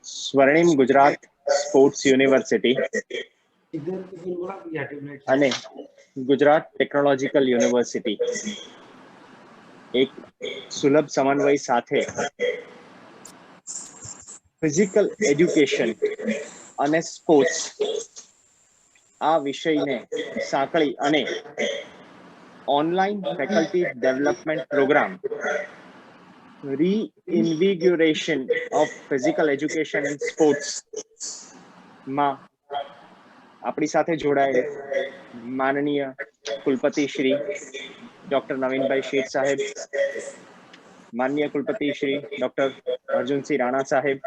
સ્વર્ણિમ Gujarat sports university અને Gujarat technological university એક સુલભ સમન્વય સાથે ફિઝિકલ એજ્યુકેશન અને સ્પોર્ટ્સ આ વિષયને સાંકળી અને online faculty development programme reinvigoration of physical education and sports માં આપણી સાથે જોડાયેલ માનનીય કુલપતિ શ્રી ડોક્ટર નવીનભાઈ શેઠ સાહેબ, માનનીય કુલપતિ શ્રી ડોક્ટર અર્જુનસિંહ રાણા સાહેબ,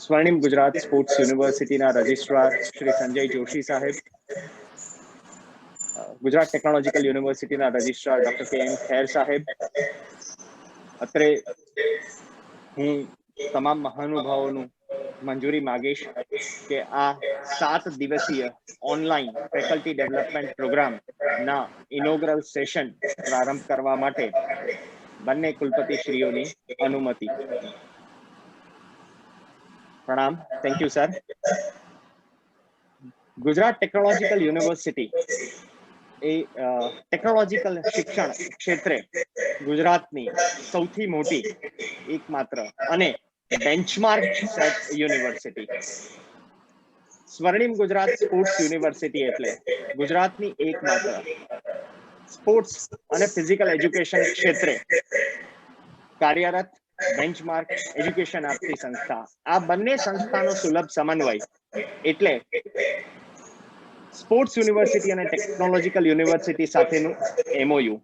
સ્વર્ણિમ ગુજરાત સ્પોર્ટ્સ યુનિવર્સિટીના રજિસ્ટ્રાર શ્રી સંજય જોશી સાહેબ, ગુજરાત ટેકનોલોજીકલ યુનિવર્સિટીના રજિસ્ટ્રાર ડોક્ટર કે એમ ખેર સાહેબ, અત્રે હું તમામ મહાનુભાવોનું મંજૂરી માંગીશ કે આ 7 દિવસીય ઓનલાઈન ફેકલ્ટી ડેવલપમેન્ટ પ્રોગ્રામ ના ઇનોગ્રલ સેશન પ્રારંભ કરવા માટે બંને કુલપતિશ્રીઓની અનુમતિ. પ્રણામ. Thank you sir. Gujarat technological university A technological શિક્ષણ ક્ષેત્રે ગુજરાતની સૌથી મોટી એકમાત્ર અને બેન્ચમાર્ક સેટ યુનિવર્સિટી. સ્વર્ણિમ ગુજરાત સ્પોર્ટ્સ યુનિવર્સિટી એટલે ગુજરાતની એકમાત્ર સ્પોર્ટ્સ અને ફિઝિકલ એજ્યુકેશન ક્ષેત્રે કાર્યરત બેન્ચમાર્ક એજ્યુકેશન આપતી સંસ્થા. આ બંને સંસ્થાનો સુલભ સમન્વય એટલે સ્પોર્ટ્સ યુનિવર્સિટી અને ટેકનોલોજીકલ યુનિવર્સિટી સાથેનું MOU.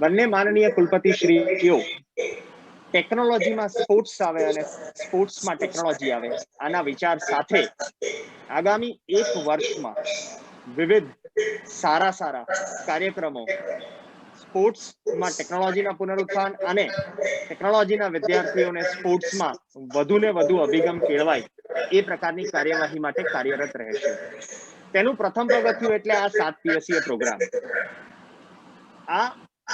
બંને માનનીય કુલપતિ શ્રીઓ ટેકનોલોજીમાં સ્પોર્ટ્સ આવે અને સ્પોર્ટ્સમાં ટેકનોલોજી આવે આના વિચાર સાથે આગામી 1 વર્ષમાં વિવિધ સારા કાર્યક્રમો સ્પોર્ટ્સમાં ટેકનોલોજીના પુનરુત્થાન અને ટેકનોલોજીના વિદ્યાર્થીઓને સ્પોર્ટ્સમાં વધુને વધુ અભિગમ કેળવાય એ પ્રકારની કાર્યવાહી માટે કાર્યરત રહેશે. તેનું પ્રથમ પગથિયું એટલે આ 7 દિવસીય પ્રોગ્રામ. આ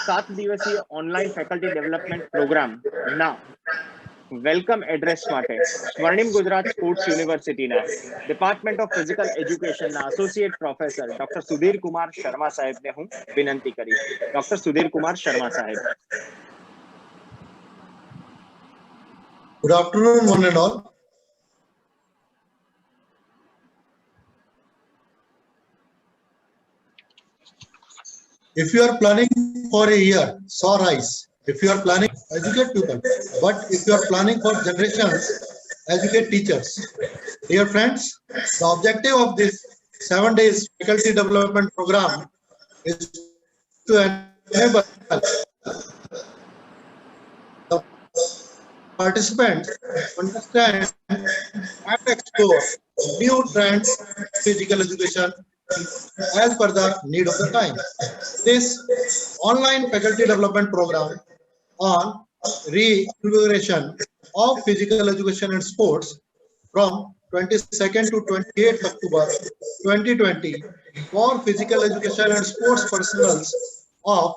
7 દિવસીય ઓનલાઈન ફેકલ્ટી ડેવલપમેન્ટ પ્રોગ્રામ ના વેલકમ એડ્રેસ માટે સ્વર્ણિમ ગુજરાત સ્પોર્ટ્સ યુનિવર્સિટીના ડિપાર્ટમેન્ટ ઓફ ફિઝિકલ એજ્યુકેશનના associate professor doctor Sudhir Kumar Sharma સાહેબને હું વિનંતી કરીશ. ડોક્ટર સુધીર કુમાર શર્મા સાહેબ. Good afternoon, one and all. If you are planning for a year, soar rise. If you are planning, educate people. But if you are planning for generations, educate teachers. Dear friends, the objective of this 7 days faculty development program is to enable the participants to understand and explore new trends in physical education as per the need of the time. This online faculty development program on reinvigoration of physical education and sports from 22nd to 28th October 2020 for physical education and sports personnel of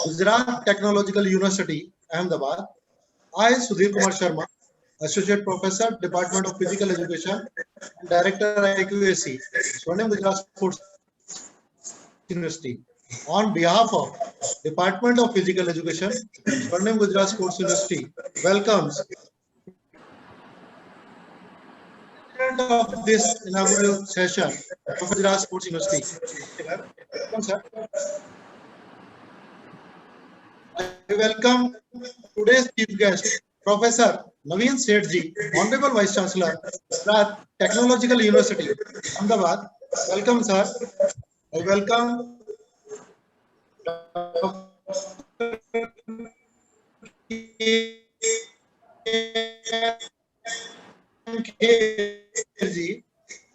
Gujarat Technological University, Ahmedabad. I, Sudhir Kumar Sharma, Associate Professor, Department of Physical Education, and Director IQAC, Swarnim Gujarat Sports University. On behalf of Department of Physical Education, Swarnim Gujarat Sports University welcomes of this inaugural session of Gujarat Sports University. Welcome, sir. I welcome today's chief guest, Professor Naveen Sethji, Honorable Vice Chancellor, Gujarat Technological University, Ahmedabad. Welcome, sir. I welcome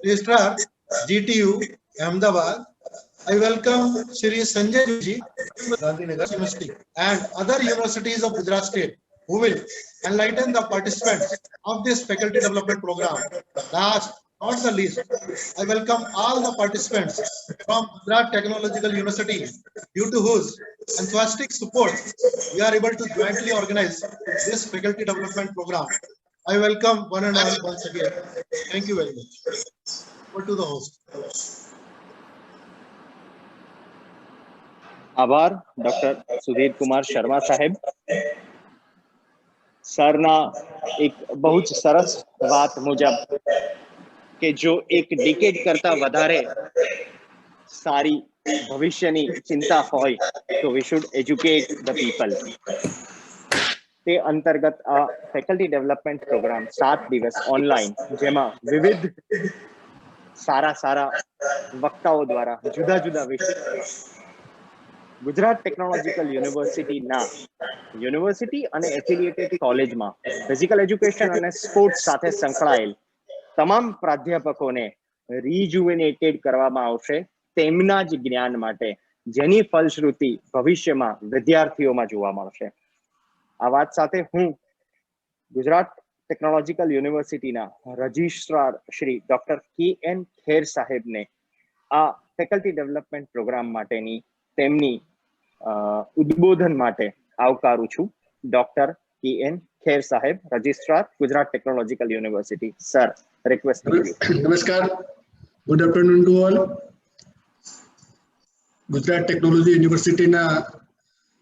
Registrar GTU Ahmedabad. I welcome Shri Sanjay Ji, Gandhinagar University, and other universities of Gujarat State who will enlighten the participants of this faculty development program. Last not the least, I welcome all the participants from Gujarat Technological University, due to whose enthusiastic support, we are able to jointly organize this faculty development program. I welcome one and all once again. Thank you very much. Over to the host. આભાર doctor Sudhir Kumar Sharma સાહેબ. સરના એક બહુ જ સરસ વાત મુજબ કે જો એક ડિકેડ કરતા વધારે સારી ભવિષ્યની ચિંતા હોય તો we should educate the people. તે અંતર્ગત આ ફેકલ્ટી ડેવલપમેન્ટ પ્રોગ્રામ 7 દિવસ ઓનલાઈન, જેમાં વિવિધ સારા સારા વક્તાઓ દ્વારા જુદા જુદા વિષય ગુજરાત ટેકનોલોજીકલ યુનિવર્સિટીના યુનિવર્સિટી અને એફિલિએટેડ કોલેજમાં ફિઝિકલ એજ્યુકેશન અને સ્પોર્ટ્સ સાથે સંકળાયેલ તમામ પ્રાધ્યાપકોને રિજુવેનેટેડ કરવામાં આવશે તેમના જ જ્ઞાન માટે, જેની ફલશ્રુતિ ભવિષ્યમાં વિદ્યાર્થીઓમાં જોવા મળશે. આ વાત સાથે હું ગુજરાત ટેકનોલોજીકલ યુનિવર્સિટીના રજિસ્ટ્રાર શ્રી ડોક્ટર KN ખેર સાહેબને આ ફેકલ્ટી ડેવલપમેન્ટ પ્રોગ્રામ માટેની તેમની ઉદ્બોધન માટે આવકારું છું. ડોક્ટર KN ખેર સાહેબ, registrar, Gujarat technological university. Sir, request to you. નમસ્કાર, good afternoon to all. Gujarat technology યુનિવર્સિટીના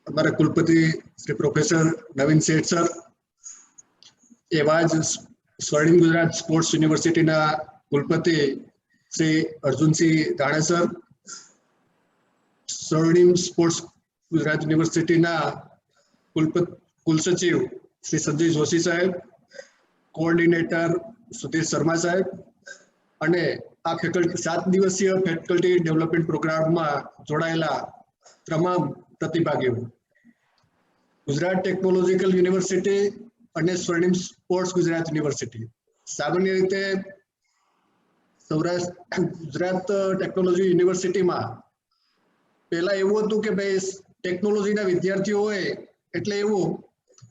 અમારા કુલપતિ શ્રી પ્રોફેસર નવીન શેઠ સર, એવા જ સ્વર્ણિમ ગુજરાત સ્પોર્ટ્સ યુનિવર્સિટીના કુલપતિ શ્રી અર્જુનસિંહ રાણા સર, સ્વર્ણિમ સ્પોર્ટ્સ ગુજરાત યુનિવર્સિટીના કુલસચિવ શ્રી સંજય જોશી સાહેબ, કોઓર્ડિનેટર સુધીર શર્મા સાહેબ અને આ ફેકલ્ટી 7 દિવસીય ફેકલ્ટી ડેવલપમેન્ટ પ્રોગ્રામમાં જોડાયેલા તમામ પ્રતિભાગીઓ. ગુજરાત ટેકનોલોજીકલ યુનિવર્સિટી અને સ્વર્ણિમ સ્પોર્ટ્સ ગુજરાત યુનિવર્સિટી સામાન્ય રીતે સૌરાષ્ટ્ર ગુજરાત ટેકનોલોજી યુનિવર્સિટીમાં પહેલા એવું હતું કે ભાઈ ટેકનોલોજીના વિદ્યાર્થીઓ હોય એટલે એવું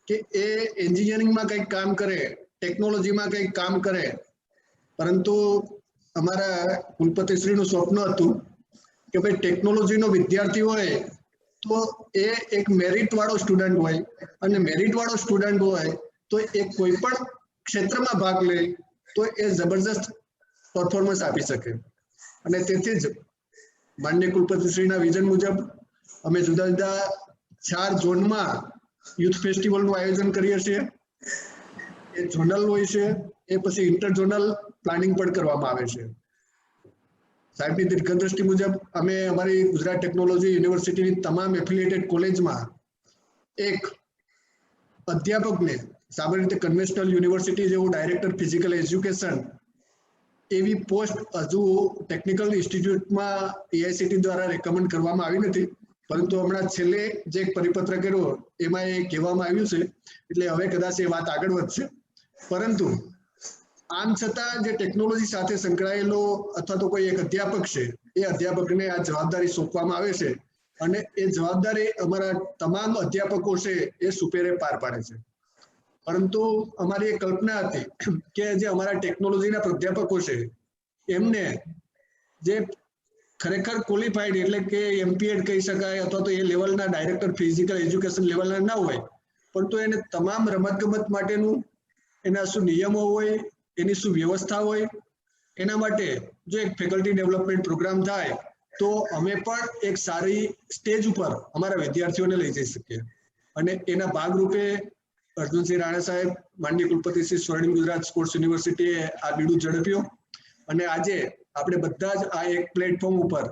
કે એ એન્જિનિયરિંગમાં કંઈક કામ કરે, ટેકનોલોજીમાં કંઈક કામ કરે. પરંતુ અમારા કુલપતિશ્રીનું સ્વપ્ન હતું કે ભાઈ ટેકનોલોજીનો વિદ્યાર્થી હોય તો એ એક મેરિટ વાળો સ્ટુડન્ટ હોય, અને મેરિટ વાળો સ્ટુડન્ટ હોય તો એ કોઈ પણ ક્ષેત્રમાં ભાગ લે તો એ જબરજસ્ત પરફોર્મન્સ આપી શકે. અને તેથી જ માનનીય કુલપતિશ્રીના વિઝન મુજબ અમે જુદા જુદા 4 ઝોનમાં યુથ ફેસ્ટિવલનું આયોજન કરીએ છીએ. એ ઝોનલ હોય છે, એ પછી ઇન્ટર ઝોનલ પ્લાનિંગ પણ કરવામાં આવે છે. સાહેબની દીર્ઘદ્રષ્ટિ મુજબ અમે અમારી ગુજરાત ટેકનોલોજી યુનિવર્સિટીની તમામ એફિલિએટેડ કોલેજમાં એક અધ્યાપકને, સામાન્ય રીતે કન્વેન્શનલ યુનિવર્સિટી જેવું ડાયરેક્ટર ફિઝિકલ એજ્યુકેશન એવી પોસ્ટ હજુ ટેકનિકલ ઇન્સ્ટિટ્યૂટમાં AICTE દ્વારા રેકમેન્ડ કરવામાં આવી નથી, પરંતુ હમણાં છેલ્લે જે એક પરિપત્ર કર્યો એમાં એ કહેવામાં આવ્યું છે, એટલે હવે કદાચ એ વાત આગળ વધશે. પરંતુ આમ છતાં જે ટેકનોલોજી સાથે સંકળાયેલો અથવા તો કોઈ એક અધ્યાપક છે, એ અધ્યાપકને આ જવાબદારી સોંપવામાં આવે છે અને એ જવાબદારી અમારા તમામ અધ્યાપકો છે એ સુપેરે પાર પાડે છે. પરંતુ અમારી એક કલ્પના હતી કે જે અમારા ટેકનોલોજીના પ્રાધ્યાપકો છે એમને જે ખરેખર ક્વોલિફાઈડ એટલે કે MPEd કહી શકાય અથવા તો એ લેવલના ડાયરેક્ટર ફિઝિકલ એજ્યુકેશન લેવલના ના હોય, પરંતુ એને તમામ રમતગમત માટેનું એના શું નિયમો હોય, એની શું વ્યવસ્થા હોય, એના માટે જો એક ફેકલ્ટી ડેવલપમેન્ટ પ્રોગ્રામ થાય તો અમે પણ એક સારી સ્ટેજ ઉપર અમારા વિદ્યાર્થીઓને લઈ જઈ શકીએ. અને એના ભાગરૂપે અર્જુનસિંહ રાણા સાહેબ, માનનીય કુલપતિ શ્રી સ્વર્ણિમ ગુજરાત સ્પોર્ટ્સ યુનિવર્સિટીએ આ બીડું ઝડપ્યું અને આજે આપણે બધા જ આ એક પ્લેટફોર્મ ઉપર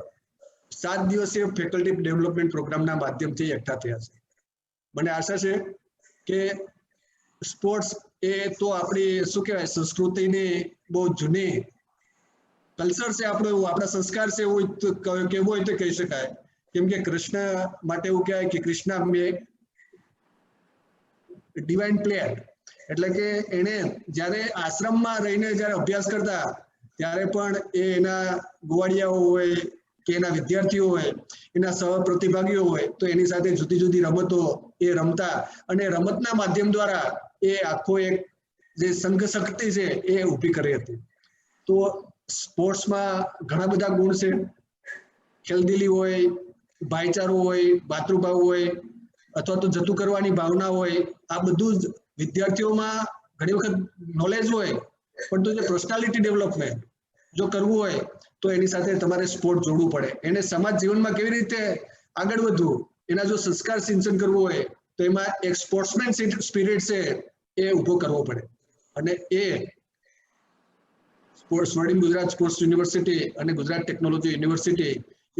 7 દિવસીય ફેકલ્ટી ડેવલપમેન્ટ પ્રોગ્રામના માધ્યમથી એકઠા થયા છે. મને આશા છે કે સ્પોર્ટ્સ એ તો આપણી શું કહેવાય સંસ્કૃતિની બહુ જૂની કલ્ચર છે, આપણા સંસ્કાર છે એવું કેવું હોય તો કહી શકાય. કેમ કે કૃષ્ણ માટે એવું કહેવાય કે કૃષ્ણ ડિવાઇન પ્લેયર, એટલે કે એને જ્યારે આશ્રમમાં રહીને જ્યારે અભ્યાસ કરતા ત્યારે પણ એના ગોવાળિયાઓ હોય કે એના વિદ્યાર્થીઓ હોય, એના સહપ્રતિભાગીઓ હોય તો એની સાથે જુદી જુદી રમતો એ રમતા અને રમતના માધ્યમ દ્વારા એ આખો એક જે સંઘ શક્તિ છે એ ઊભી કરી હતી. તો સ્પોર્ટ્સમાં ઘણા બધા ગુણ છે. ખેલદિલી હોય, ભાઈચારો હોય, ભાતૃભાવ હોય, અથવા તો જતું કરવાની ભાવના હોય, આ બધું જ વિદ્યાર્થીઓમાં ઘણી વખત નોલેજ હોય, પણ તો જે પર્સનાલિટી ડેવલપમેન્ટ જો કરવું હોય તો એની સાથે તમારે સ્પોર્ટ જોડવું પડે. એને સમાજ જીવનમાં કેવી રીતે આગળ વધવું, એના જો સંસ્કાર સિંચન કરવું હોય તો એમાં એક સ્પોર્ટ્સમેન સ્પિરિટ છે એ ઊભો કરવો પડે. અને એ સ્વર્ણિમ ગુજરાત સ્પોર્ટ્સ યુનિવર્સિટી અને ગુજરાત ટેકનોલોજી યુનિવર્સિટી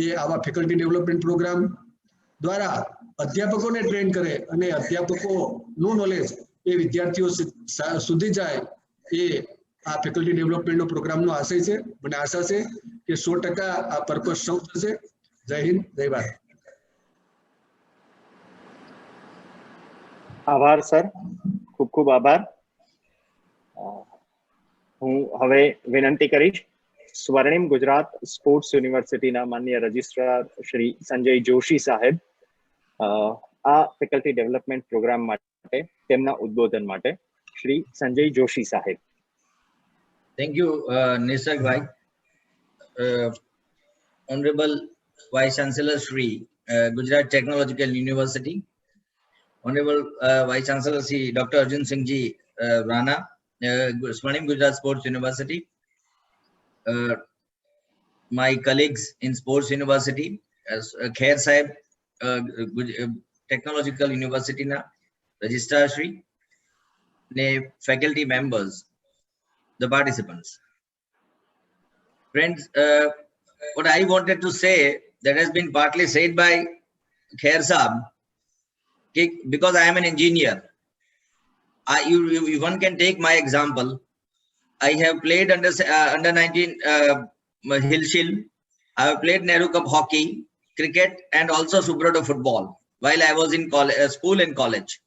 એ આવા ફેકલ્ટી ડેવલપમેન્ટ પ્રોગ્રામ દ્વારા અધ્યાપકોને ટ્રેન કરે અને અધ્યાપકોનું નોલેજ એ વિદ્યાર્થીઓ સુધી જાય, એ આ ફેકલ્ટી ડેવલપમેન્ટનો પ્રોગ્રામનો આશય છે. મને આશા છે કે 100% આ પર્પસ સર્વ થશે. જય હિન્દ, જય ભારત. આભાર સર, ખૂબ ખૂબ આભાર. હું હવે વિનંતી કરીશ સ્વર્ણિમ ગુજરાત સ્પોર્ટ્સ યુનિવર્સિટીના માનનીય રજિસ્ટ્રાર શ્રી સંજય જોશી સાહેબ આ ફેકલ્ટી ડેવલપમેન્ટ પ્રોગ્રામ માટે તેમના ઉદ્બોધન માટે. શ્રી સંજય જોશી સાહેબ. Thank you, Nisarg Bhai. Honorable Vice Chancellor Shri, Gujarat Technological University. Honorable Vice Chancellor Shri Dr. Arjun Singh Ji Rana, Swarnim Gujarat Sports University. My colleagues in Sports University, Khair Sahib, Technological University na Registrar Shri, ne faculty members, the participants. Friends, what I wanted to say that has been partly said by Khair Sahib, because I am an engineer. One can take my example. I have played under 19 Hillshill. I have played Nehru Cup hockey, cricket, and also Subroto football while I was in school and college.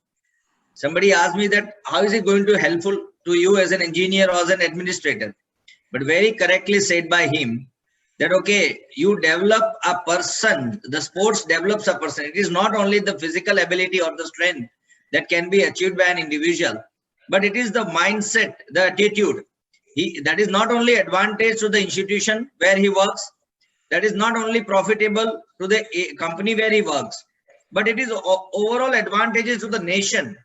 Somebody asked me that how is it going to helpful to you as an engineer or as an administrator? But very correctly said by him that, okay, you develop a person, the sports develops a person. It is not only the physical ability or the strength that can be achieved by an individual, but it is the mindset, the attitude. That is not only advantage to the institution where he works, that is not only profitable to the company where he works, but it is overall advantages to the nation.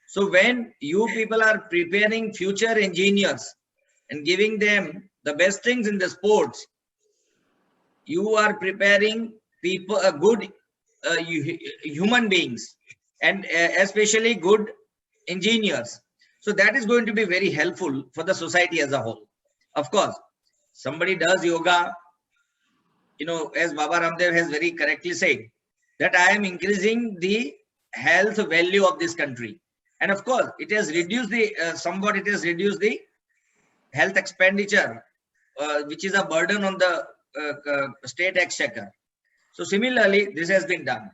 So when you people are preparing future engineers and giving them the best things in the sports, you are preparing people, good human beings, and especially good engineers. So that is going to be very helpful for the society as a whole. Of course, somebody does yoga, as Baba Ramdev has very correctly said, that I am increasing the health value of this country. And of course, it has reduced the health expenditure, which is a burden on the state exchequer. So similarly, this has been done.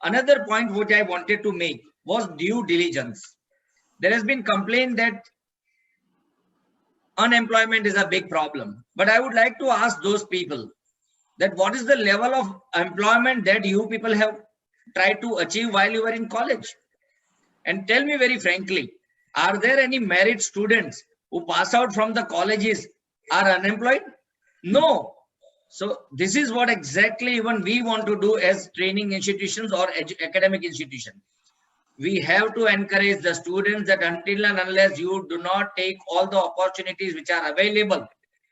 Another point which I wanted to make was due diligence. There has been complaint that unemployment is a big problem. But I would like to ask those people that what is the level of employment that you people have tried to achieve while you were in college? And tell me very frankly, are there any merit students who pass out from the colleges are unemployed? No. So this is what exactly even we want to do as training institutions or academic institutions. We have to encourage the students that until and unless you do not take all the opportunities which are available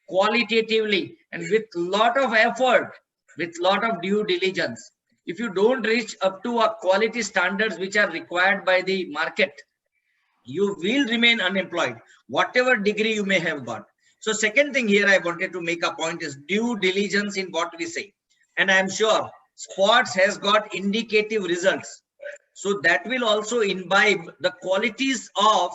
qualitatively and with lot of effort, with lot of due diligence, if you don't reach up to a quality standards which are required by the market, you will remain unemployed, whatever degree you may have got. So second thing here I wanted to make a point is due diligence in what we say. And I am sure sports has got indicative results. So that will also imbibe the qualities of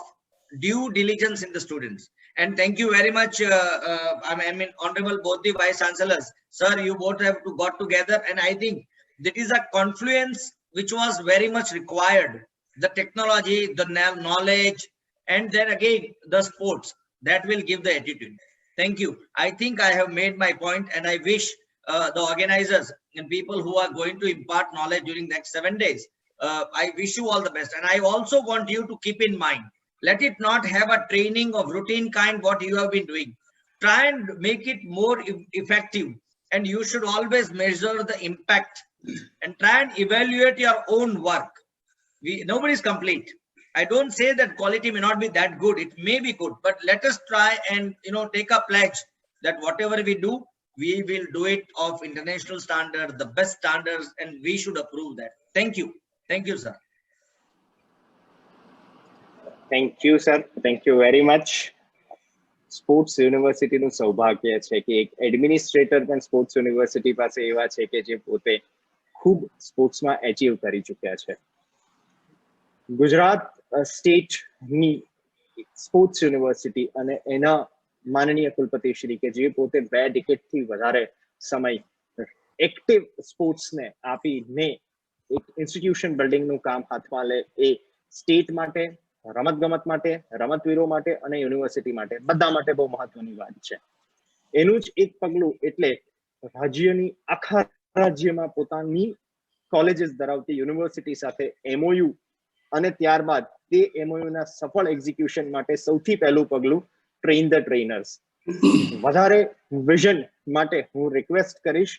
due diligence in the students. And thank you very much. Honorable both the Vice Chancellors, sir, you both have got together. And I think that is a confluence which was very much required. The technology, the knowledge, and then again, the sports that will give the attitude. Thank you. I think I have made my point, and I wish the organizers and people who are going to impart knowledge during the next 7 days, I wish you all the best. And I also want you to keep in mind, let it not have a training of routine kind what you have been doing. try and make it more effective, and you should always measure the impact and try and evaluate your own work. Nobody is complete. I don't say that quality may not be that good. It may be good, but let us try and take a pledge that whatever we do, we will do it of international standard, the best standards, and we should approve that. Thank you, sir. Thank you sir, thank you very much. Sports યુનિવર્સિટીનું સૌભાગ્ય છે કે એક administrator પણ sports university પાસે એવા છે કે જે પોતે ખૂબ સ્પોર્ટ્સમાં એચીવ કરી ચૂક્યા છે. ગુજરાત સ્ટેટની સ્પોર્ટ્સ યુનિવર્સિટી અને એના માનનીય કુલપતિ શ્રી કે જે પોતે 2 ડિકેડથી વધારે સમય એક્ટિવ સ્પોર્ટ્સને આપીને એક ઇન્સ્ટિટ્યુશન બિલ્ડિંગનું કામ હાથમાં લે, એ સ્ટેટ માટે, રમતગમત માટે, રમતવીરો માટે અને યુનિવર્સિટી માટે બધા માટે બહુ મહત્વની વાત છે. એનું જ એક પગલું એટલે રાજ્યની આખા રાજ્યમાં પોતાની કોલેજીસ ધરાવતી યુનિવર્સિટી સાથે MOU અને ત્યારબાદ તે MOU ના સફળ એક્ઝિક્યુશન માટે સૌથી પહેલું પગલું ટ્રેન ધ ટ્રેનર્સ. વધારે વિઝન માટે હું રિક્વેસ્ટ કરીશ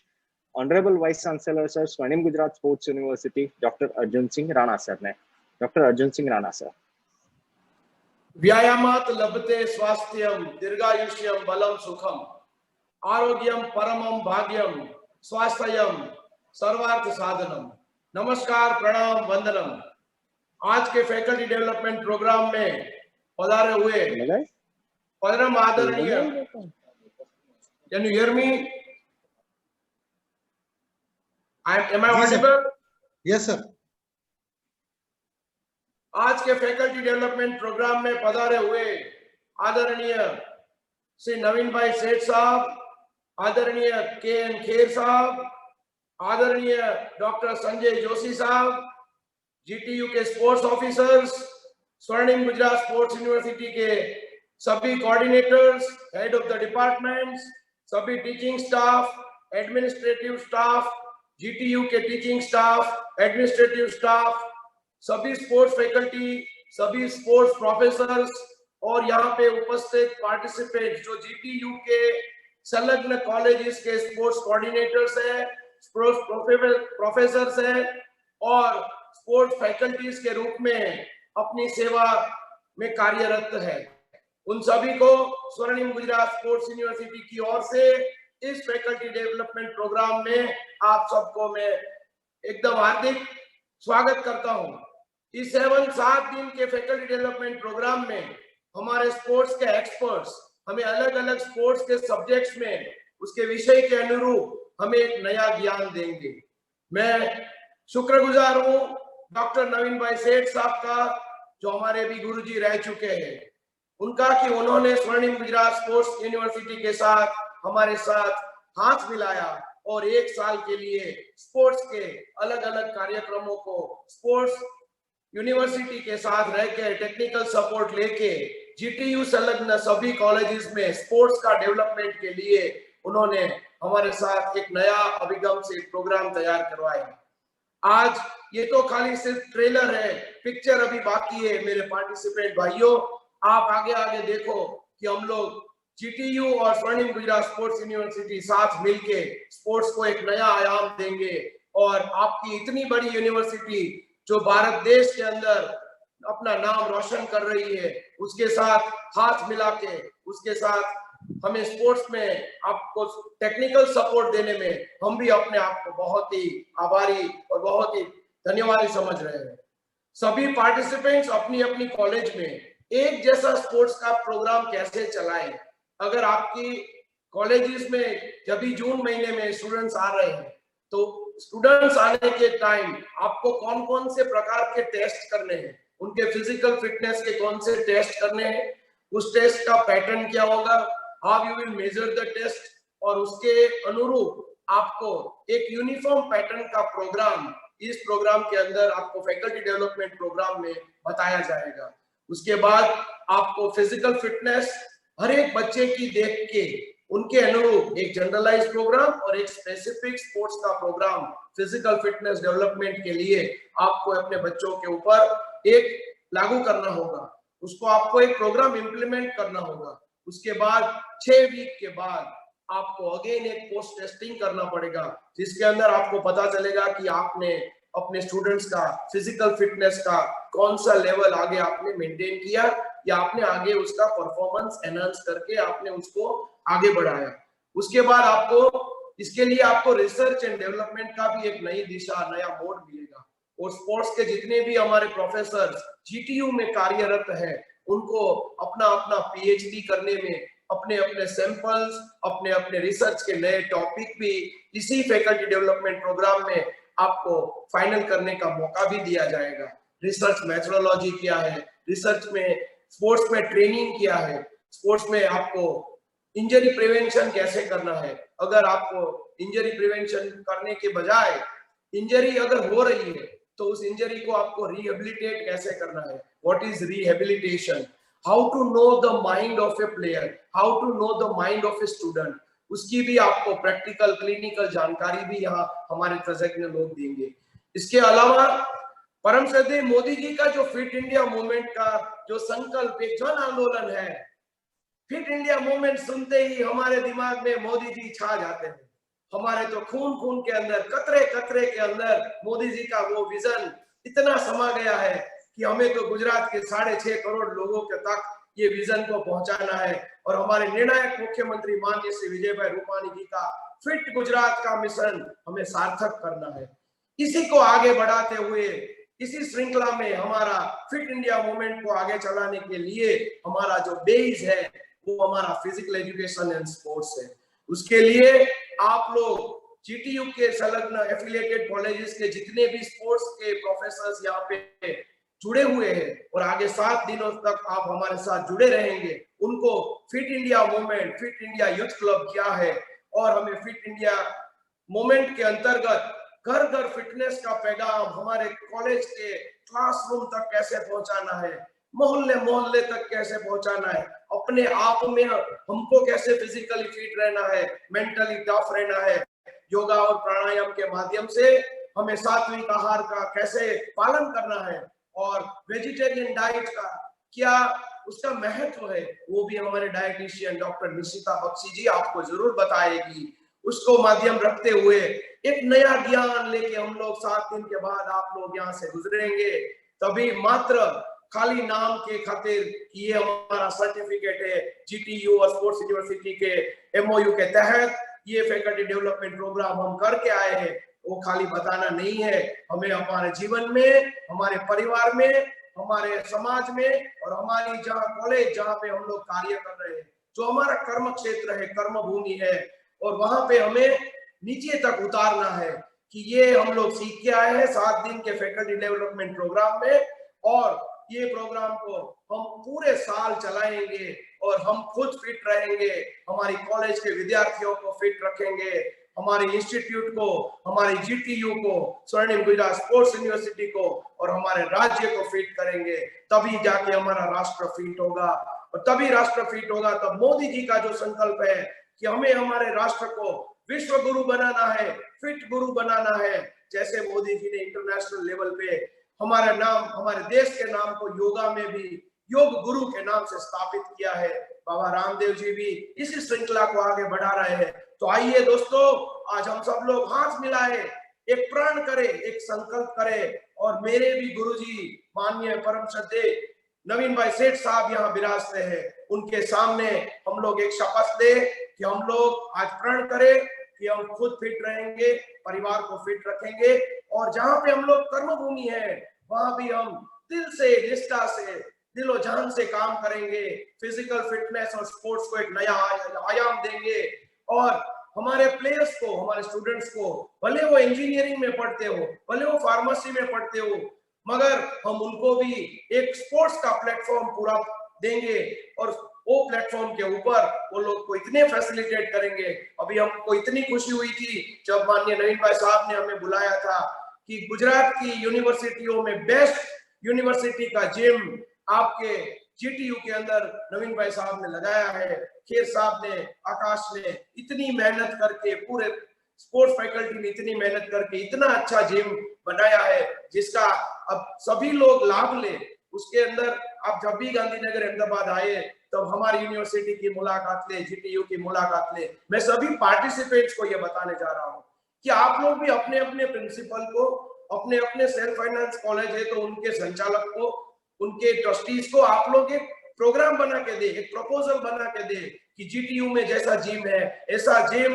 honourable vice chancellor sir, Swarnim Gujarat sports university, doctor Arjunsinh Rana સરને. Doctor Arjunsinh Rana sir. व्यायामात् लभते स्वास्थ्यम दीर्घायुष्यम बलम सुखम आरोग्यम परमम भाग्यम स्वास्थ्यम सर्वार्थ साधनम. नमस्कार, प्रणाम, वंदनम. आज के फैकल्टी डेवलपमेंट प्रोग्राम में पधारे हुए परम आदरणीय, can you hear me? Am I audible? Yes, sir. आज के फैकल्टी डेवलपमेंट प्रोग्राम में पधारे हुए आदरणीय श्री नवीन भाई सेठ साहब, आदरणीय KN खेर साहब, आदरणीय डॉक्टर संजय जोशी साहब, GTU के स्पोर्ट्स ऑफिसर्स, स्वर्णिम गुजरात स्पोर्ट्स यूनिवर्सिटी के सभी coordinators, head of the departments, सभी teaching staff, administrative staff, GTU के टीचिंग स्टाफ, एडमिनिस्ट्रेटिव स्टाफ, सभी स्पोर्ट्स फैकल्टी, सभी स्पोर्ट्स प्रोफेसर्स और यहाँ पे उपस्थित पार्टिसिपेंट जो GTU के संलग्न कॉलेजेस के स्पोर्ट्स कोऑर्डिनेटर्स हैं, स्पोर्ट्स प्रोफेसर्स हैं और स्पोर्ट्स फैकल्टीज के रूप में अपनी सेवा में कार्यरत है, उन सभी को स्वर्णिम गुजरात स्पोर्ट्स यूनिवर्सिटी की ओर से इस फैकल्टी डेवलपमेंट प्रोग्राम में आप सबको मैं एकदम हार्दिक स्वागत करता हूं. इस 7 दिन के फैकल्टी डेवलपमेंट प्रोग्राम में हमारे स्पोर्ट्स के एक्सपर्ट्स हमें अलग अलग स्पोर्ट्स के सब्जेक्ट्स में उसके विषय के अनुरूप हमें एक नया ज्ञान देंगे. मैं शुक्रगुजार हूं डॉक्टर नवीन भाई सेठ साहब का, जो हमारे भी गुरुजी रह चुके हैं, उनका कि उन्होंने स्वर्णिम गुजरात स्पोर्ट्स यूनिवर्सिटी के साथ हमारे साथ हाथ मिलाया और 1 साल के लिए स्पोर्ट्स के अलग अलग कार्यक्रमों को स्पोर्ट्स यूनिवर्सिटी के साथ रहकर टेक्निकल सपोर्ट लेके GTU संलग्न सभी कॉलेजेस में स्पोर्ट्स का डेवलपमेंट के लिए उन्होंने हमारे साथ एक नया अभिगम से एक प्रोग्राम तैयार करवाया. आज ये तो खाली सिर्फ ट्रेलर है, पिक्चर अभी बाकी है. मेरे पार्टिसिपेंट भाइयों, आप आगे आगे देखो कि हम लोग GTU और स्वर्णिम गुजरात स्पोर्ट्स यूनिवर्सिटी साथ मिलके स्पोर्ट्स को एक नया आयाम देंगे और आपकी इतनी बड़ी यूनिवर्सिटी जो भारत देश के अंदर अपना नाम रोशन कर रही है, उसके साथ हाथ मिला के उसके साथ हमें स्पोर्ट्स में आपको टेक्निकल सपोर्ट देने में हम भी अपने आप को बहुत ही आभारी और बहुत ही धन्यवादी समझ रहे हैं. सभी पार्टिसिपेंट्स अपनी अपनी कॉलेज में एक जैसा स्पोर्ट्स का प्रोग्राम कैसे चलाएं. अगर आपकी कॉलेजेस में जब भी जून महीने में स्टूडेंट्स आ रहे हैं, तो स्टूडेंट्स आने के टाइम आपको कौन कौन से प्रकार के टेस्ट करने हैं, उनके फिजिकल फिटनेस के कौन से टेस्ट करने हैं, उस टेस्ट का पैटर्न क्या होगा, how you will measure the test, और उसके अनुरूप आपको एक यूनिफॉर्म पैटर्न का प्रोग्राम इस प्रोग्राम के अंदर आपको फैकल्टी डेवलपमेंट प्रोग्राम में बताया जाएगा. उसके बाद आपको फिजिकल फिटनेस हर एक बच्चे की देख के उनके अनुरूप एक जनरलाइज प्रोग्राम और एक स्पेसिफिक स्पोर्ट्स का प्रोग्राम फिजिकल फिटनेस डेवलपमेंट के लिए आपको अपने बच्चों के ऊपर एक लागू करना होगा. उसको आपको एक प्रोग्राम इंप्लीमेंट करना होगा. उसके बाद 6 वीक के बाद आपको अगेन एक पोस्ट टेस्टिंग करना पड़ेगा, जिसके अंदर आपको पता चलेगा कि आपने अपने स्टूडेंट्स का फिजिकल फिटनेस का कौन सा लेवल आगे आपने मेंटेन किया, या आपने आगे उसका परफॉर्मेंस एनहांस करके आपने उसको आगे बढ़ाया। उसके बाद आपको इसके लिए आपको रिसर्च एंड डेवलपमेंट का भी एक नई दिशा, नया मोड मिलेगा। और स्पोर्ट्स के जितने भी हमारे प्रोफेसर जीटीयू में कार्यरत हैं, उनको अपना अपना पीएचडी करने में अपने अपने सैंपल्स, अपने अपने रिसर्च के नए टॉपिक भी इसी फैकल्टी डेवलपमेंट प्रोग्राम में आपको फाइनल करने का मौका भी दिया जाएगा। रिसर्च मेथोडोलॉजी क्या है, रिसर्च में स्पोर्ट्स में ट्रेनिंग क्या है, स्पोर्ट्स में आपको इंजरी प्रिवेंशन कैसे करना है, अगर आपको इंजरी प्रिवेंशन करने के बजाय इंजरी अगर हो रही है तो उस इंजरी को आपको रिहेबिलिटेट कैसे करना है, what is rehabilitation, how to know the mind of a player, how to know the mind of a student, उसकी भी आपको प्रैक्टिकल क्लिनिकल जानकारी भी यहाँ हमारे तज्ञ लोग देंगे। इसके अलावा परम श्रद्धेय मोदी जी का जो फिट इंडिया मूवमेंट का जो संकल्प, एक जन आंदोलन है, फिट इंडिया मूवमेंट सुनते ही हमारे दिमाग में मोदी जी छा जाते हैं। हमारे तो खून खून के अंदर, कतरे कतरे के अंदर मोदी जी का वो विजन इतना समा गया है कि हमें तो गुजरात के 6.5 करोड़ लोगों के तक ये विजन को पहुंचाना है। और हमारे निर्णायक मुख्यमंत्री माननीय श्री विजय भाई रूपाणी जी का फिट गुजरात का मिशन हमें सार्थक करना है। इसी को आगे बढ़ाते हुए इसी श्रृंखला में हमारा फिट इंडिया मूवमेंट को आगे चलाने के लिए हमारा जो बेस है वो हमारा फिजिकल एजुकेशन एंड स्पोर्ट्स है। उसके लिए आप लोग जीटीयू के संलग्न एफिलिएटेड कॉलेजेस के जितने भी स्पोर्ट्स के प्रोफेसर्स यहाँ पे जुड़े हुए हैं और आगे 7 दिनों तक आप हमारे साथ जुड़े रहेंगे, उनको fit India movement, fit India youth club क्या है और हमें फिट इंडिया मूवमेंट के अंतर्गत घर घर फिटनेस का पैगाम हमारे कॉलेज के क्लासरूम तक कैसे पहुंचाना है, मोहल्ले मोहल्ले तक कैसे पहुंचाना है, अपने आप में हमको कैसे फिजिकली फिट रहना है, मेंटली टफ रहना है, योगा और प्राणायाम के माध्यम से हमें सात्विक आहार का कैसे पालन करना है और वेजिटेरियन डाइट का क्या उसका महत्व है, वो भी हमारे डाइटिशियन डॉक्टर निशिता बख्शी जी आपको जरूर बताएगी। उसको माध्यम रखते हुए एक नया ज्ञान लेके हम लोग 7 दिन के बाद आप लोग यहाँ से गुजरेंगे। तभी मात्र खाली नाम के खातिर ये हमारा सर्टिफिकेट है जीटीयू और स्पोर्ट्स यूनिवर्सिटी के एमओयू के तहत ये फैकल्टी डेवलपमेंट प्रोग्राम हम करके आए हैं, वो खाली बताना नहीं है, हमें हमारे जीवन में, हमारे परिवार में, हमारे समाज में और हमारी जहाँ कॉलेज जहाँ पे हम लोग कार्य कर रहे हैं, जो हमारा कर्म क्षेत्र है, कर्म भूमि है, और वहां पे हमें नीचे तक उतारना है कि ये हम लोग सीख के आए हैं 7 दिन के फैकल्टी डेवलपमेंट प्रोग्राम में, और ये प्रोग्राम को हम पूरे साल चलाएंगे और हम खुद फिट रहेंगे, हमारी कॉलेज के विद्यार्थियों को फिट रखेंगे, हमारे इंस्टीट्यूट को, हमारी जीटीयू को, स्वर्णिम गुजरात स्पोर्ट्स यूनिवर्सिटी को और हमारे राज्य को फिट करेंगे। तभी जाके हमारा राष्ट्र फिट होगा, और तभी राष्ट्र फिट होगा तब मोदी जी का जो संकल्प है कि हमें हमारे राष्ट्र को विश्व गुरु बनाना है, फिट गुरु बनाना है, जैसे मोदी जी ने इंटरनेशनल लेवल पे हमारा नाम, हमारे देश के नाम को योगा में भी योग गुरु के नाम से स्थापित किया है। बाबा रामदेव जी भी इसी श्रृंखला को आगे बढ़ा रहे हैं। तो आइए दोस्तों, आज हम सब लोग हाथ मिलाए, एक प्रण करें, एक संकल्प करें, और मेरे भी गुरुजी माननीय परम श्रद्धेय नवीन भाई सेठ साहब यहाँ विराजते हैं, उनके सामने हम लोग एक शपथ ले कि हम लोग आज प्रण करें कि हम खुद फिट रहेंगे, परिवार को फिट रखेंगे, और जहां पे हम लोग कर्म भूमि है वहां भी हम दिल से, निष्ठा से, दिलो जान से काम करेंगे, फिजिकल फिटनेस और स्पोर्ट्स को एक नया आयाम देंगे, और हमारे प्लेयर्स को, हमारे स्टूडेंट्स को, भले वो इंजीनियरिंग में पढ़ते हो, भले वो फार्मेसी में पढ़ते हो, मगर हम उनको भी एक स्पोर्ट्स का प्लेटफॉर्म पूरा देंगे, और वो प्लेटफॉर्म के ऊपर वो लोग को इतने फैसिलिटेट करेंगे। अभी हमको इतनी खुशी हुई थी जब माननीय नवीन भाई साहब ने हमें बुलाया था कि गुजरात की यूनिवर्सिटियों में बेस्ट यूनिवर्सिटी का जिम आपके जीटीयू के अंदर नवीन भाई साहब ने लगाया है। खेर साहब ने, आकाश ने इतनी मेहनत करके, पूरे स्पोर्ट्स फैकल्टी ने इतनी मेहनत करके इतना अच्छा जिम बनाया है जिसका अब सभी लोग लाभ ले। उसके अंदर आप जब भी गांधीनगर अहमदाबाद आए तब हमारी यूनिवर्सिटी की मुलाकात ले, जीटीयू की मुलाकात ले। मैं सभी पार्टिसिपेंट्स को ये बताने जा रहा हूँ कि आप लोग भी अपने अपने प्रिंसिपल को, अपने अपने सेल्फ फाइनेंस कॉलेज है तो उनके संचालक को, उनके ट्रस्टीज को आप लोग एक प्रोग्राम बना के दे, एक प्रपोजल बना के दे कि जीटीयू में जैसा जिम है, ऐसा जिम,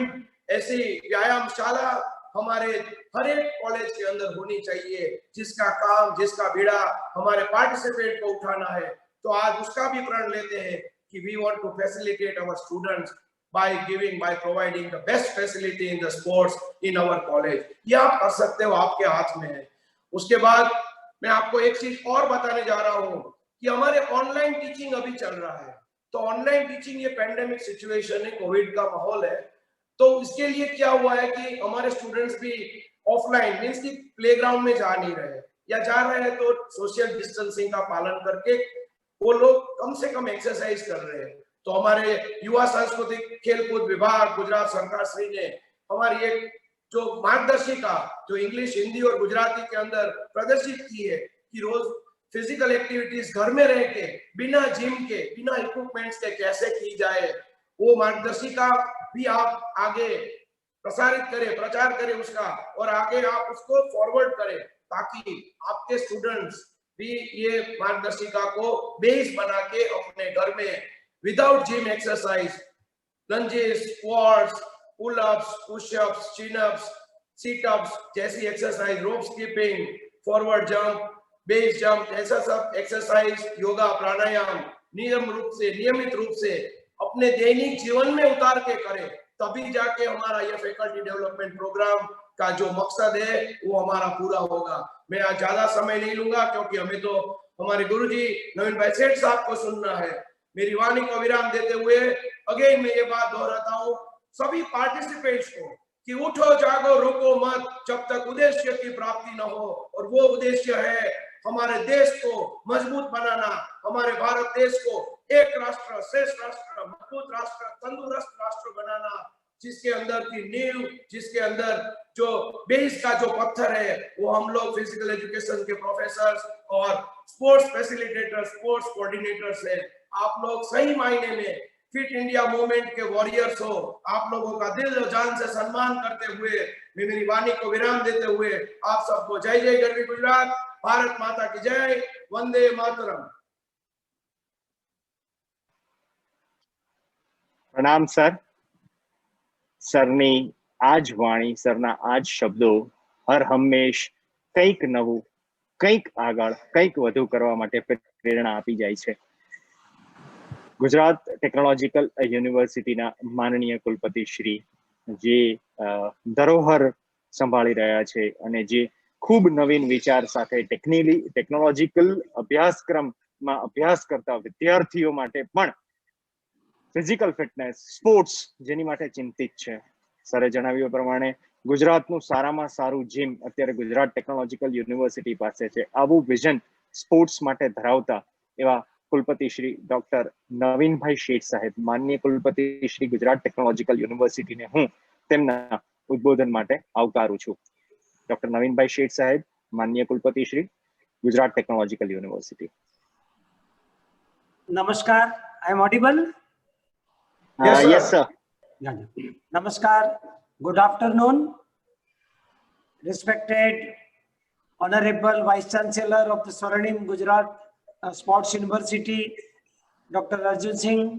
ऐसी व्यायामशाला हमारे हर एक कॉलेज के अंदर होनी चाहिए, जिसका काम, जिसका बीड़ा हमारे पार्टिसिपेंट को उठाना है। तो आज उसका भी प्रण लेते हैं कि we want to facilitate our students by providing the best facility in the sports in our college। ये आप कर सकते हो, आपके हाथ में है। उसके बाद मैं आपको एक चीज और बताने जा रहा हूँ कि हमारे ऑनलाइन टीचिंग अभी चल रहा है। तो ऑनलाइन टीचिंग, ये पैंडेमिक सिचुएशन है, कोविड का माहौल है, तो इसके लिए क्या हुआ है कि हमारे स्टूडेंट्स भी ऑफलाइन मीन्स की प्लेग्राउंड में जा नहीं रहे, या जा रहे हैं तो सोशल डिस्टेंसिंग का पालन करके वो लोग कम से कम एक्सरसाइज कर रहे हैं। तो हमारे युवा सांस्कृतिक खेलकूद विभाग गुजरात सरकार श्री ने हमारी एक जो मार्गदर्शिका जो इंग्लिश, हिंदी और गुजराती के अंदर प्रदर्शित की है कि रोज फिजिकल एक्टिविटीज घर में रह के, बिना जिम के, बिना इक्विपमेंट्स के कैसे की जाए, वो मार्गदर्शिका भी आप आगे प्रसारित करें, प्रचार करें उसका, और आगे आप उसको फॉरवर्ड करें ताकि आपके स्टूडेंट्स भी ये मार्गदर्शिका को बेस बना के अपने घर में without gym exercise, lunges, squats, pull-ups, push-ups, chin-ups, sit-ups जैसी exercise, rope skipping, forward jump, base jump, ऐसा सब एक्सरसाइज, योगा, प्राणायाम नियमित रूप से अपने दैनिक जीवन में उतार के करें, तभी जाके हमारा ये फैकल्टी डेवलपमेंट प्रोग्राम का जो मकसद है वो हमारा पूरा होगा। मैं आज ज्यादा समय नहीं लूंगा क्योंकि हमें तो हमारे गुरुजी नवीन भाई सेठ साहब को सुनना है। मेरी वाणी को विराम देते हुए अगेन मैं ये बात दोहराता हूँ सभी पार्टिसिपेंट्स को कि उठो, जागो, रुको मत जब तक उद्देश्य की प्राप्ति न हो, और वो उद्देश्य है हमारे देश को मजबूत बनाना, हमारे भारत देश को एक राष्ट्र, श्रेष्ठ राष्ट्र, मजबूत राष्ट्र, तंदुरुस्त राष्ट्र बनाना, जिसके अंदर की नींव, जिसके अंदर जो बेस का जो पत्थर है वो हम लोग फिजिकल एजुकेशन के प्रोफेसर्स और स्पोर्ट्स फैसिलिटेटर, स्पोर्ट्स कोऑर्डिनेटर्स है। आप लोग सही मायने में फिट इंडिया मूवमेंट के वॉरियर्स हो। आप लोगों का दिल और जान से सम्मान करते हुए मैं मेरी वाणी को विराम देते हुए आप सबको जय जय गरवी गुजरात, भारत माता की जय, वंदे मातरम। प्रणाम सर। સરની આ જ વાણી, સરના આ જ શબ્દો હર હંમેશ કંઈક નવું, કંઈક આગળ, કંઈક વધુ કરવા માટે પ્રેરણા આપી જાય છે। ગુજરાત ટેકનોલોજીકલ યુનિવર્સિટીના માનનીય કુલપતિ શ્રી જે ધરોહર સંભાળી રહ્યા છે અને જે ખૂબ નવીન વિચાર સાથે ટેકનોલોજીકલ અભ્યાસક્રમમાં અભ્યાસ કરતા વિદ્યાર્થીઓ માટે પણ ફિઝિકલ ફિટનેસ, સ્પોર્ટ્સ જેની માટે ચિંતિત છે। સરે જણાવ્યું પ્રમાણે ગુજરાતનું સારામાં સારું જીમ અત્યારે ગુજરાત ટેકનોલોજીકલ યુનિવર્સિટી પાસે છે। આવું વિઝન સ્પોર્ટ્સ માટે ધરાવતા એવા કુલપતિ શ્રી ડોક્ટર નવીનભાઈ શેઠ સાહેબ, માનનીય કુલપતિ શ્રી ગુજરાત ટેકનોલોજીકલ યુનિવર્સિટીને હું તેમના ઉદ્બોધન માટે આવકારું છું। ડોક્ટર નવીનભાઈ શેઠ સાહેબ, માનનીય કુલપતિ શ્રી ગુજરાત ટેકનોલોજીકલ યુનિવર્સિટી। नमस्कार, I am audible? Yes, sir. Namaskar, good afternoon, respected Honorable Vice Chancellor of the Swarnim Gujarat Sports University, Dr. Arjun Singh,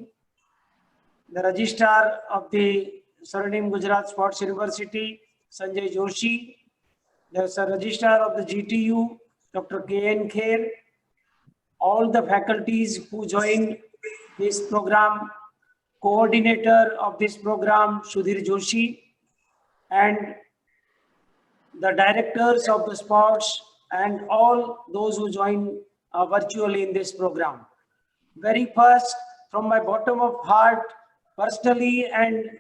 the Registrar of the Swarnim Gujarat Sports University, Sanjay Joshi, the Registrar of the GTU, Dr. K.N. Kher, all the faculties who joined this program, coordinator of this program Sudhir Joshi, and the directors of the sports and all those who join virtually in this program. Very first, from my bottom of heart, personally and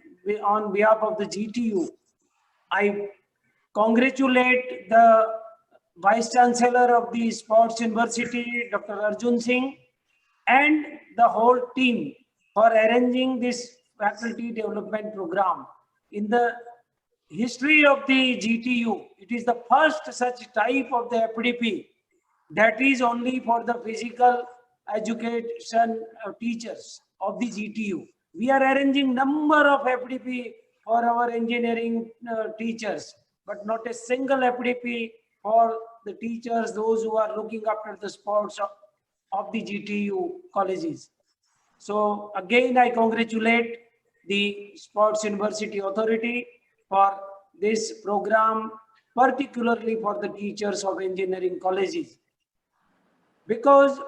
on behalf of the GTU, I congratulate the Vice Chancellor of the Sports University, Dr. Arjun Singh, and the whole team for arranging this faculty development program. In the history of the GTU, it is the first such type of the FDP that is only for the physical education teachers. of the GTU. We are arranging number of FDP for our engineering teachers, but not a single FDP for the teachers, those who are looking after the sports of the GTU colleges. So again, I congratulate the Sports University Authority for this program, particularly for the teachers of engineering colleges. Because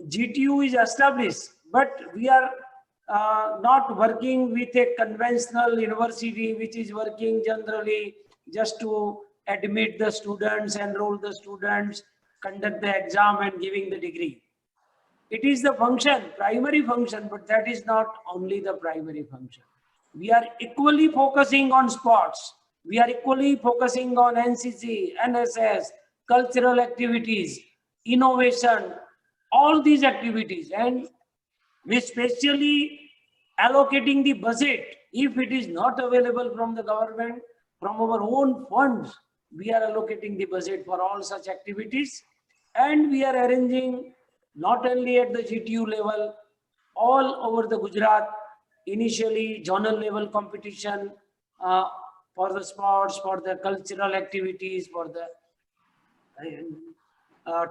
GTU is established, but we are not working with a conventional university which is working generally just to admit the students, enroll the students, conduct the exam and giving the degree. It is the function, primary function, but that is not only the primary function. We are equally focusing on sports. We are equally focusing on NCC, NSS, cultural activities, innovation, all these activities, and we especially allocating the budget. If it is not available from the government, from our own funds, we are allocating the budget for all such activities, and we are arranging not only at the GTU level, all over the Gujarat, initially zonal level competition for the sports, for the cultural activities, for the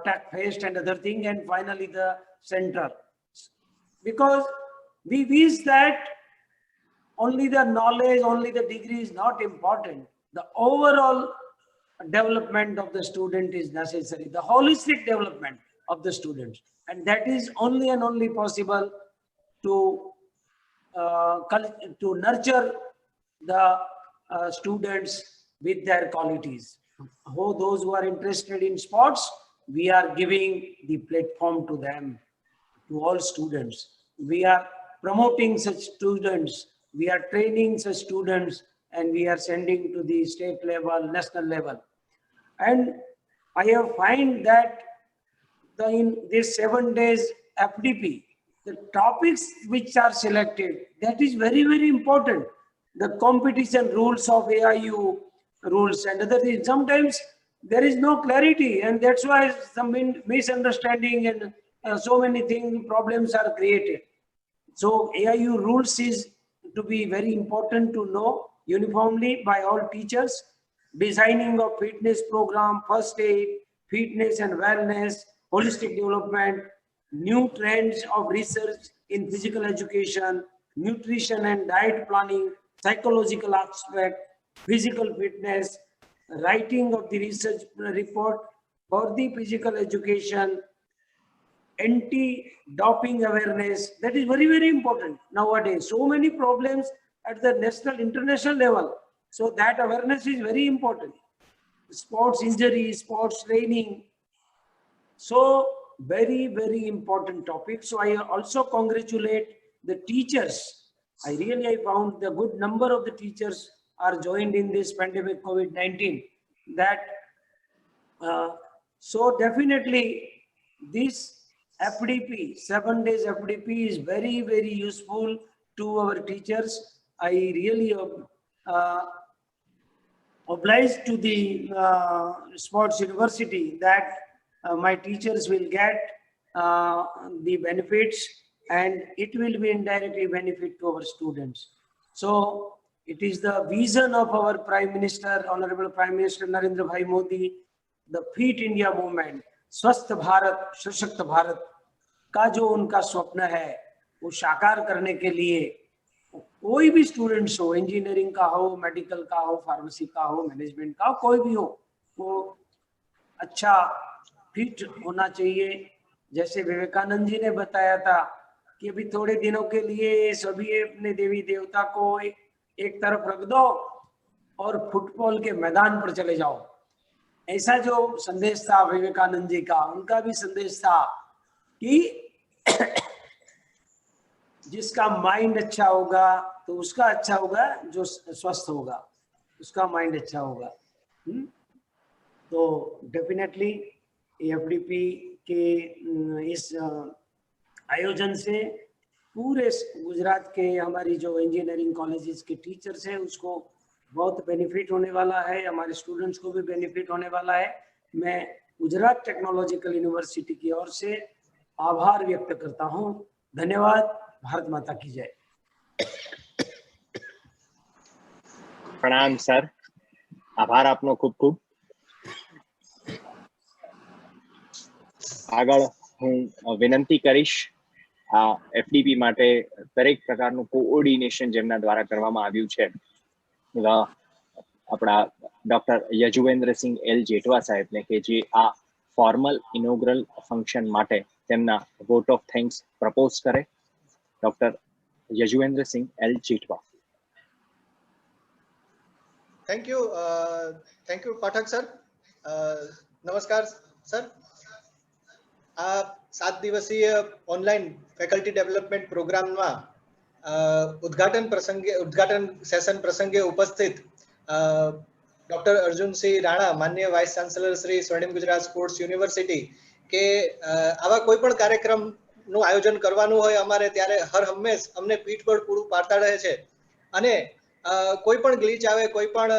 tech fest and other thing, and finally the center. Because we wish that only the knowledge, only the degree is not important. The overall development of the student is necessary, the holistic development of the students, and that is only and only possible to nurture the students with their qualities. Those who are interested in sports, we are giving the platform to them, to all students. We are promoting such students, we are training such students, and we are sending to the state level, national level. And I have find that in this 7 days FDP, the topics which are selected, that is very, very important. The competition rules of AIU rules and other things. Sometimes there is no clarity, and that's why some misunderstanding and so many things, problems are created. So AIU rules is to be very important to know uniformly by all teachers. Designing of fitness program, first aid, fitness and wellness, holistic development, new trends of research in physical education, nutrition and diet planning, psychological aspect, physical fitness, writing of the research report for the physical education, anti-doping awareness. That is very, very important nowadays. So many problems at the national, international level. So that awareness is very important. Sports injury, sports training. So very, very important topic. So I also congratulate the teachers. I found the good number of the teachers are joined in this pandemic COVID-19. That so definitely this FDP, 7 days FDP is very, very useful to our teachers. I really obliged to the Sports University that my teachers will get the benefits, and it will be indirectly benefit to our students. So it is the vision of our Prime Minister, Honorable Prime Minister Narendra Bhai Modi, the Fit India movement, स्वस्थ भारत, सशक्त भारत का जो उनका स्वप्न है वो साकार करने के लिए कोई भी स्टूडेंट्स हो, इंजीनियरिंग का हो, मेडिकल का हो, फार्मेसी का हो, मैनेजमेंट का हो, कोई भी हो, वो अच्छा फिट होना चाहिए। जैसे विवेकानंद जी ने बताया था कि अभी थोड़े दिनों के लिए सभी अपने देवी देवता को एक तरफ रख दो और फुटबॉल के मैदान पर चले जाओ। ऐसा जो संदेश था विवेकानंद जी का, उनका भी संदेश था कि जिसका माइंड अच्छा होगा तो उसका अच्छा होगा, जो स्वस्थ होगा उसका माइंड अच्छा होगा। तो डेफिनेटली एफडीपी के इस आयोजन से पूरे गुजरात के हमारी जो इंजीनियरिंग कॉलेजेस के टीचर्स हैं उसको बहुत बेनिफिट होने वाला है, हमारे स्टूडेंट्स को भी बेनिफिट होने वाला है। मैं गुजरात टेक्नोलॉजिकल यूनिवर्सिटी की ओर से आभार व्यक्त करता हूं। धन्यवाद। भारत माता की जय। પ્રણામ સર, આભાર આપનો ખૂબ ખૂબ. આગળ હું વિનંતી કરીશ આ એફડીપી માટે દરેક પ્રકારનું કોઓર્ડિનેશન જેમના દ્વારા કરવામાં આવ્યું છે આપણા ડોક્ટર યજુવેન્દ્રસિંહ એલ જેઠવા સાહેબને, કે જે આ ફોર્મલ ઇનોગ્રલ ફંક્શન માટે તેમના વોટ ઓફ થેન્ક્સ પ્રપોઝ કરે. Doctor Yajuvendrasinh L Jethwa. Thank you, Pathak sir. નમસ્કાર સર. આ 7 દિવસીય ઓનલાઈન ફેકલ્ટી ડેવલપમેન્ટ પ્રોગ્રામમાં ઉદ્ઘાટન સેશન પ્રસંગે ઉપસ્થિત ડોક્ટર અર્જુનસિંહ રાણા, માનનીય વાઇસ ચાન્સેલર શ્રી સ્વર્ણિમ ગુજરાત સ્પોર્ટ્સ યુનિવર્સિટી, કે આવા કોઈ પણ કાર્યક્રમનું આયોજન કરવાનું હોય અમારે ત્યારે હર હંમેશ અમને પીઠબળ પૂરું પાડતા રહે છે. અને કોઈ પણ ગ્લિચ આવે, કોઈ પણ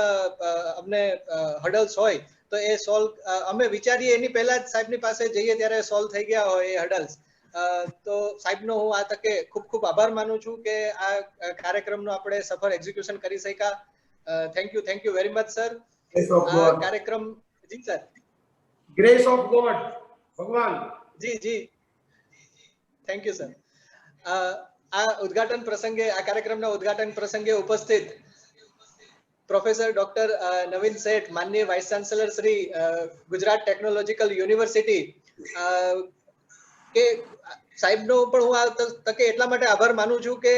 અમને હડલ્સ હોય તો એ સોલ્વ અમે વિચારીએ એની પહેલા જ સાહેબની પાસે જઈએ ત્યારે સોલ્વ થઈ ગયા હોય એ હડલ્સ. તો સાહેબનો હું આ તકે ખૂબ ખૂબ આભાર માનું છું કે આ કાર્યક્રમનું આપણે સફળ એક્ઝિક્યુશન કરી શક્યા. Thank you very much sir. આ કાર્યક્રમ જી સર. ગ્રેસ ઓફ ગોડ, ભગવાન. જી થેન્ક યુ સર. આ ઉદ્ઘાટન પ્રસંગે, આ કાર્યક્રમના ઉદ્ઘાટન પ્રસંગે ઉપસ્થિત પ્રોફેસર ડોક્ટર નવીન શેઠ, માનનીય vice chancellor Shri Gujarat technological university, કે સાહેબનો પણ હું આ તકે એટલા માટે આભાર માનું છું કે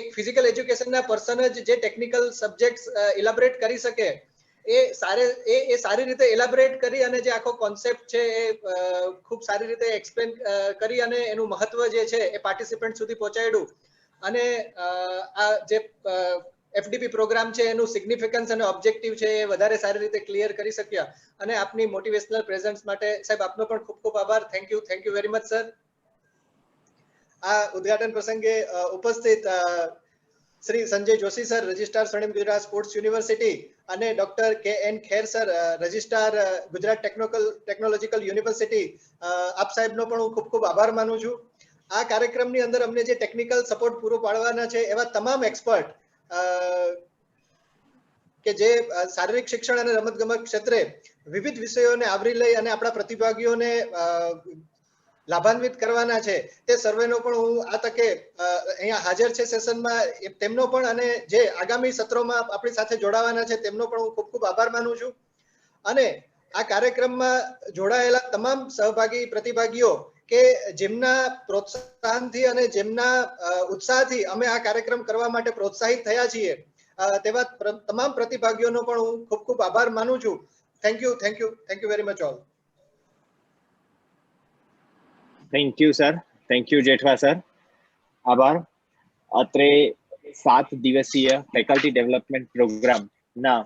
એક ફિઝિકલ એજ્યુકેશનના પર્સન જ જે ટેકનિકલ સબ્જેક્ટ્સ ઇલાબરેટ કરી શકે એ સારી રીતે ઇલાબરેટ કરી અને જે આખો કોન્સેપ્ટ છે એ ખૂબ સારી રીતે એક્સપ્લેન કરી અને એનું મહત્વ જે છે એ પાર્ટિસિપન્ટ સુધી પહોંચાડ્યું. અને આ જે એફડીપી પ્રોગ્રામ છે એનું સિગ્નિફિકન્સ અને ઓબ્જેક્ટિવ છે એ વધારે સારી રીતે ક્લિયર કરી શક્યા. અને આપની મોટિવેશનલ પ્રેઝન્સ માટે સાહેબ આપનો પણ ખૂબ ખૂબ આભાર. Thank you very much sir. આ ઉદ્ઘાટન પ્રસંગે ઉપસ્થિત Shri Sanjay Joshi sir, registrar Swarnim Gujarat sports university, અને doctor K N Kher sir, registrar Gujarat technological university, આપ સાહેબનો પણ હું ખૂબ ખૂબ આભાર માનું છું. આ કાર્યક્રમની અંદર અમને જે ટેકનિકલ સપોર્ટ પૂરો પાડવાના છે એવા તમામ એક્સપર્ટ કે જે શારીરિક શિક્ષણ અને રમતગમત ક્ષેત્રે વિવિધ વિષયોને આવરી લઈ અને આપણા પ્રતિભાગીઓને લાભાન્વિત કરવાના છે, તે સર્વેનો પણ હું આ તકે અહીંયા હાજર છે સેશનમાં, તેમનો પણ અને જે આગામી સત્રોમાં આપણી સાથે જોડાવાના છે તેમનો પણ હું ખૂબ ખૂબ આભાર માનું છું. અને આ કાર્યક્રમમાં જોડાયેલા તમામ સહભાગી પ્રતિભાગીઓ કે જેમના પ્રોત્સાહનથી અને જેમના ઉત્સાહથી અમે આ કાર્યક્રમ કરવા માટે પ્રોત્સાહિત થયા છીએ, તેવા તમામ પ્રતિભાગીઓનો પણ હું ખૂબ ખૂબ આભાર માનું છું. Thank you very much all. Thank you sir. Thank you Jethwa sir. આભાર. અત્રે 7 દિવસીય ફેકલ્ટી ડેવલપમેન્ટ પ્રોગ્રામના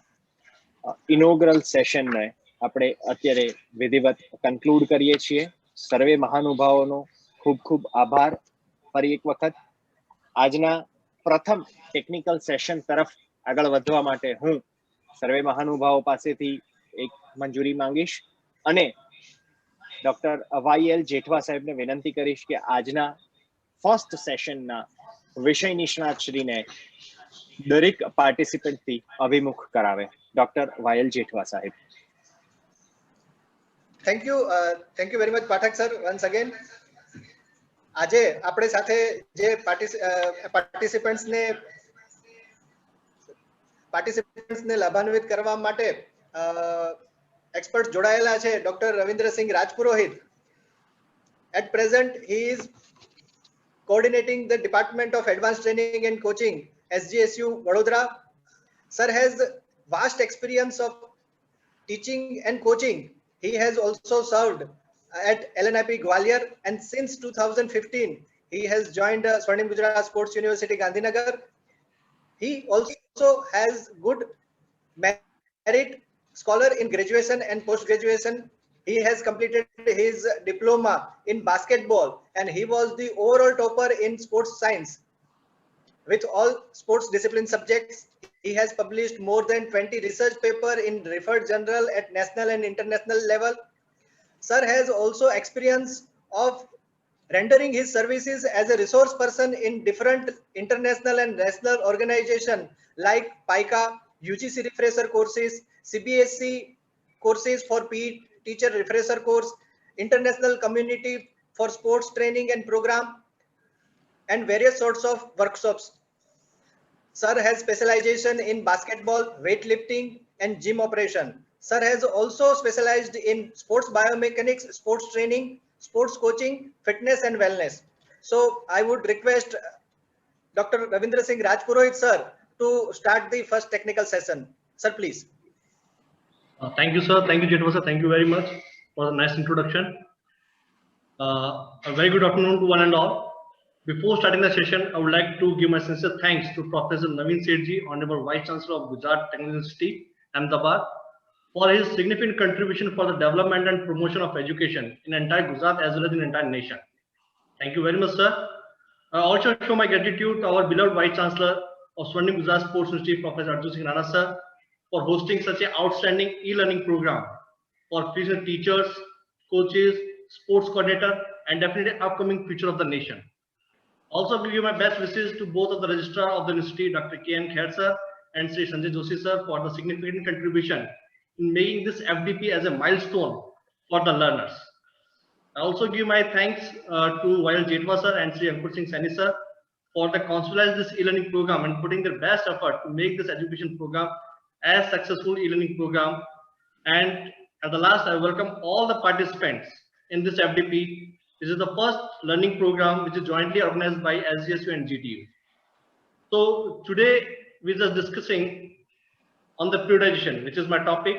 ઇનોગ્રલ સેશનને આપણે અત્યારે વિધિવત કન્ક્લુડ કરીએ છીએ. સર્વે મહાનુભાવોનો ખૂબ ખૂબ આભાર. ફરી એક વખત આજના પ્રથમ ટેકનિકલ સેશન તરફ આગળ વધવા માટે હું સર્વે મહાનુભાવો પાસેથી એક મંજૂરી માંગીશ અને ડોક્ટર વાય.એલ. જેઠવા સાહેબને વિનંતી કરીશ કે આજના ફર્સ્ટ સેશનના વિષય નિષ્ણાતશ્રીને દરેક પાર્ટિસિપન્ટથી અભિમુખ કરાવે. ડોક્ટર વાય.એલ. જેઠવા સાહેબ. Thank you very much Pathak sir. Once again આજે આપણે સાથે જે પાર્ટિસિપન્ટ્સને લાભાન્વિત કરવા માટે એક્સપર્ટ જોડાયેલા છે doctor Ravindrasinh Rajpurohit. At present, he is coordinating the Department of Advanced Training and Coaching, SGSU, Vadodara. Sir has vast experience of teaching and coaching. He has also served at LNIP Gwalior, and since 2015, he has joined Swarnim Gujarat Sports University, Gandhinagar. He also has good merit scholar in graduation and post-graduation. He has completed his diploma in basketball and he was the overall topper in sports science. With all sports discipline subjects, he has published more than 20 research papers in referred journal at national and international level. Sir has also experience of rendering his services as a resource person in different international and national organizations like PICA, UGC refresher courses, CBSE courses for PE teacher refresher course, international community for sports training and program, and various sorts of workshops. Sir has specialization in basketball, weightlifting, and gym operation. Sir has also specialized in sports biomechanics, sports training, sports coaching, fitness, and wellness. So I would request Dr. Ravindra Singh Rajpurohit sir to start the first technical session. Sir, please. Thank you, sir. Thank you, Jetwa sir. Thank you very much for the nice introduction. A very good afternoon to one and all. Before starting the session, I would like to give my sincere thanks to Professor Naveen Sethji, Honorable Vice Chancellor of Gujarat Technical University, Ahmedabad, for his significant contribution for the development and promotion of education in entire Gujarat as well as in entire nation. Thank you very much, sir. I also show my gratitude to our beloved Vice Chancellor of Swarnim Gujarat Sports University, Professor Arjun Singh Rana, sir, for hosting such an outstanding e-learning program for future teachers, coaches, sports coordinator, and definitely upcoming future of the nation. Also, give you my best wishes to both of the registrar of the university, Dr. K.N. Kher sir and Sri Sanjay Joshi sir, for the significant contribution in making this FDP as a milestone for the learners. I also give my thanks to Vyal Jetwa sir and Sri Ankur Singh Saini sir for the conceptualize this e-learning program and putting their best effort to make this education program as successful e-learning program. And at the last, I welcome all the participants in this FDP. This is the first learning program which is jointly organized by SGSU and GTU. So today we're just discussing on the periodization, which is my topic,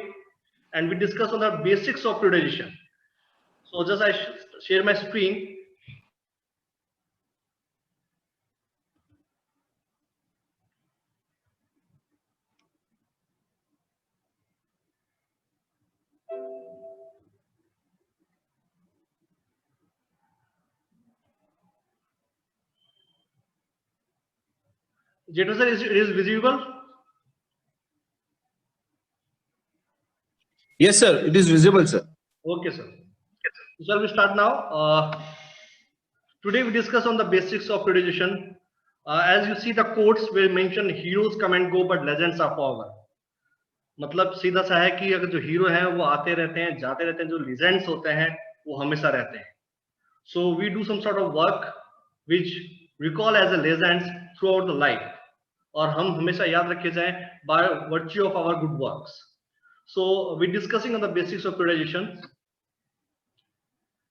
and we discuss on the basics of periodization. So just I share my screen. Jetwa sir, it is visible? Yes, sir. It is visible, sir. Okay, sir. Shall we start now? Today we discuss on the basics of periodization. As you see, the quotes will mention heroes come and go, but legends are forever. मतलब सीधा सा है कि अगर जो hero हैं वो आते रहते हैं, जाते रहते हैं, जो लेजेंड्स होते हैं वो हमेशा रहते हैं. So we do some sort of work which recall as a legends throughout the life, और हम हमेशा याद रखे जाएं by virtue of our good works. So we're discussing on the basics of periodization.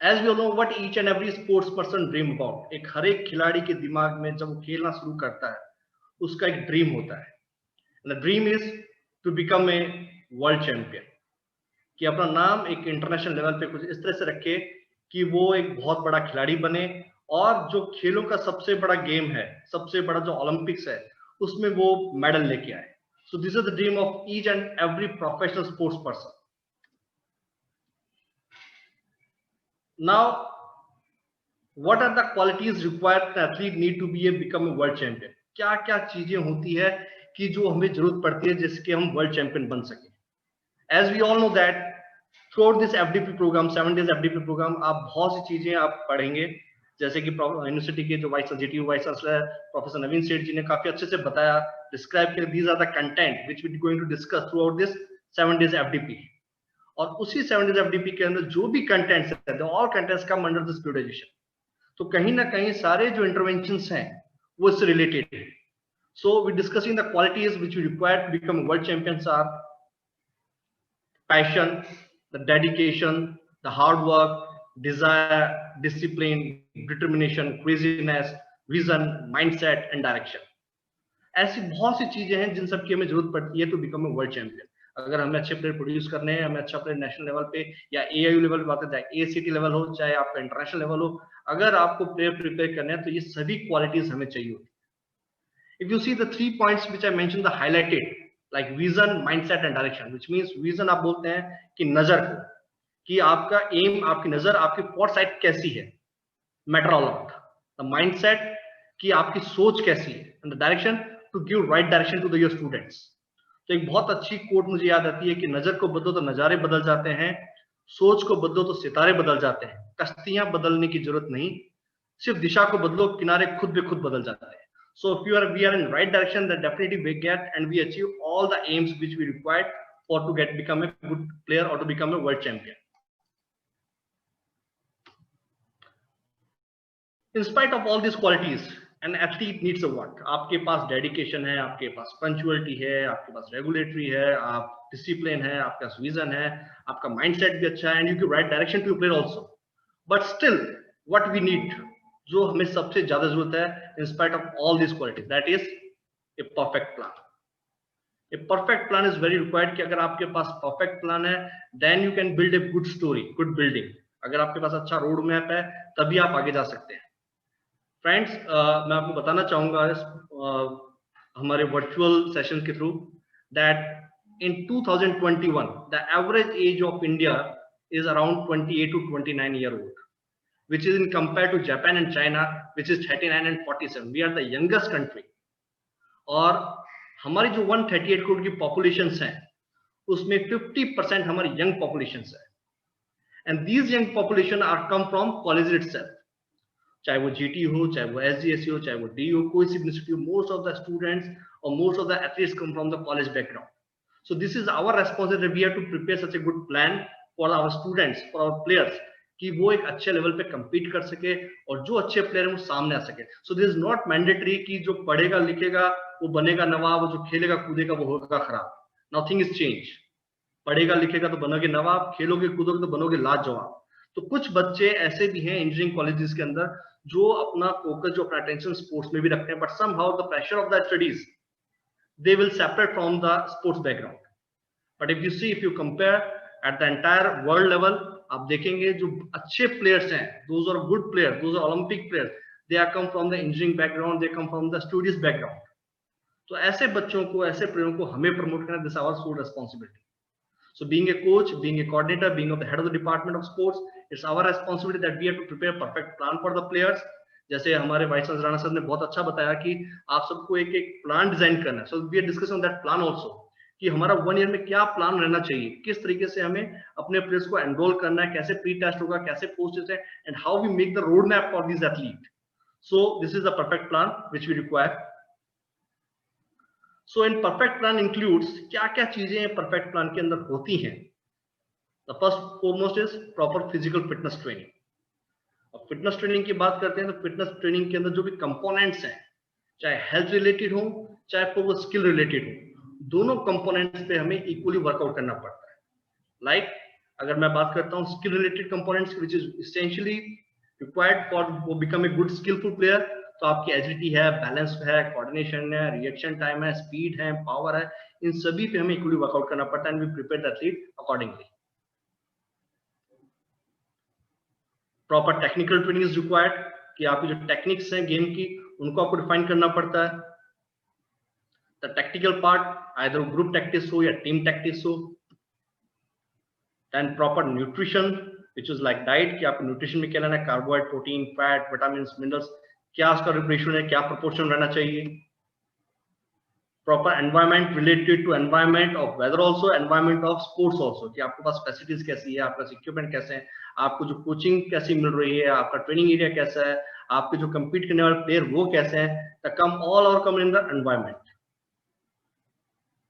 As we all know, what each and every sports person dream about. एक हर एक खिलाड़ी के दिमाग में जब वो खेलना शुरू करता है, उसका एक ड्रीम होता है. And the dream is to become a world champion. कि अपना नाम एक इंटरनेशनल लेवल पे कुछ इस तरह से रखे कि वो एक बहुत बड़ा खिलाड़ी बने, और जो खेलों का सबसे बड़ा गेम है, सबसे बड़ा जो ओलंपिक्स है, उसमें वो मेडल लेके आए. So this is the dream of each and every professional sports person. Now, what are the qualities required an athlete need to be become a world champion? क्या क्या चीजें होती है कि जो हमें जरूरत पड़ती है जिसके हम वर्ल्ड चैंपियन बन सके? As we all know that throughout this FDP program, 7 days FDP program, आप बहुत सी चीजें आप पढ़ेंगे, जैसे कि यूनिवर्सिटी के जो GTU वाइस चांसलर प्रोफेसर नवीन सेठ जी ने काफी अच्छे से बताया, डिस्क्राइब किया. These are the content which we are going to discuss throughout this 7 days FDP. और उसी 7 days FDP के अंदर जो भी कंटेंट्स है, all contents come under this periodization. तो कहीं ना कहीं सारे जो इंटरवेंशंस हैं वो इससे रिलेटेड है. So we discussing the qualities which we require to become world champions are passion, the dedication, the hard work, desire, discipline, determination, craziness, vision, mindset and direction. ऐसी बहुत सी चीजें हैं जिन सब की हमें जरूरत पड़ती है to become a world champion. अगर हमें अच्छे प्लेयर प्रोड्यूस करने हैं, हमें अच्छा प्लेयर नेशनल लेवल पे या AIU लेवल पे बात है, चाहे ACT लेवल हो, चाहे आपका इंटरनेशनल लेवल हो, अगर आपको प्लेयर प्रिपेयर करने हैं तो ये सभी क्वालिटीज हमें चाहिए होती. If you see the 3 points which I mentioned, the highlighted like vision, mindset and direction, which means vision आप बोलते हैं कि नजर को, कि आपका एम, आपकी नजर, आपकी फोरसाइट कैसी है, matter all out. The mindset कि आपकी सोच कैसी है, and the direction to give right direction to the your students. तो एक बहुत अच्छी कोट मुझे याद आती है कि नजर को बदलो तो नजारे बदल जाते हैं, सोच को बदलो तो सितारे बदल जाते हैं, कश्तियां बदलने की जरूरत नहीं, सिर्फ दिशा को बदलो, किनारे खुद ब खुद बदल जाता है. So if we are in right direction, then definitely we get and we achieve all the aims which we required for to become a good player or to become a world champion. In spite of all these qualities, an athlete needs a what? आपके पास dedication है, आपके पास punctuality है, आपके पास regulatory है, आप discipline है, आपका vision है, आपका mindset भी अच्छा है, and you give right direction to your player also. But still, what we need, जो हमें सबसे ज्यादा जरूरत है, in spite of all these qualities, that is a perfect plan. A perfect plan is very required कि अगर आपके पास perfect plan है, then you can build a good story, good building. अगर आपके पास अच्छा road map है, तभी आप आगे जा सकते हैं. Friends, मैं आपको बताना चाहूंगा हमारे virtual session के through that in 2021 the average age of India is around 28 to 29 year old, which is in compared to Japan and China, which is 39 and 47. We are the youngest country. और हमारी जो 138 करोड़ की populations हैं, उसमें 50% हमारी young populations है. And these young population are come from college itself. चाहे वो GT हो, चाहे वो SGSE हो, चाहे वो DE हो, कोई सी institute, most of the students or most of the athletes come from the college background. So this is our responsibility. We have to prepare such a good plan for our students, for our players, कि वो एक अच्छे level पे compete कर सके और जो अच्छे प्लेयर हैं वो सामने आ सके. So this is not mandatory कि जो पढ़ेगा लिखेगा वो बनेगा नवाब, वो जो खेलेगा कूदेगा वो होगा खराब. Nothing is changed. पढ़ेगा लिखेगा तो बनोगे नवाब, खेलोगे कूदोगे तो बनोगे लाजवाब. तो कुछ बच्चे ऐसे भी हैं इंजीनियरिंग कॉलेजेस के अंदर जो अपना फोकस, जो अपना अटेंशन स्पोर्ट्स में भी रखते हैं, but somehow the pressure of the studies they will separate from the sports background. But if you see, if you compare at the entire world level, आप देखेंगे जो अच्छे प्लेयर्स हैं, those are good players, those are Olympic players, they are come from the engineering background, they come from the studies background. तो ऐसे बच्चों को, ऐसे प्लेयरों को हमें प्रमोट करना, this is our sole responsibility. So being a coach, being a coordinator, being of the head of the department of sports, it's our responsibility that we have to prepare a perfect plan for the players. जैसे हमारे vice chancellor Rana sir ने बहुत अच्छा बताया कि आप सबको एक एक प्लान डिजाइन करना है. So we are discussing on that plan also. कि हमारा 1 ईयर में क्या प्लान रहना चाहिए, किस तरीके से हमें अपने प्लेयर्स को एनरोल करना है, कैसे प्री टेस्ट होगा, कैसे पोस्ट टेस्ट है, and how we make the road map for this athlete. So this is the perfect plan which we require. So in perfect plan includes, क्या क्या चीजें परफेक्ट प्लान के अंदर होती हैं. The first foremost is proper physical fitness training. अब fitness training की बात करते हैं तो फिटनेस ट्रेनिंग के अंदर जो भी कंपोनेंट्स हैं, चाहे हेल्थ रिलेटेड हो, चाहे वो स्किल रिलेटेड हो, दोनों कंपोनेंट्स पे हमें इक्वली वर्कआउट करना पड़ता है. लाइक अगर मैं बात करता हूं skill related components which is essentially required for वो become a good skilful player, तो आपकी एजिलिटी है, बैलेंस है, कोऑर्डिनेशन है, रिएक्शन टाइम है, स्पीड है, पावर है, इन सभी पे हमें इक्वली वर्कआउट करना पड़ता है and we prepare the athlete accordingly. Proper technical training is required कि आपकी जो टेक्निक्स हैं गेम की उनको आपको डिफाइन करना पड़ता है. The tactical part, either group tactics हो या team tactics हो. Then proper nutrition, which is like diet, कि आपको nutrition में क्या लेना है, carbohydrate, protein, fat, vitamins, minerals, क्या उसका रेशियो है, क्या proportion रहना चाहिए. Proper environment related to environment of weather also, environment of sports also, कि आपके पास facilities कैसी है, आपका equipment कैसे है, आपको जो coaching कैसी मिल रही है, आपका training area कैसा है, आपके जो compete करने वाले player वो कैसे हैं, the come all are come in the environment.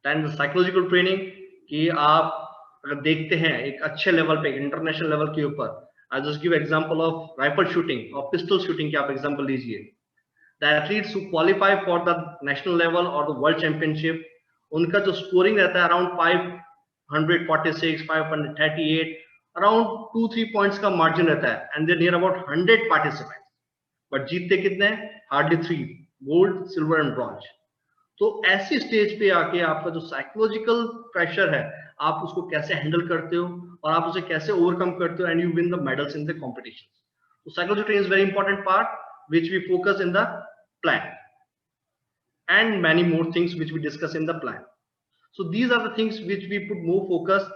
And the psychological training कि आप अगर देखते हैं एक अच्छे लेवल पे, इंटरनेशनल लेवल के ऊपर, I just give example of rifle shooting और पिस्टल शूटिंग की आप एग्जांपल लीजिए. The athletes who qualify for the national level और द वर्ल्ड चैंपियनशिप, उनका जो स्कोरिंग रहता है अराउंड 546, 538, अराउंड 2-3 पॉइंट्स का मार्जिन रहता है and they near about 100 participants, but जीतते कितने, hardly 3, gold, silver and bronze. तो ऐसी स्टेज पे आके आपका जो साइकोलॉजिकल प्रेशर है, आप उसको कैसे हैंडल करते हो और आप उसे कैसे ओवरकम करते हो and you win the medals in the competition. तो psychology training is very important part which we focus in the plan and many more things which we discuss in the plan. So these are the things which we put more focus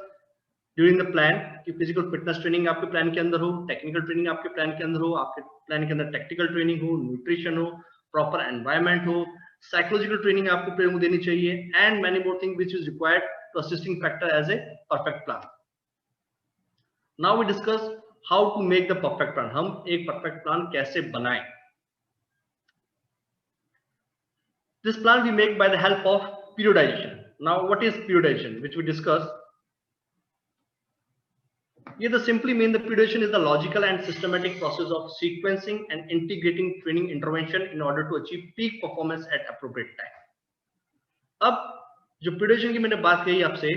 during the plan, कि physical fitness training आपके plan के अंदर हो, technical training आपके plan के अंदर हो, आपके प्लान के अंदर टेक्निकल ट्रेनिंग हो, न्यूट्रिशन हो, प्रॉपर एनवायरमेंट हो, साइकोलॉजिकल ट्रेनिंग आपको प्लेयर को देनी चाहिए and many more thing which is required to assisting factor as a perfect plan. Now we discuss how to make the perfect plan, हम एक perfect plan कैसे बनाएं. This plan we make by the help of periodization. Now what is periodization, which we discussed? Here the simply mean the periodization is the logical and systematic process of sequencing and integrating training intervention in order to achieve peak performance at appropriate time. अब जो periodization की मैंने बात कही आपसे,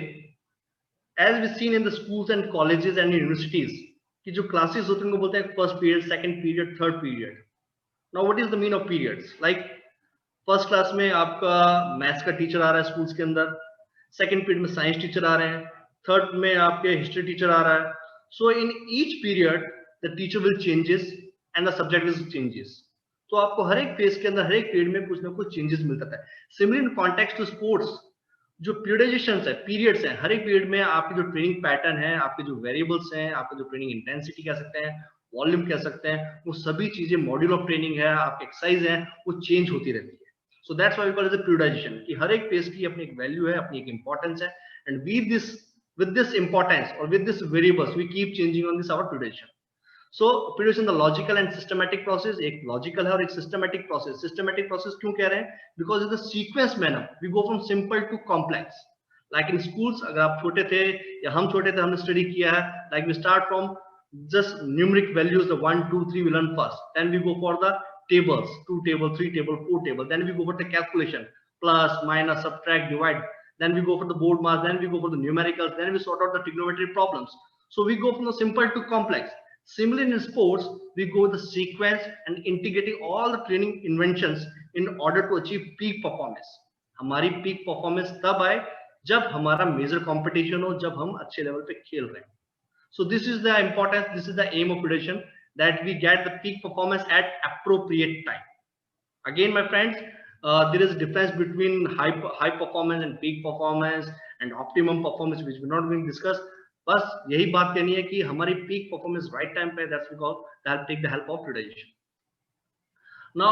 as we seen in the schools and colleges and universities, कि जो classes होते हैं उनको बोलते हैं first period, second period, third period. Now what is the mean of periods? Like first class में आपका मैथ्स का टीचर आ रहा है स्कूल्स के अंदर, सेकंड पीरियड में साइंस टीचर आ रहे हैं, थर्ड में आपके हिस्ट्री टीचर आ रहा है. So in each period the teacher will changes and the subject will changes. तो आपको हर एक फेज के अंदर हर एक पीरियड में कुछ ना कुछ चेंजेस मिलता है. Similar in context to sports, जो पीरियडाइजेशन है, पीरियड्स हैं, हर एक पीरियड में आपके जो ट्रेनिंग पैटर्न है, आपके जो वेरिएबल्स हैं, आपके जो ट्रेनिंग इंटेंसिटी कह सकते हैं, वॉल्यूम कह सकते हैं, वो सभी चीजें मॉड्यूल ऑफ ट्रेनिंग है, आपके एक्सरसाइज है, वो चेंज होती रहती है. So that's why we call it the periodization, कि हर एक फेज की अपनी एक वैल्यू है, अपनी एक इंपॉर्टेंस है, and with this importance or with this variables we keep changing on this our periodization. So periodization the logical and systematic process, एक logical है और एक systematic process. Systematic process क्यों कह रहे हैं? Because it's the sequence manner. We go from simple to complex. Like in schools, अगर आप छोटे थे या हम छोटे थे, हमने स्टडी किया है, like we start from just numeric values, the 1, 2, 3 we learn first, then we go for the tables, 2 table, 3 table, 4 table, then we go for the calculation, plus, minus, subtract, divide, then we go for the board mass, then we go for the numericals, then we sort out the trigonometry problems. So we go from the simple to complex. Similarly in sports, we go with the sequence and integrating all the training inventions in order to achieve peak performance. हमारी peak performance तब आए जब हमारा major competition हो, जब हम अच्छे level पे खेल रहे हैं. So this is the importance, this is the aim of periodization, that we get the peak performance at appropriate time. Again, my friends, there is a difference between high performance and peak performance and optimum performance, which we're not going to discuss. बस यही बात कहनी है कि हमारी peak performance right time पे, that's we call that take the help of periodization. Now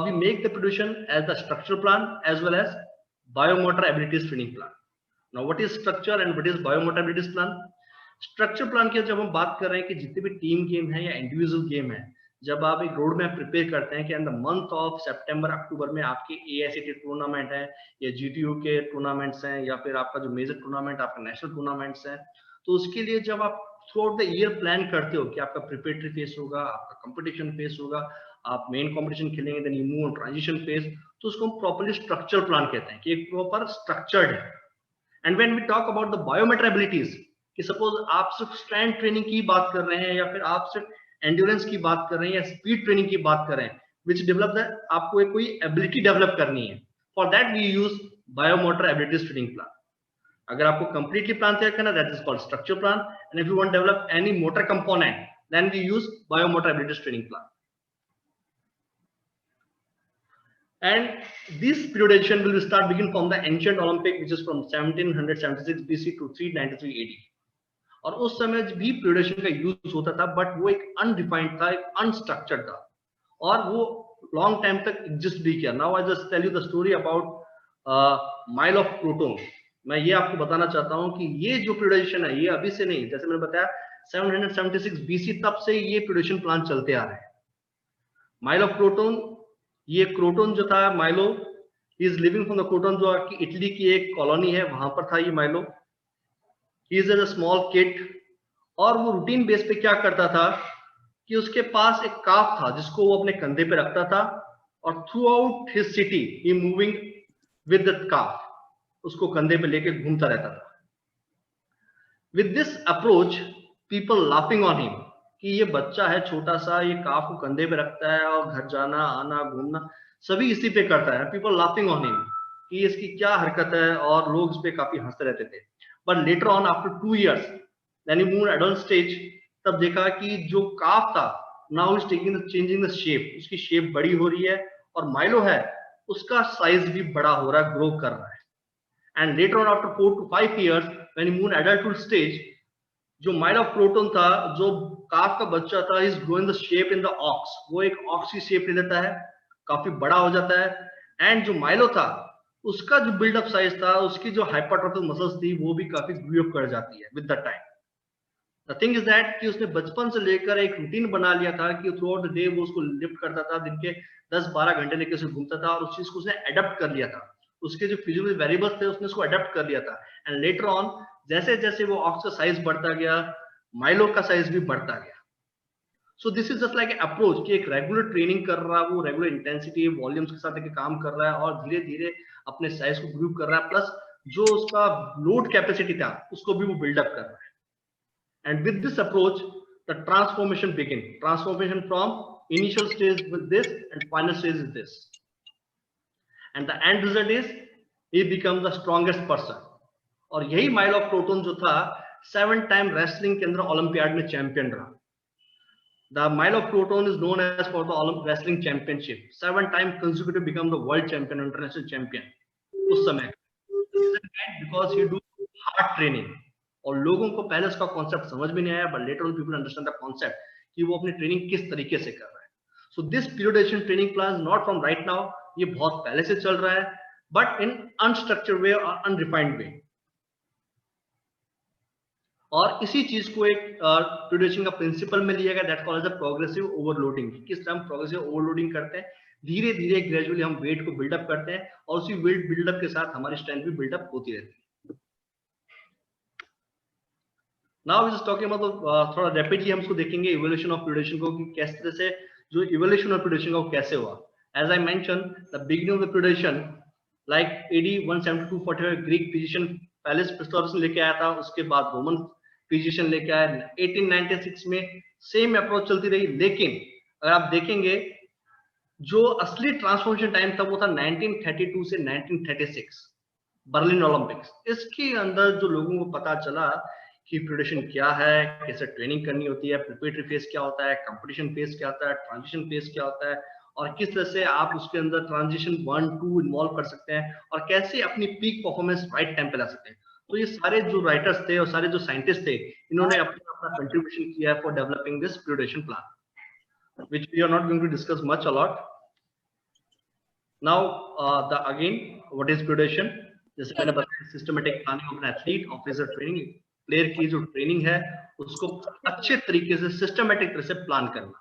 we make the periodization as the structure plan as well as biomotor abilities training plan. Now what is structure and what is biomotor abilities plan? Structure plan की जब हम बात कर रहे हैं कि जितने भी टीम गेम है या इंडिविजुअल गेम है, जब आप एक रोड मैप प्रिपेयर करते हैं कि इन द मंथ ऑफ सितंबर अक्टूबर में आपके एआईसीटी टूर्नामेंट है या जीटीयू के टूर्नामेंट्स हैं या फिर आपका जो मेजर टूर्नामेंट आपका नेशनल टूर्नामेंट्स हैं, तो उसके लिए जब आप throughout the year plan करते हो कि आपका प्रिपरेटरी फेज होगा, आपका कंपटीशन फेज होगा, आप मेन कंपटीशन खेलेंगे, then you move on transition phase, तो उसको हम प्रॉपर्ली स्ट्रक्चर प्लान कहते हैं कि एक प्रॉपर स्ट्रक्चर्ड है. And when we talk about the biometric abilities, कि सपोज आप सिर्फ स्ट्रेंथ ट्रेनिंग की बात कर रहे हैं या फिर आप सिर्फ एंड्योरेंस की बात कर रहे हैं या स्पीड ट्रेनिंग की बात कर रहे हैं, विच डेवलप दैट, आपको एक कोई एबिलिटी डेवलप करनी है, for that we use biomotor abilities training plan. अगर आपको कंप्लीटली प्लान तैयार करना, that is called structure plan, and if you want develop any motor component, then we use biomotor abilities training plan. And this periodization will start begin from the ancient Olympic, which is from 1776 BC to 393 AD. और उस समय भी periodization का use होता था, but वो एक undefined था, एक अनस्ट्रक्चर्ड था, और वो लॉन्ग टाइम तक एग्जिस्ट भी किया. Now I just tell you the story about Milo of Croton. मैं ये आपको बताना चाहता हूँ कि ये जो periodization है, ये अभी से नहीं, जैसे मैंने बताया 776 BC तब से ये periodization प्लान चलते आ रहे हैं. माइल ऑफ क्रोटन, ये क्रोटन जो था, Milo is living from the Croton, जो आपकी इटली की एक कॉलोनी है, वहां पर था ये Milo. He is a small kid, और वो रूटीन बेस पे क्या करता था कि उसके पास एक काफ था जिसको वो अपने कंधे पे रखता था, और through out his city he moving with the काफ, उसको कंधे पे लेके घूमता रहता था. With this approach people laughing on him, कि ये बच्चा है छोटा सा, ये काफ को कंधे पे रखता है और घर जाना आना घूमना सभी इसी पे करता है. पीपल लाफिंग ऑन हिम कि इसकी क्या हरकत है, और लोग इस पे काफी हंसते रहते थे. But later on after 2 years then he moved adult stage, तब देखा कि जो काफ था now is taking the changing the shape, उसकी शेप बड़ी हो रही है, और माइलो है उसका साइज भी बड़ा हो रहा है, ग्रो कर रहा है. And later on after 4 to 5 years when he moved adulthood stage, जो माइल ऑफ क्रोटन था, जो काफ का बच्चा था, is growing the shape in the ox, वो एक ऑक्स की शेप ले लेता है, काफी बड़ा हो जाता है. एंड जो माइलो था उसका जो बिल्डअप साइज था, उसकी जो हाइपरट्रोफिक मसल्स थी, वो भी काफी ग्रो अप कर जाती है with the time. The thing is that कि उसने बचपन से लेकर एक रूटीन बना लिया था कि थ्रू आउट द डे वो उसको लिफ्ट करता था, दिन के 10-12 घंटे लेके उसे घूमता था, और उस चीज को उसने अडेप्ट कर लिया था। उसके जो फिजिकल वेरिएबल्स थे उसने उसको अडेप्ट कर लिया था। एंड लेटर ऑन जैसे जैसे वो ऑक्स का साइज बढ़ता गया, माइलो का साइज भी बढ़ता गया। सो this is just like approach कि एक रेगुलर ट्रेनिंग कर रहा है, वो रेगुलर इंटेंसिटी वॉल्यूम्स के साथ काम कर रहा है और धीरे धीरे अपने साइज को ग्रूव कर रहा है, प्लस जो उसका लोड कैपेसिटी था उसको भी वो बिल्डअप कर रहा है। And with this approach, the transformation begins. Transformation from initial stage with this and final stage is this. And the end result is he becomes the strongest person. और यही mile of proton जो था 7 time wrestling के अंदर olympiad में champion रहा। The mile of proton is known as for the Olympic wrestling championship. 7 times consecutive become the world champion, international champion. उस समय because he do hard training. और लोगों को पहले उसका कॉन्सेप्ट समझ में नहीं आया, but later on people understand the concept कि वो अपनी ट्रेनिंग किस तरीके से कर रहा है। So this periodisation training plan not from right now, ये बहुत पहले से चल रहा है, बट इन अनस्ट्रक्चर्ड वे और अनरिफाइंड वे। और इसी चीज को एक पीरियडाइजेशन का प्रिंसिपल में लिया गया, that called as a progressive overloading. किस तरह हम प्रोग्रेसिव ओवरलोडिंग करते हैं, धीरे धीरे ग्रेजुअली हम वेट को बिल्डअप करते हैं और उसी वेट बिल्डअप के साथ हमारी स्ट्रेंथ भी बिल्डअप होती रहती है। Now we just talking about थोड़ा रैपिडली हम इसको देखेंगे इवोल्यूशन ऑफ पीरियडाइजेशन को, कि किस तरह से जो इवोल्यूशन ऑफ पीरियडाइजेशन का कैसे हुआ। As I mention the beginning of the periodization like AD 172-45 Greek physician पैलेस पिस्टोरस ने लेके आया था, उसके बाद रोमन फिजिशियन लेके आया। 1896 में सेम अप्रोच चलती रही, लेकिन अगर आप देखेंगे जो असली ट्रांसफॉर्मेशन टाइम था वो था 1932 से 1936 बर्लिन ओलंपिक्स। इसके अंदर जो लोगों को पता चला कि पीरियडाइजेशन क्या है, कैसे ट्रेनिंग करनी होती है, प्रिपरेटरी फेज क्या होता है, कंपटीशन फेज क्या होता है, ट्रांजिशन फेज क्या होता है, और किस तरह से आप उसके अंदर ट्रांजिशन 1-2 इन्वॉल्व कर सकते हैं, और कैसे अपनी पीक परफॉर्मेंस राइट टाइम पे ला सकते हैं। तो ये सारे जो राइटर्स थे और सारे जो साइंटिस्ट थे, इन्होंने अपना कंट्रीब्यूशन किया है for developing this periodization plan, which we are not going to discuss much a lot now. The again what is periodization, जैसे मैंने बताया, systematic planning of an athlete, officer training, player की जो ट्रेनिंग है उसको अच्छे तरीके से सिस्टमैटिक तरह से प्लान करना,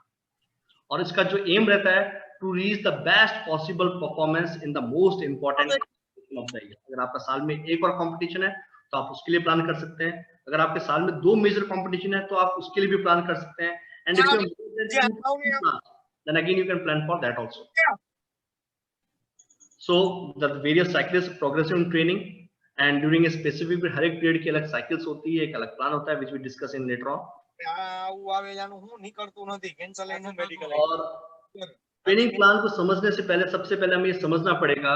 और इसका जो एम रहता है to reach the best possible performance in the most important of the year. अगर आपका साल में एक और कंपटीशन है तो आप उसके लिए प्लान कर सकते हैं, अगर आपके साल में 2 मेजर कंपटीशन है तो आप उसके लिए भी प्लान कर सकते हैं, and if you then again you can plan for that also. So the various cycles progressive in training and during a specific period, हर एक पीरियड की अलग साइकिल्स होती है, एक अलग प्लान होता है which we discuss in later on. और ट्रेनिंग प्लान को समझने से पहले सबसे पहले हमें ये समझना पड़ेगा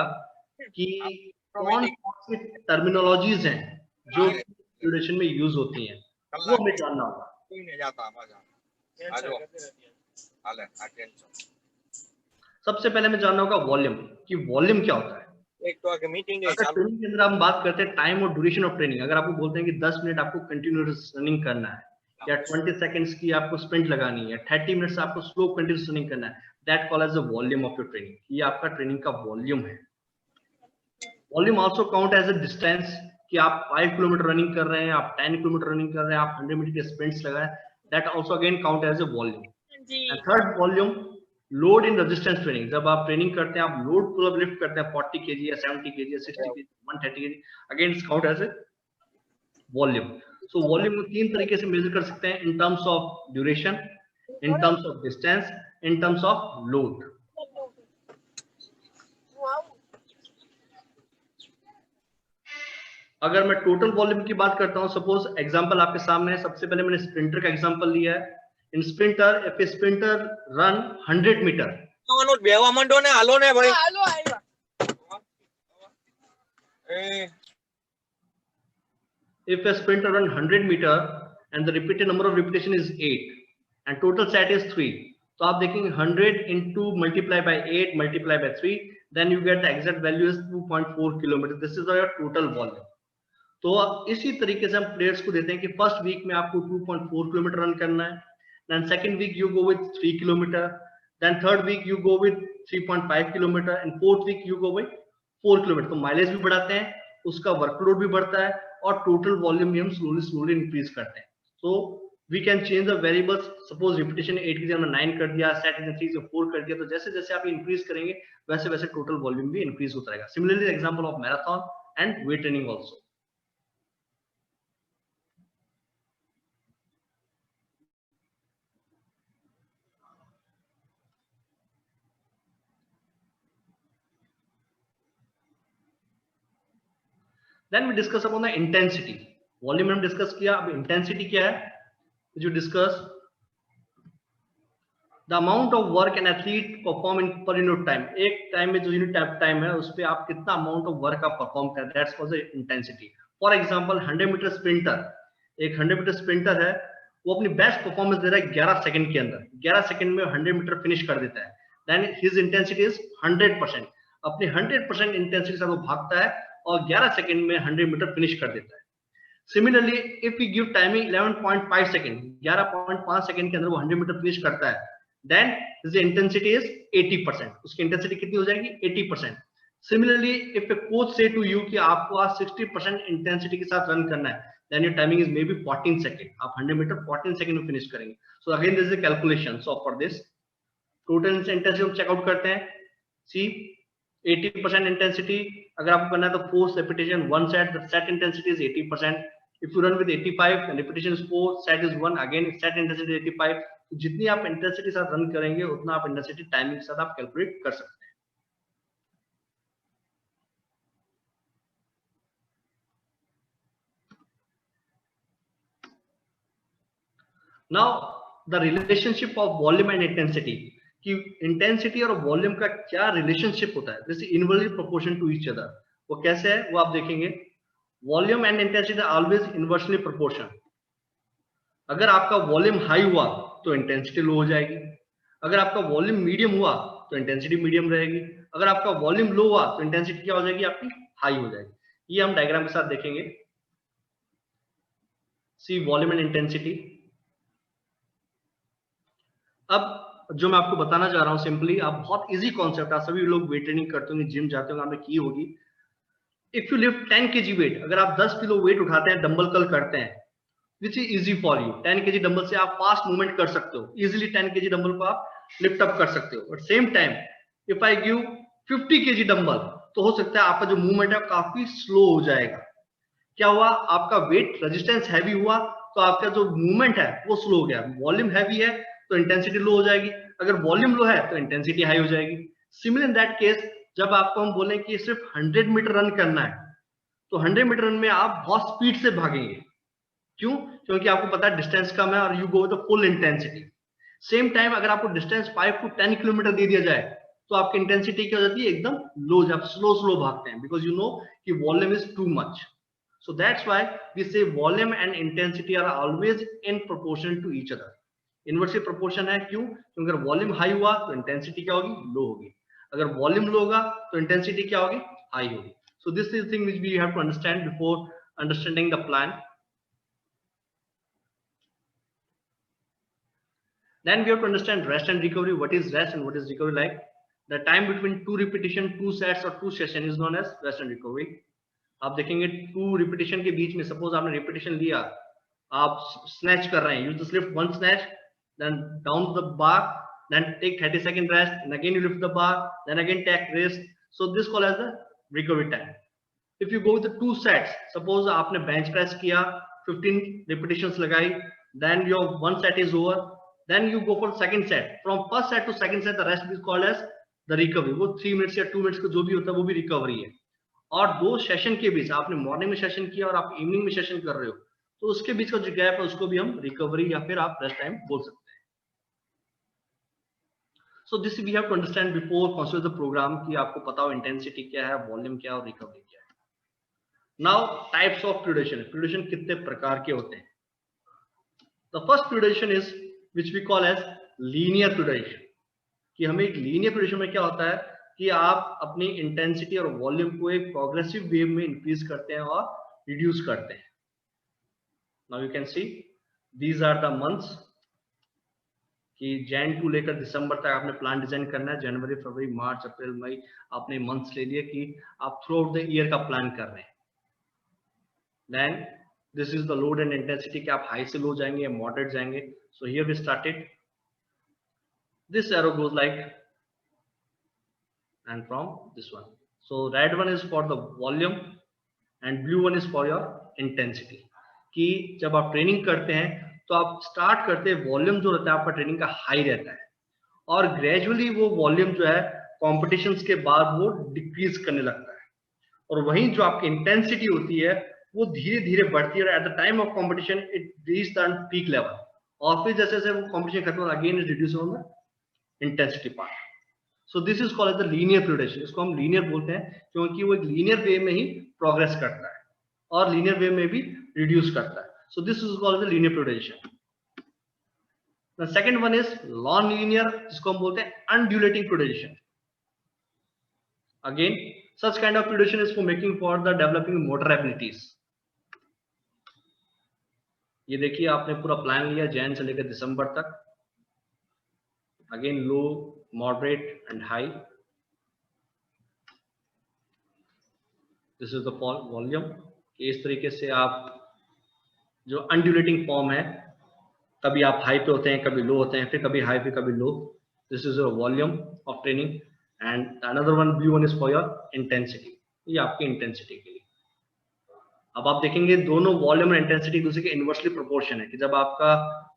कि कौन सी टर्मिनोलॉजीज हैं जो पीरियडाइजेशन में यूज होती हैं, वो हमें जानना होगा। सबसे पहले हमें जानना होगा वॉल्यूम, कि वॉल्यूम क्या होता है। एक तो आगे मीटिंग है, ट्रेनिंग के अंदर हम बात करते हैं टाइम और ड्यूरेशन ऑफ ट्रेनिंग। अगर आपको बोलते हैं कि 10 मिनट आपको कंटिन्यूअस रनिंग करना है, या 20 सेकंड्स की आपको स्प्रिंट लगानी है, 30 मिनट्स आपको स्लो कंटिन्यूअस रनिंग करना है, that called as the volume of your training. ये आपका ट्रेनिंग का वॉल्यूम है। Volume also count as a distance, कि आप 5 किलोमीटर रनिंग कर रहे हैं, आप 10 किलोमीटर रनिंग कर रहे हैं, आप 100 मीटर के स्प्रिंट्स लगाए, that also again count as a volume. And third volume, load in resistance training. जब आप ट्रेनिंग करते हैं, आप लोड पुल अप लिफ्ट करते हैं 40 केजी या 70 केजी या 60 kg, 130 kg, again it's count as a volume. So volume को 3 तरीके से मेजर कर सकते हैं, in terms of duration, in terms of distance, in terms of load. अगर मैं टोटल वॉल्यूम की बात करता हूं, सपोज एग्जांपल आपके सामने है, सबसे पहले मैंने स्प्रिंटर का एग्जांपल लिया है। In sprinter, if a sprinter run 100 metre, बेवा मंडो ने हालो ने भाई, if a sprinter run 100 meter and the repeated number of repetition is 8 and total set is 3, तो आप देखेंगे 100 into multiply by 8 multiply by 3, then you get the exact value is 2.4 kilometer. This is your total volume. तो इसी तरीके से हम players को देते हैं कि फर्स्ट वीक में आपको 2.4 किलोमीटर रन करना है, then second week you go with 3 kilometer, then third week you go with 3.5 kilometer, and fourth week you go with 4 kilometer. तो माइलेज भी बढ़ाते हैं, उसका वर्कलोड भी बढ़ता है, और टोटल वॉल्यूम भी हम स्लोली इंक्रीज करते हैं। So we can change the variables, suppose repetition 8 की जगह 9 कर दिया, सेट की 3 से 4 कर दिया, तो जैसे जैसे आप इंक्रीज करेंगे वैसे वैसे टोटल वॉल्यूम भी इंक्रीज होता रहेगा। Similarly example of marathon and weight training also. Then we discuss about the intensity. Volume हम डिस्कस किया, अब इंटेंसिटी क्या है? जो discuss the amount of work an athlete perform in per unit time. एक टाइम में जो यूनिट टाइम है उस पे आप कितना अमाउंट ऑफ वर्क आप परफॉर्म कर, that's called the intensity. For example 100 metre sprinter, एक 100 मीटर स्प्रिंटर है, वो अपनी बेस्ट परफॉर्मेंस दे रहा है 11 सेकंड के अंदर, 11 सेकंड में 100 मीटर फिनिश कर देता है, देन हिज इंटेंसिटी इज 100%। अपनी 100% इंटेंसिटी से वो भागता है और 11 सेकंड में 100 मीटर फिनिश कर देता है। Similarly if we give timing 11.5 second, 11.5 second के अंदर वो 100 मीटर फिनिश करता है, then his intensity is 80%। उसकी इंटेंसिटी कितनी हो जाएगी? 80%। Similarly, if a coach say to you कि आपको आज 60% इंटेंसिटी के साथ रन करना है, then your timing is maybe 14 second, आप 100 मीटर 14 सेकंड में फिनिश करेंगे। So again there is a calculation, so for this total intensity हम चेकआउट करते हैं। See 80% इंटेंसिटी अगर आपको करना है तो force repetition 1 set, the set intensity is 80%। If you run with 85 and repetition is 4, set is 1, again set intensity is 85। जितनी आप इंटेंसिटी साथ रन करेंगे उतना आप इंटेंसिटी टाइमिंग के साथ आप कैलकुलेट कर सकते हैं। Now the relationship of volume and intensity, कि इंटेंसिटी और वॉल्यूम का क्या रिलेशनशिप होता है, जैसे inversely proportion to each other. वो कैसे है वो आप देखेंगे। Volume and intensity always inversely proportion. अगर आपका वॉल्यूम हाई हुआ तो इंटेंसिटी लो हो जाएगी, अगर आपका वॉल्यूम मीडियम हुआ तो इंटेंसिटी मीडियम रहेगी, अगर आपका वॉल्यूम लो हुआ तो इंटेंसिटी क्या हो जाएगी? आपकी हाई हो जाएगी। ये हम डायग्राम के साथ देखेंगे। सी वॉल्यूम एंड इंटेंसिटी। अब जो मैं आपको बताना चाह रहा हूं सिंपली, आप बहुत इजी कॉन्सेप्ट, आप सभी लोग वेट ट्रेनिंग करते होंगे, जिम जाते होंगे, आपने की होगी। If you lift 10 kg weight, अगर आप 10 किलो वेट उठाते हैं, डंबल कर्ल करते हैं, which is easy for you, 10 kg dumbbell से आप फास्ट मूवमेंट कर सकते हो, इजीली 10 kg डंबल को आप लिफ्ट अप कर सकते हो। But same time if I give 50 kg dumbbell, तो हो सकता है आपका जो मूवमेंट है काफी स्लो हो जाएगा। क्या हुआ? आपका वेट रेजिस्टेंस हैवी हुआ तो आपका जो मूवमेंट है वो स्लो हो गया। वॉल्यूम हैवी है तो इंटेंसिटी लो हो जाएगी, अगर वॉल्यूम लो है तो इंटेंसिटी हाई हो जाएगी। सिमिलर इन दैट केस जब आपको हम बोलें कि सिर्फ 100 मीटर रन करना है, तो 100 मीटर रन में आप बहुत स्पीड से भागेंगे। क्यों? क्योंकि आपको पता है डिस्टेंस कम है और you go with the full intensity. Same time अगर आपको डिस्टेंस 5 to 10 किलोमीटर दे दिया जाए तो आपकी इंटेंसिटी क्या हो जाती है? एकदम लो, जब स्लो भागते हैं, बिकॉज यू नो कि volume is too much. So that's why we say volume and intensity are always in proportion to each other. Inversely proportion है। क्यों? क्योंकि अगर वॉल्यूम हाई हुआ तो इंटेंसिटी क्या होगी? लो होगी, अगर वॉल्यूम लो होगा तो इंटेंसिटी क्या होगी? हाई होगी। So this is thing which we have to understand before understanding the plan. Then we have to understand rest and recovery. What is rest and what is recovery like? The time between 2 repetition, 2 sets or 2 session is known as rest and recovery. आप देखेंगे 2 repetition के बीच में, suppose आपने repetition लिया, आप snatch कर रहे हैं, you just lift 1 snatch, then down the bar, then take 30-second rest, and again you lift the bar, then again take rest. So this called as the recovery time. If you go with the 2 sets, suppose आपने bench press किया, 15 repetitions लगाई, then your 1 set is over. Then you go for second set. From first set to second set, the rest is called as the recovery. वो 3 minutes या 2 minutes का जो भी होता है वो भी रिकवरी है। और 2 सेशन के बीच, आपने मॉर्निंग में सेशन किया और आप इवनिंग में सेशन कर रहे हो, तो उसके बीच का जो गैप है उसको भी हम रिकवरी या फिर आप रेस्ट टाइम बोल सकते हैं। So this we have to understand before consider the programme, कि आपको पता हो इंटेंसिटी क्या है, वॉल्यूम क्या है और रिकवरी क्या है। Now types of periodization. Periodization कितने प्रकार के होते हैं? The first periodization is which we call as linear fluctuation, कि हमें एक लीनियर फ्लक्चुएशन में क्या होता है कि आप अपनी इंटेंसिटी और वॉल्यूम को एक प्रोग्रेसिव वेव में इंक्रीज करते हैं और रिड्यूस करते हैं। Now you can see these are the months, कि जैन टू लेकर दिसंबर तक आपने प्लान डिजाइन करना है। जनवरी, फरवरी, मार्च, अप्रैल, मई आपने मंथ्स ले लिए कि आप थ्रू आउट द ईयर का प्लान कर रहे हैं। Then this is the load and intensity कि आप हाई से लो जाएंगे या मॉडरेट जाएंगे. So here we started. This arrow goes like and from this one. So red one is for the volume and blue one is for your intensity. कि जब आप training करते हैं तो आप स्टार्ट करते हैं वॉल्यूम जो रहता है आपका ट्रेनिंग का हाई रहता है और ग्रेजुअली वो वॉल्यूम जो है कॉम्पिटिशन्स के बाद वो डिक्रीज करने लगता है और वहीं जो आपकी इंटेंसिटी होती है वो धीरे धीरे बढ़ती है और at the time of competition it reach the peak level और फिर जैसे जैसे वो कॉम्पिटिशन खत्म होता है again is reduce on the intensity part. So this is called as the linear periodization. इसको हम लीनियर बोलते हैं क्योंकि वो एक लीनियर वे में ही प्रोग्रेस करता है और लीनियर वे में भी रिड्यूस करता है. So this is called the linear periodization. The second one is non linear जिसको हम बोलते हैं undulating periodization. Again such kind of periodization is for making for the developing motor abilities. ये देखिए आपने पूरा प्लान लिया जैन से लेकर दिसंबर तक. Again low, moderate and high. This is the volume. इस तरीके से आप जो अनड्यूलेटिंग फॉर्म है कभी आप हाई पे होते हैं कभी लो होते हैं फिर कभी हाई फिर कभी low. This is your volume of training and another one blue one is for your intensity. ये आपकी इंटेंसिटी के लिए. अब आप देखेंगे दोनों वॉल्यूम और इंटेंसिटी दूसरे के इनवर्सली प्रोपोर्शन है कि जब आपका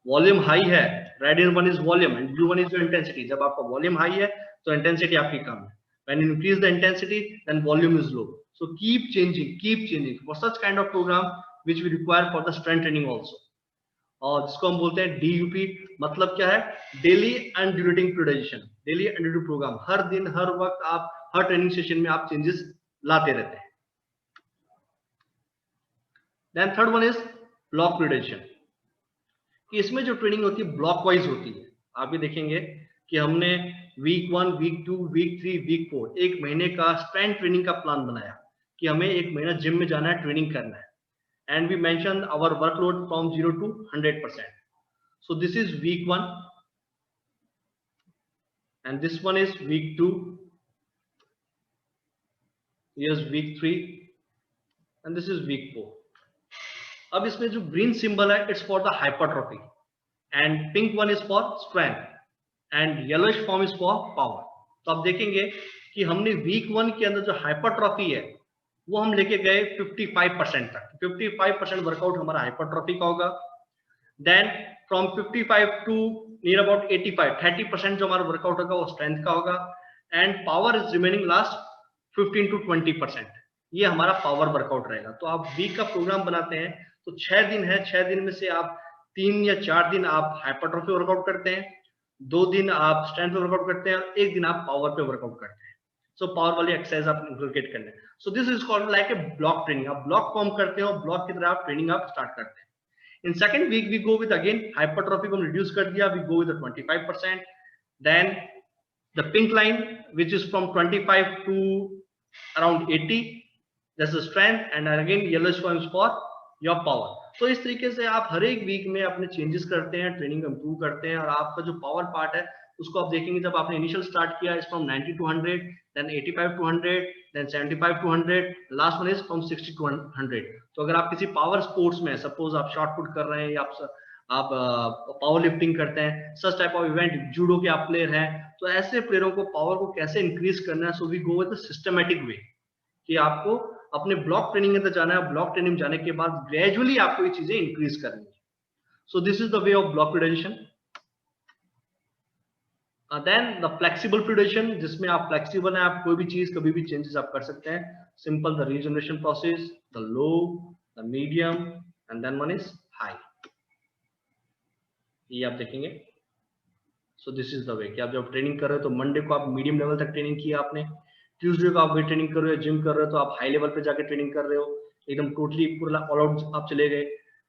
वॉल्यूम हाई है red one is volume and blue one is your intensity. जब आपका वॉल्यूम हाई है तो इंटेंसिटी आपकी कम है. When you increase the intensity then volume is low. So keep changing for such kind of programme which we require for the strength training also. और जिसको हम बोलते हैं DUP मतलब क्या है daily undulating periodization. Daily undulating programme. हर दिन हर वक्त आप हर ट्रेनिंग सेशन में आप चेंजेस लाते रहते हैं. Then third one is block periodization. कि इसमें जो ट्रेनिंग होती है ब्लॉक वाइज होती है. आप भी देखेंगे कि हमने वीक 1, वीक 2, वीक 3, वीक 4 एक महीने का स्ट्रेंथ ट्रेनिंग का प्लान बनाया कि हमें एक महीना जिम में जाना है, ट्रेनिंग करना है. And we mention our workload from 0 to 100%. So this is week 1 and this one is week 2. Here's week 3 and this is week 4. अब इसमें जो ग्रीन सिंबल है it's for the hypertrophy and pink one is for strength and yellowish form is for power. तो आप देखेंगे कि हमने week 1 के अंदर जो हाइपरट्रॉफी है वो हम लेके गए 55% तक. 55% वर्कआउट हमारा हाइपरट्रॉफी का होगा. Then from 55 to near about 85 30% जो हमारा वर्कआउट होगा वो स्ट्रेंथ का होगा and power is remaining last 15 to 20%. ये हमारा पावर वर्कआउट रहेगा. तो आप वीक का प्रोग्राम बनाते हैं तो 6 दिन है. 6 दिन में से आप 3 या 4 दिन आप हाइपरट्रॉफी वर्कआउट करते हैं, 2 दिन आप स्ट्रेंथ पे वर्कआउट करते हैं और 1 दिन आप पावर पे वर्कआउट करते हैं. सो पावर वाली एक्सरसाइज आप इंक्लूड करने. सो this is called like a block training. आप ब्लॉक फॉर्म करते हो, ब्लॉक की तरह आप ट्रेनिंग आप स्टार्ट करते हैं. In second week we go with again hypertrophy को हम रिड्यूस कर दिया. We go with 25%. Then the pink line which is from 25 to around 80, that's the strength and again yellowish one is for your power. तो इस तरीके से आप हर एक वीक में अपने चेंजेस करते हैं, ट्रेनिंग इंप्रूव करते हैं और आपका जो पावर पार्ट है उसको आप देखेंगे जब आपने इनिशियल स्टार्ट किया is from 90 to 100, then 85 to 100, then 75 to 100, last one is from 60 to 100. तो अगर आप किसी पावर स्पोर्ट्स में सपोज आप शॉट पुट कर रहे हैं या आप पावर लिफ्टिंग करते हैं, such type of event, judo के आप प्लेयर हैं, तो ऐसे प्लेयरों को पावर को कैसे इंक्रीज करना है. So we go with systematic way कि आपको अपने ब्लॉक ट्रेनिंग के अंदर जाना है. ब्लॉक ट्रेनिंग जाने के बाद ग्रेजुअली आपको ये चीजें इंक्रीज करनी है. So this is the way of block periodization. Then the flexible periodization जिसमें आप फ्लेक्सिबल है, आप कोई भी चीज कभी भी चेंजेस आप कर सकते हैं. Simple the regeneration process, the low, the medium and then one is high. ये आप देखेंगे. So this is the way कि आप जब ट्रेनिंग कर रहे हो तो मंडे को आप मीडियम लेवल तक ट्रेनिंग किया आपने, ट्यूसडे को आप वेट ट्रेनिंग कर रहे हो, जिम कर रहे हो तो आप हाई लेवल पे जाके ट्रेनिंग कर रहे हो, एकदम टोटली पूरा ऑल आउट आप चले गए.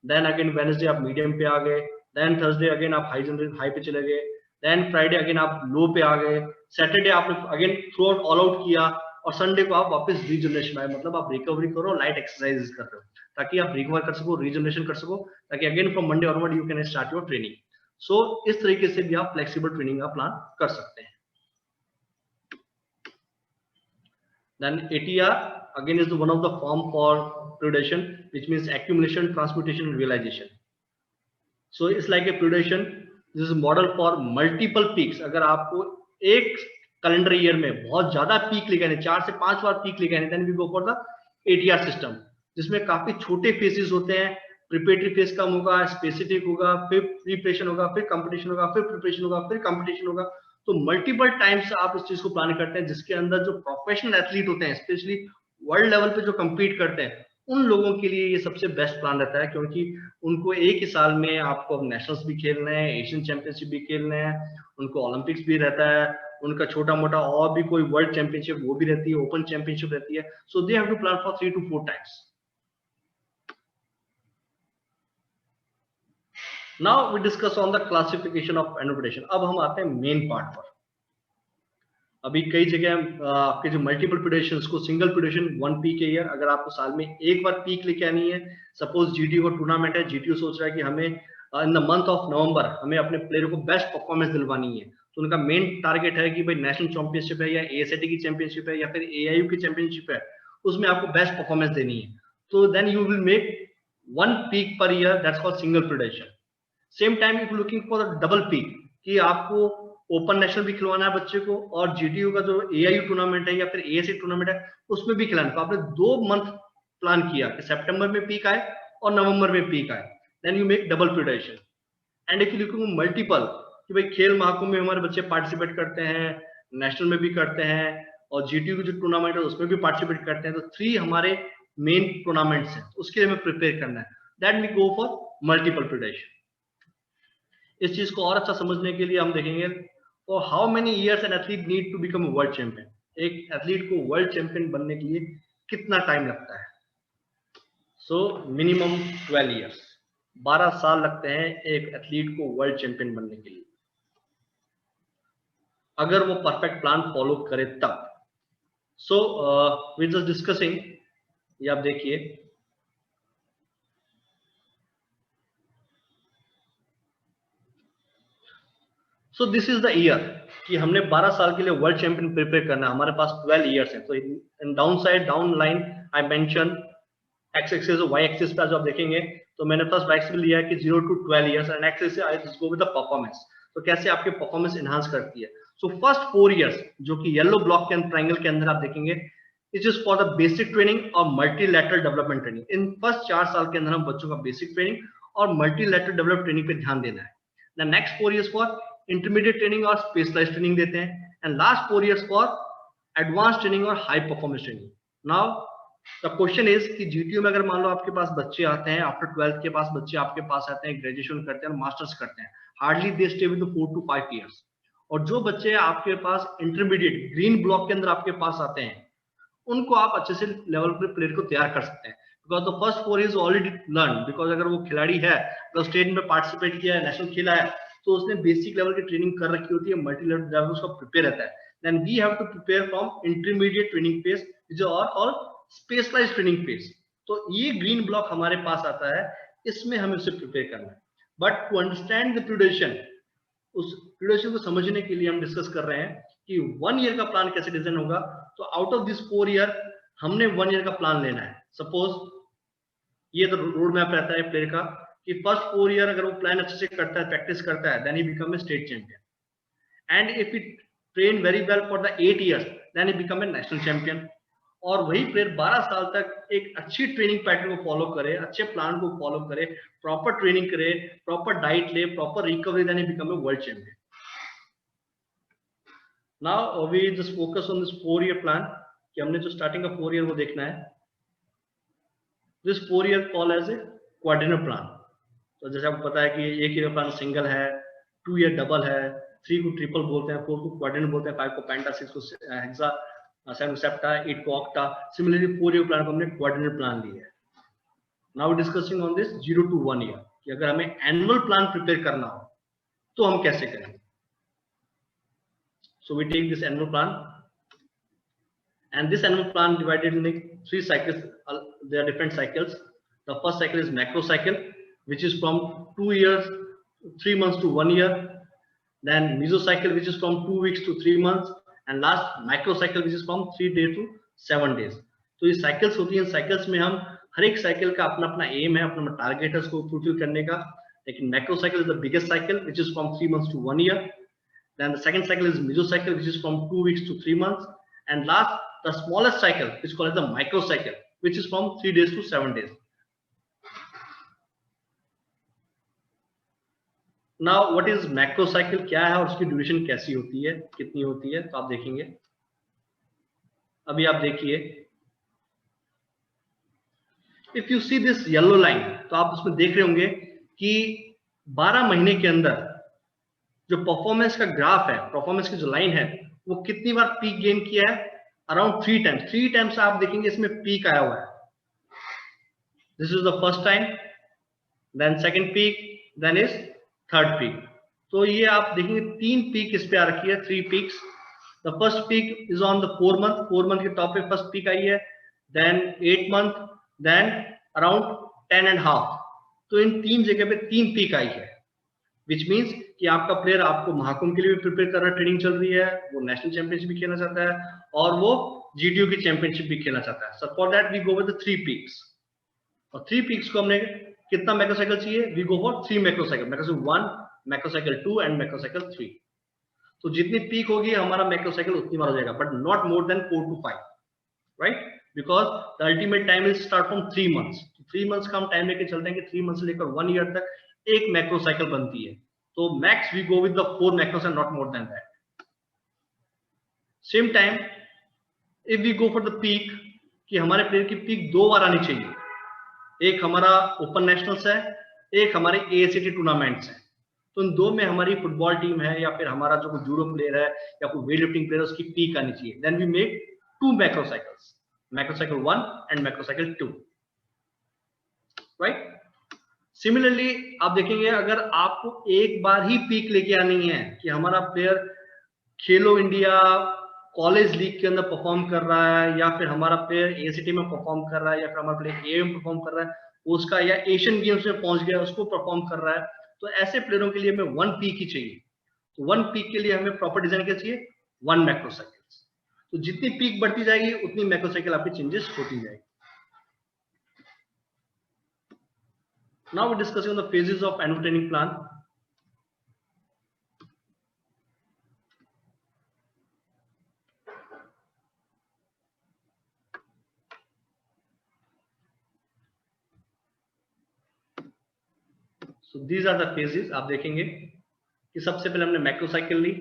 देन अगेन वेडनेसडे आप मीडियम पे आ गए, देन थर्सडे अगेन आप हाई पे चले गए, देन फ्राइडे अगेन आप लो पे आ गए, सैटरडे आपने again through out all out किया और संडे को आप वापस रीजनरेशन आए. मतलब आप रिकवरी करो, लाइट एक्सरसाइज कर रहे हो ताकि आप रिकवर कर सको, रीजनरेशन कर सको, ताकि again from Monday onward you can start your training. So इस तरीके से भी आप फ्लेक्सिबल ट्रेनिंग का प्लान कर सकते हैं. Then ATR again is one of the form for fluidization which means accumulation, transmutation, and realization. So it's like a predation. This is model for multiple peaks. अगर आपको एक कैलेंडर ईयर में बहुत ज्यादा पीक लेके आने, 4 से 5 बार पीक लेके आने, then we go for the ATR system, जिसमें काफी छोटे फेजेस होते हैं. प्रिपरेटरी फेज कम होगा, स्पेसिफिक होगा, फिर प्रिपरेशन होगा, फिर कंपटीशन होगा, फिर प्रिपरेशन होगा, फिर कंपटीशन होगा. तो मल्टीपल टाइम्स आप इस चीज को प्लान करते हैं, जिसके अंदर जो प्रोफेशनल एथलीट होते हैं, स्पेशली वर्ल्ड लेवल पे जो compete करते हैं, उन लोगों के लिए ये सबसे बेस्ट प्लान रहता है, क्योंकि उनको एक ही साल में आपको नेशनल्स भी खेलना है, एशियन चैंपियनशिप भी खेलना है, उनको ओलंपिक्स भी रहता है, उनका छोटा मोटा और भी कोई वर्ल्ड चैंपियनशिप वो भी रहती है, ओपन चैंपियनशिप रहती है. So they have to plan for 3 to 4 times. Now we discuss on the classification of annual predation. अब हम आते हैं मेन पार्ट पर. अभी कई जगह आपके जो मल्टीपल प्रेडिक्शंस को सिंगल प्रेडिक्शन 1 पीक ईयर, अगर आपको साल में एक बार पीक लेके आनी है, सपोज जीटीयू का टूर्नामेंट है, जीटीयू सोच रहा है कि हमें in the month of November हमें अपने प्लेयर को बेस्ट परफॉर्मेंस दिलवानी है, तो उनका मेन टारगेट है कि भाई नेशनल चैंपियनशिप है या एएसआईटी की चैंपियनशिप है या फिर एआईयू की चैंपियनशिप है, उसमें आपको बेस्ट परफॉर्मेंस देनी है. तो then you will make 1 peak per year, that's called single prediction. Same time if looking for double peak, कि आपको ओपन नेशनल भी खिलवाना है बच्चे को, और जीटीयू का जो एआईयू टूर्नामेंट है या फिर एएसए टूर्नामेंट है उसमें भी खिलाना. तो आपने 2 मंथ प्लान किया कि सितंबर में पीक आए और नवंबर में पीक आए, then you make double prediction. And if you looking multiple, कि भाई खेल महाकुंभ में हमारे बच्चे पार्टिसिपेट करते हैं, नेशनल में भी करते हैं, और जीटीयू की जो टूर्नामेंट है उसमें भी पार्टिसिपेट करते हैं, तो 3 हमारे मेन टूर्नामेंट्स हैं, उसके लिए हमें प्रिपेयर करना है. That we go for multiple prediction. इस चीज को और अच्छा समझने के लिए हम देखेंगे for how many years an athlete need to become a world champion. एक एथलीट को वर्ल्ड चैंपियन बनने के लिए कितना टाइम लगता है? सो मिनिमम 12 years, 12 साल लगते हैं एक एथलीट को वर्ल्ड चैंपियन बनने के लिए, अगर वो परफेक्ट प्लान फॉलो करे तब. सो वी जस्ट डिस्कसिंग, ये आप देखिए, सो दिस इज द ईयर कि हमने 12 साल के लिए वर्ल्ड चैंपियन प्रिपेयर करना है. हमारे पास 12 इयर्स है. तो in down side down line I mention X axis और वाई एक्सिस पे जो आप देखेंगे, तो मैंने फर्स्ट वाई एक्सिस लिया है कि 0 to 12 इयर्स, एंड एक्सिस से I just go with the performance. तो कैसे आपके परफॉर्मेंस एनहांस करती है. सो फर्स्ट 4 इयर्स जो कि येलो ब्लॉक के ट्रायंगल के अंदर आप देखेंगे, it is for the basic training और multilateral development training. In first 4 साल के अंदर हम बच्चों का बेसिक ट्रेनिंग और मल्टीलैटरल डेवलप ट्रेनिंग पे ध्यान देना है. The next 4 years for intermediate training और स्पेशलाइज्ड ट्रेनिंग देते हैं, and last 4 years for advance training और high performance training. Now the question is कि जीटीयू में अगर मान लो आपके पास बच्चे आते हैं, आफ्टर 12th के पास बच्चे आपके पास आते हैं, ग्रेजुएशन करते हैं और मास्टर्स करते हैं, hardly they stay with 4 to 5 years. और जो बच्चे आपके पास इंटरमीडिएट ग्रीन ब्लॉक के अंदर आपके पास आते हैं, उनको आप अच्छे से लेवल पे प्लेयर को तैयार कर सकते हैं, because the first 4 is already learn. Because अगर वो खिलाड़ी है, तो स्टेट में पार्टिसिपेट किया है, नेशनल खेला है, तो उसने बेसिक लेवल की ट्रेनिंग कर रखी होती है, मल्टी लेवल उसका प्रिपेयर रहता है. Then we have to prepare from intermediate training phase, जो और स्पेशलाइज्ड ट्रेनिंग फेज. तो ये ग्रीन ब्लॉक हमारे पास आता है, इसमें हमें उसे प्रिपेयर करना है. But to understand the prediction, उस प्रेडिक्शन को समझने के लिए हम डिस्कस कर रहे हैं कि 1 ईयर का प्लान कैसे डिजाइन होगा. तो आउट ऑफ दिस 4 ईयर हमने 1 ईयर का प्लान लेना है. सपोज ये तो रोड मैप रहता है प्लेयर का कि फर्स्ट 4 ईयर अगर वो प्लान अच्छे से करता है, प्रैक्टिस करता है, then he become a state champion. And if it train very well for the 8 years, then he become a national champion. और वही प्लेयर 12 साल तक एक अच्छी ट्रेनिंग पैटर्न को फॉलो करे, अच्छे प्लान को फॉलो करे, प्रॉपर ट्रेनिंग करे, प्रॉपर डाइट ले, proper recovery, then he become a world champion. Now we just focus on this 4 year plan, कि हमने जो स्टार्टिंग का 4 ईयर वो देखना है. This 4 year call as a quadrennial plan. तो जैसे आपको पता है कि 1 ईयर प्लान सिंगल है, 2 ईयर डबल है, 3 को ट्रिपल बोलते हैं, 4 को क्वाड्रिनल बोलते हैं, 5 को पेंटा, 6 को हेक्सा, 7 को सेप्टा, 8 को ऑक्टा. सिमिलरली 4 ईयर प्लान को हमने क्वाड्रिनल प्लान लिया है. Now discussing on this 0 to 1 year, कि अगर हमें एनुअल प्लान प्रिपेयर करना हो तो हम कैसे करें. So we take this annual plan, and this annual plan divided into 3 cycles. There are different cycles. The first cycle is macro cycle, which is from 2 years, 3 months to 1 year. Then mesocycle, which is from 2 weeks to 3 months, and last micro cycle, which is from 3 days to 7 days. तो ये cycles होती हैं. cycles में हम हर एक cycle का अपना अपना एम है, अपना टारगेट है उसको फुलफिल करने का। लेकिन macro cycle is the biggest cycle which is from 3 months to 1 year. Then the second cycle is mesocycle, which is from 2 weeks to 3 months. And last, the smallest cycle is called the microcycle, which is from 3 days to 7 days. Now, what is macrocycle? क्या है और उसकी duration कैसी होती है, कितनी होती है, तो आप देखेंगे। अभी आप देखिए, if you see this yellow line, तो आप उसमें देख रहे होंगे कि 12 महीने के अंदर जो परफॉर्मेंस का ग्राफ है, परफॉर्मेंस की जो लाइन है, वो कितनी बार पीक गेन किया है? Around 3 times। 3 times आप देखेंगे इसमें पीक आया हुआ है। This is the first time, then second peak, then is third peak. तो ये आप देखेंगे 3 पीक इस पे आ रखी है, 3 peaks। The first peak is on the 4 month, 4 month के टॉप पे फर्स्ट पीक आई है, देन 8 month, देन अराउंड 10.5। तो इन 3 जगह पे 3 पीक आई है, विच मीन्स कि आपका प्लेयर आपको महाकुंभ के लिए भी प्रिपेयर कर रहा है, ट्रेनिंग चल रही है, वो नेशनल चैंपियनशिप भी खेलना चाहता है और वो जीटीयू की चैंपियनशिप भी खेलना चाहता है। So for that we go with 3 peaks। और 3 peaks को हमने कितना मैक्रोसाइकिल चाहिए? We go for 3 macrocycle, macrocycle 1, macrocycle 2 and macrocycle 3। तो जितनी पीक होगी हमारा मैक्रोसाइकिल उतनी बार हो जाएगा, but not more than 4 to 5, right? Because the ultimate time is start from 3 months। 3 months का हम टाइम लेके चलते हैं कि 3 months से लेकर 1 year तक एक मैक्रोसाइकिल बनती है। तो max we go with the 4 macros and not more than that. Same time, if we go for the peak, कि हमारे प्लेयर की पीक 2 बार आनी चाहिए। एक हमारा ओपन नेशनल्स है, एक हमारे एएसीटी टूर्नामेंट्स है। तो इन 2 में हमारी फुटबॉल टीम है या फिर हमारा जो कोई जूडो प्लेयर है या कोई वेट लिफ्टिंग प्लेयर है, उसकी पीक आनी चाहिए। Then we make 2 macrocycles, macrocycle 1 and macrocycle 2, right? Similarly आप देखेंगे अगर आपको एक बार ही पीक लेके आनी है कि हमारा प्लेयर खेलो इंडिया कॉलेज लीग के अंदर परफॉर्म कर रहा है, या फिर हमारा प्लेयर एसीटी में परफॉर्म कर रहा है, या फिर हमारा प्लेयर एएम में परफॉर्म कर रहा है उसका, या एशियन गेम्स में पहुंच गया उसको परफॉर्म कर रहा है, तो ऐसे प्लेयरों के लिए हमें 1 पीक ही चाहिए। तो 1 पीक के लिए हमें प्रॉपर डिजाइन क्या चाहिए? 1 मैक्रोसाइकिल। तो जितनी पीक बढ़ती जाएगी उतनी मैक्रोसाइकिल आपकी चेंजेस होती जाएगी। Now we're discussing the phases of annual training plan. So these are the phases। आप देखेंगे कि सबसे पहले हमने मैक्रोसाइकिल ली।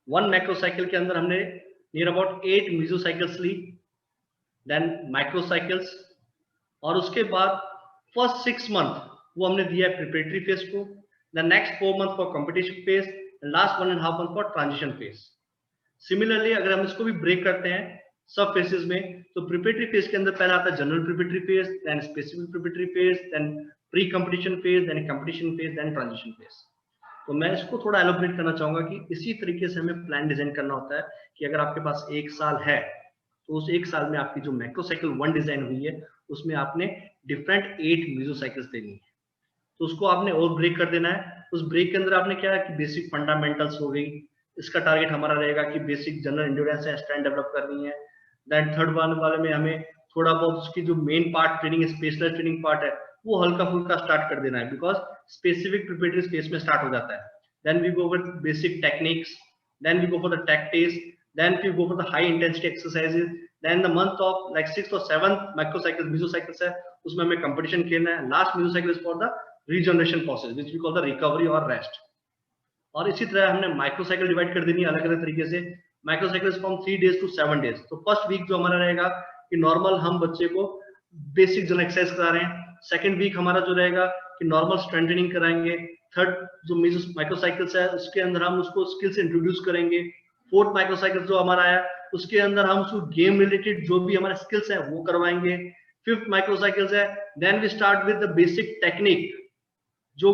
1 मैक्रोसाइकिल के अंदर हमने नियर अबाउट 8 मेसोसाइकिल्स ली, देन माइक्रोसाइकिल्स, और उसके बाद फर्स्ट 6 month वो हमने दिया है प्रिपरेटरी फेज को, the next 4 month for competition phase, last 1.5 month for transition phase. Similarly अगर हम इसको भी ब्रेक करते हैं सब फेजेस में, तो प्रिपरेटरी फेज के अंदर पहला आता है general preparatory phase, then specific preparatory phase, then pre competition phase, then competition phase, then transition phase. तो मैं इसको थोड़ा एलोबरेट करना चाहूंगा कि इसी तरीके से हमें प्लान डिजाइन करना होता है कि अगर आपके पास 1 साल है तो उस 1 साल में आपकी जो मैक्रोसाइकिल 1 डिजाइन हुई है उसमें आपने डिफरेंट 8 मेसोसाइकिल्स देनी है। तो उसको आपने और ब्रेक कर देना है। उस ब्रेक के अंदर आपने क्या है कि बेसिक फंडामेंटल्स हो गई, इसका टारगेट हमारा रहेगा कि बेसिक जनरल एंड्योरेंस है, स्ट्रेंथ डेवलप करनी है। देन थर्ड वन वाले में हमें थोड़ा बहुत उसकी जो main part training, specialized training part है, वो हल्का फुल्का स्टार्ट कर देना है, बिकॉज स्पेसिफिक प्रिपरेटरी स्पेस में स्टार्ट हो जाता है। Then we go with basic techniques, then we go for the tactics, then we go for the high intensity exercises. Then the month of like 6th और 7th मैक्रोसाइकिल मेसोसाइकिल्स है, उसमें हमें competition खेलना है। Last mesocycle is for the regeneration process which we call the recovery और rest. और इसी तरह हमने माइक्रोसाइकिल डिवाइड कर देनी है अलग अलग तरीके से। माइक्रोसाइकिल फ्रॉम 3 days to 7 days। तो फर्स्ट वीक जो हमारा रहेगा कि नॉर्मल हम बच्चे को बेसिक जनरल एक्सरसाइज करा रहे हैं। सेकंड वीक हमारा जो रहेगा कि नॉर्मल स्ट्रेंथनिंग कराएंगे। थर्ड जो माइक्रोसाइकिल्स है उसके अंदर हम उसको स्किल्स इंट्रोड्यूस करेंगे। फोर्थ माइक्रोसाइकिल जो हमारा आया उसके अंदर हम उसको गेम रिलेटेड जो भी हमारे स्किल्स है वो करवाएंगे। फिफ्थ माइक्रोसाइकिल्स है, then we start with the basic technique जो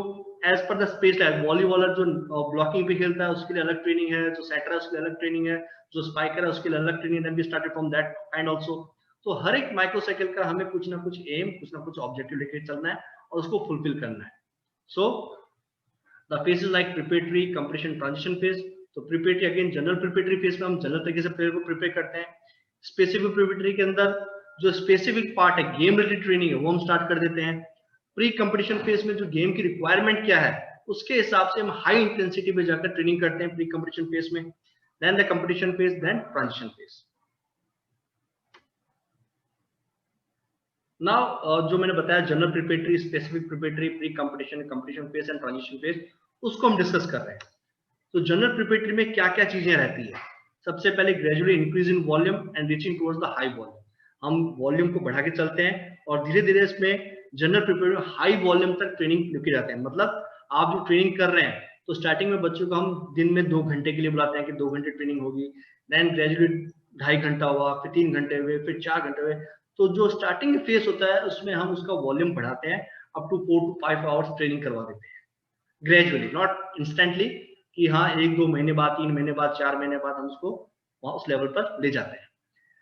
एज पर द स्पेस है। वॉलीबॉलर जो ब्लॉकिंग पे खेलता है उसके लिए अलग ट्रेनिंग है, जो सेटर है उसके लिए अलग ट्रेनिंग है, जो स्पाइकर है उसके लिए अलग ट्रेनिंग है। Then we started from that kind also. तो हर एक माइक्रोसाइकिल का हमें कुछ ना कुछ एम, कुछ ना कुछ ऑब्जेक्टिव लेके चलना है और उसको फुलफिल करना है। So the phases like preparatory, competition, transition phase. तो preparatory again general preparatory phase में हम जनरल तरीके से प्लेयर को प्रिपेयर करते हैं। स्पेसिफिक प्रिपरेटरी के अंदर जो स्पेसिफिक पार्ट है गेम रिलेटेड ट्रेनिंग है वो हम स्टार्ट कर देते हैं। प्री कंपटीशन फेज में जो गेम की रिक्वायरमेंट क्या है उसके हिसाब से हम हाई इंटेंसिटी पे जाकर ट्रेनिंग करते हैं प्री कंपटीशन फेज में। Then the competition phase, then transition phase. Now जो मैंने बताया general preparatory, specific preparatory, pre competition, competition phase and transition phase, उसको हम डिस्कस कर रहे हैं। तो जनरल प्रिपरेटरी में क्या क्या चीजें रहती है? सबसे पहले gradually increase in volume and reaching towards the high volume. हम वॉल्यूम को बढ़ा के चलते हैं और धीरे धीरे इसमें जनरल प्रिपरेटरी हाई वॉल्यूम तक ट्रेनिंग लेके जाते हैं। मतलब आप जो ट्रेनिंग कर रहे हैं तो स्टार्टिंग में बच्चों को हम दिन में 2 घंटे के लिए बुलाते हैं कि 2 घंटे ट्रेनिंग होगी, देन ग्रेजुअली 2.5 घंटा हुआ, फिर 3 घंटे हुए, फिर 4 घंटे हुए। तो जो स्टार्टिंग फेज होता है उसमें हम उसका वॉल्यूम बढ़ाते हैं, up to 4 to 5 hours training करवा देते हैं ग्रेजुअली, नॉट इंस्टेंटली कि हाँ 1-2 महीने बाद, 3 महीने बाद, 4 महीने बाद हम उसको उस लेवल पर ले जाते हैं।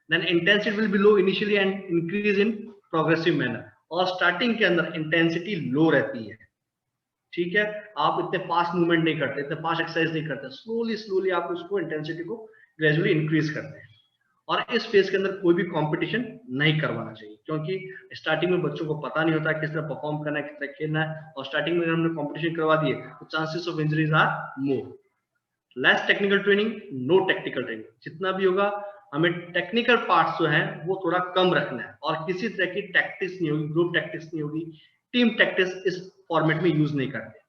Then intensity will be low initially and increase in progressive manner. और स्टार्टिंग के अंदर इंटेंसिटी लो रहती है, ठीक है। आप इतने फास्ट मूवमेंट नहीं करते, इतने फास्ट एक्सरसाइज नहीं करते, स्लोली स्लोली आप उसको इंटेंसिटी को ग्रेजुअली इंक्रीज करते हैं। और इस फेज के अंदर कोई भी कंपटीशन नहीं करवाना चाहिए, क्योंकि स्टार्टिंग में बच्चों को पता नहीं होता किस तरह परफॉर्म करना है, किस तरह खेलना है, और स्टार्टिंग में हमने कंपटीशन करवा दिए तो chances of injuries are more. Less technical training, no technical training. जितना भी होगा हमें टेक्निकल पार्ट्स जो है वो थोड़ा कम रखना है, और किसी तरह की टैक्टिक्स नहीं होगी, ग्रुप टैक्टिक्स नहीं होगी, टीम टैक्टिक्स इस फॉर्मेट में यूज नहीं करते।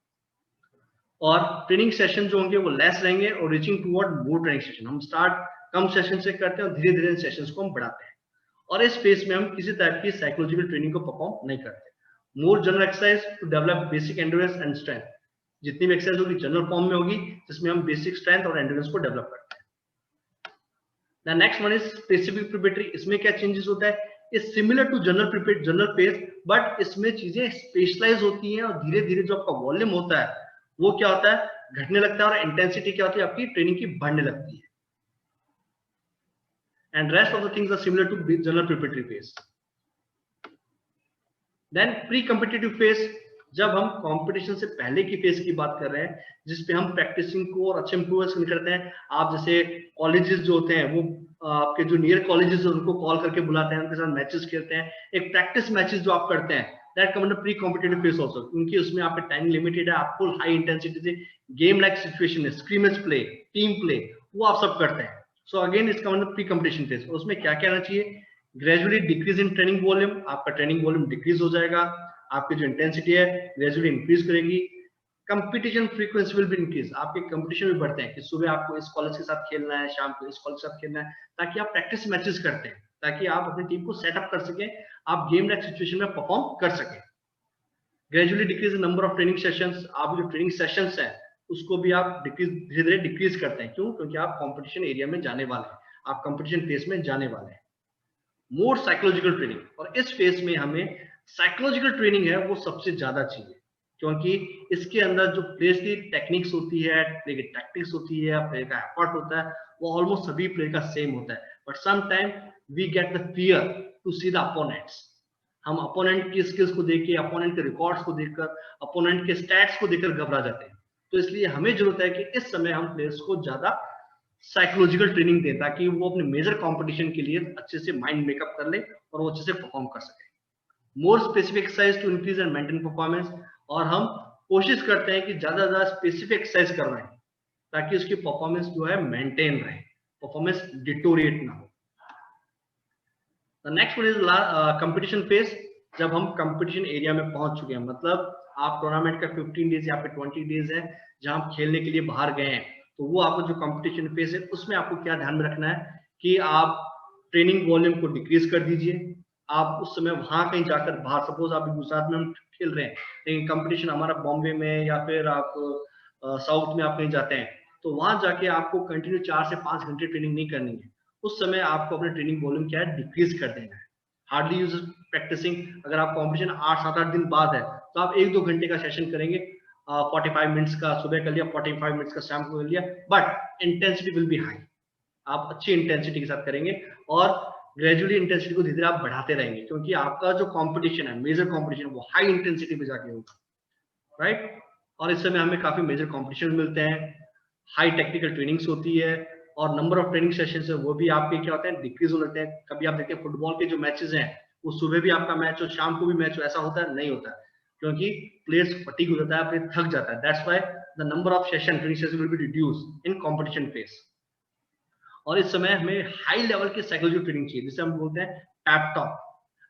और ट्रेनिंग सेशन जो होंगे वो लेस रहेंगे और रीचिंग टुवर्ड मोर ट्रेनिंग सेशन। हम स्टार्ट कम सेशन से करते हैं और धीरे धीरे इन सेशंस को हम बढ़ाते हैं। और इस फेज में हम किसी टाइप की साइकोलॉजिकल ट्रेनिंग को परफॉर्म नहीं करते। More general exercise to develop basic endurance and strength. जितनी भी एक्सरसाइज होगी जनरल फॉर्म में होगी, जिसमें हम बेसिक स्ट्रेंथ और एंड्योरेंस को डेवलप करते हैं। The next one is specific preparatory. इसमें क्या चेंजेस होता है? Is similar to general phase, but इसमें चीजें स्पेशलाइज होती हैं और धीरे धीरे जो आपका वॉल्यूम होता है वो क्या होता है, घटने लगता है, और इंटेंसिटी क्या होती है आपकी ट्रेनिंग की बढ़ने लगती है। And rest of the things are similar to general preparatory phase. Then pre-competitive phase, जब हम कंपटीशन से पहले की फेज की बात कर रहे हैं, जिसपे हम प्रैक्टिसिंग को और अच्छे इंप्रूवमेंट्स करते हैं। आप जैसे कॉलेजेस जो होते हैं वो आपके जो नियर कॉलेजेस है उनको कॉल करके बुलाते हैं, उनके साथ मैचेस खेलते हैं, एक प्रैक्टिस मैचेस जो आप करते हैं, that come under pre competitive phase also, क्योंकि उसमें आप पे टाइम लिमिटेड है, आप फुल हाई इंटेंसिटी से गेम लाइक सिचुएशन है, स्क्रीमेज प्ले, टीम प्ले, वो आप सब करते हैं। सो अगेन इसका मतलब प्री कंपटीशन फेज। उसमें क्या क्या रहना चाहिए? Gradually decrease in training volume, आपका ट्रेनिंग वॉल्यूम डिक्रीज हो जाएगा, आपकी जो इंटेंसिटी है ग्रेजुअली इंक्रीज करेगी। Competition frequency will be increase, आपके कंपटीशन भी बढ़ते हैं कि सुबह आपको इस कॉलेज के साथ खेलना है, शाम को इस कॉलेज के साथ खेलना है, ताकि आप प्रैक्टिस मैचेस करते हैं, ताकि आप अपनी टीम को सेटअप कर सकें, आप गेम लाइक सिचुएशन में परफॉर्म कर सकें। Gradually decrease in number of training sessions, आप जो ट्रेनिंग सेशंस हैं उसको भी आप धीरे धीरे डिक्रीज करते हैं। क्यों? क्योंकि आप कंपटीशन एरिया में जाने वाले हैं, आप कंपटीशन फेज में जाने वाले हैं। मोर साइकोलॉजिकल ट्रेनिंग, और इस फेज में हमें साइकोलॉजिकल ट्रेनिंग है वो सबसे ज्यादा चाहिए, क्योंकि इसके अंदर जो प्लेयर्स की टेक्निक्स होती है, प्ले की टैक्टिक्स होती है, प्ले का एफर्ट होता है, वो ऑलमोस्ट सभी प्लेयर का सेम होता है। But some time we get the fear to see the opponents. हम अपोनेंट की स्किल्स को देख के, अपोनेंट के रिकॉर्ड्स को देखकर, अपोनेंट के स्टैट्स को देखकर घबरा जाते हैं। तो इसलिए हमें जरूरत है कि इस समय हम प्लेयर्स को ज्यादा साइकोलॉजिकल ट्रेनिंग दें, ताकि वो अपने मेजर कंपटीशन के लिए अच्छे से माइंड मेकअप कर ले और वो अच्छे से परफॉर्म कर सके। More specific exercise to increase and maintain performance, और हम कोशिश करते हैं कि ज्यादा ज्यादा स्पेसिफिक एक्सरसाइज करवाएं ताकि उसकी परफॉर्मेंस जो है मेंटेन रहे, परफॉर्मेंस डिटोरिएट ना हो। The next one is competition phase. जब हम कंपटीशन एरिया में पहुंच चुके हैं, मतलब आप टूर्नामेंट का 15 डेज या फिर 20 डेज है जहां आप खेलने के लिए बाहर गए हैं, तो वो आपको जो कंपटीशन फेज है उसमें आपको क्या ध्यान में रखना है कि आप ट्रेनिंग वॉल्यूम को डिक्रीज कर दीजिए। आप उस समय वहां कहीं जाकर बाहर, सपोज आप गुजरात में हम खेल रहे हैं लेकिन कंपटीशन हमारा बॉम्बे में या फिर आप साउथ में आप कहीं जाते हैं, तो वहां जाके आपको कंटिन्यू 4 से 5 घंटे ट्रेनिंग नहीं करनी है। उस समय आपको अपने ट्रेनिंग वॉल्यूम क्या है, डिक्रीज कर देना है। Hardly use practicing. अगर आप कंपटीशन 8-7-8 दिन बाद है तो आप 1-2 घंटे का सेशन करेंगे, 45 मिनट्स का सुबह कर लिया, 45 मिनट्स का शाम को कर लिया, but intensity will B high. आप अच्छी इंटेंसिटी के साथ करेंगे और ग्रेजुअली इंटेंसिटी को धीरे धीरे आप बढ़ाते रहेंगे, क्योंकि आपका जो कंपटीशन है, मेजर कंपटीशन, वो हाई इंटेंसिटी पे जाके होगा, राइट। और इस समय हमें काफी मेजर कंपटीशन मिलते हैं, हाई टेक्निकल ट्रेनिंग्स होती है, और नंबर ऑफ ट्रेनिंग सेशंस है वो भी आपके क्या होते हैं डिक्रीज हो जाते हैं। कभी आप देखते हैं फुटबॉल के जो मैचेस हैं वो सुबह भी आपका मैच हो शाम को भी मैच हो, ऐसा होता है नहीं होता है, क्योंकि प्लेयर्स फटीग हो जाता है, प्लेयर थक जाता है। That's why the number of session training session will be reduce in competition phase. और इस समय हमें हाई लेवल की साइकोलॉजी ट्रेनिंग चाहिए जिसे हम बोलते हैं पैप टॉक।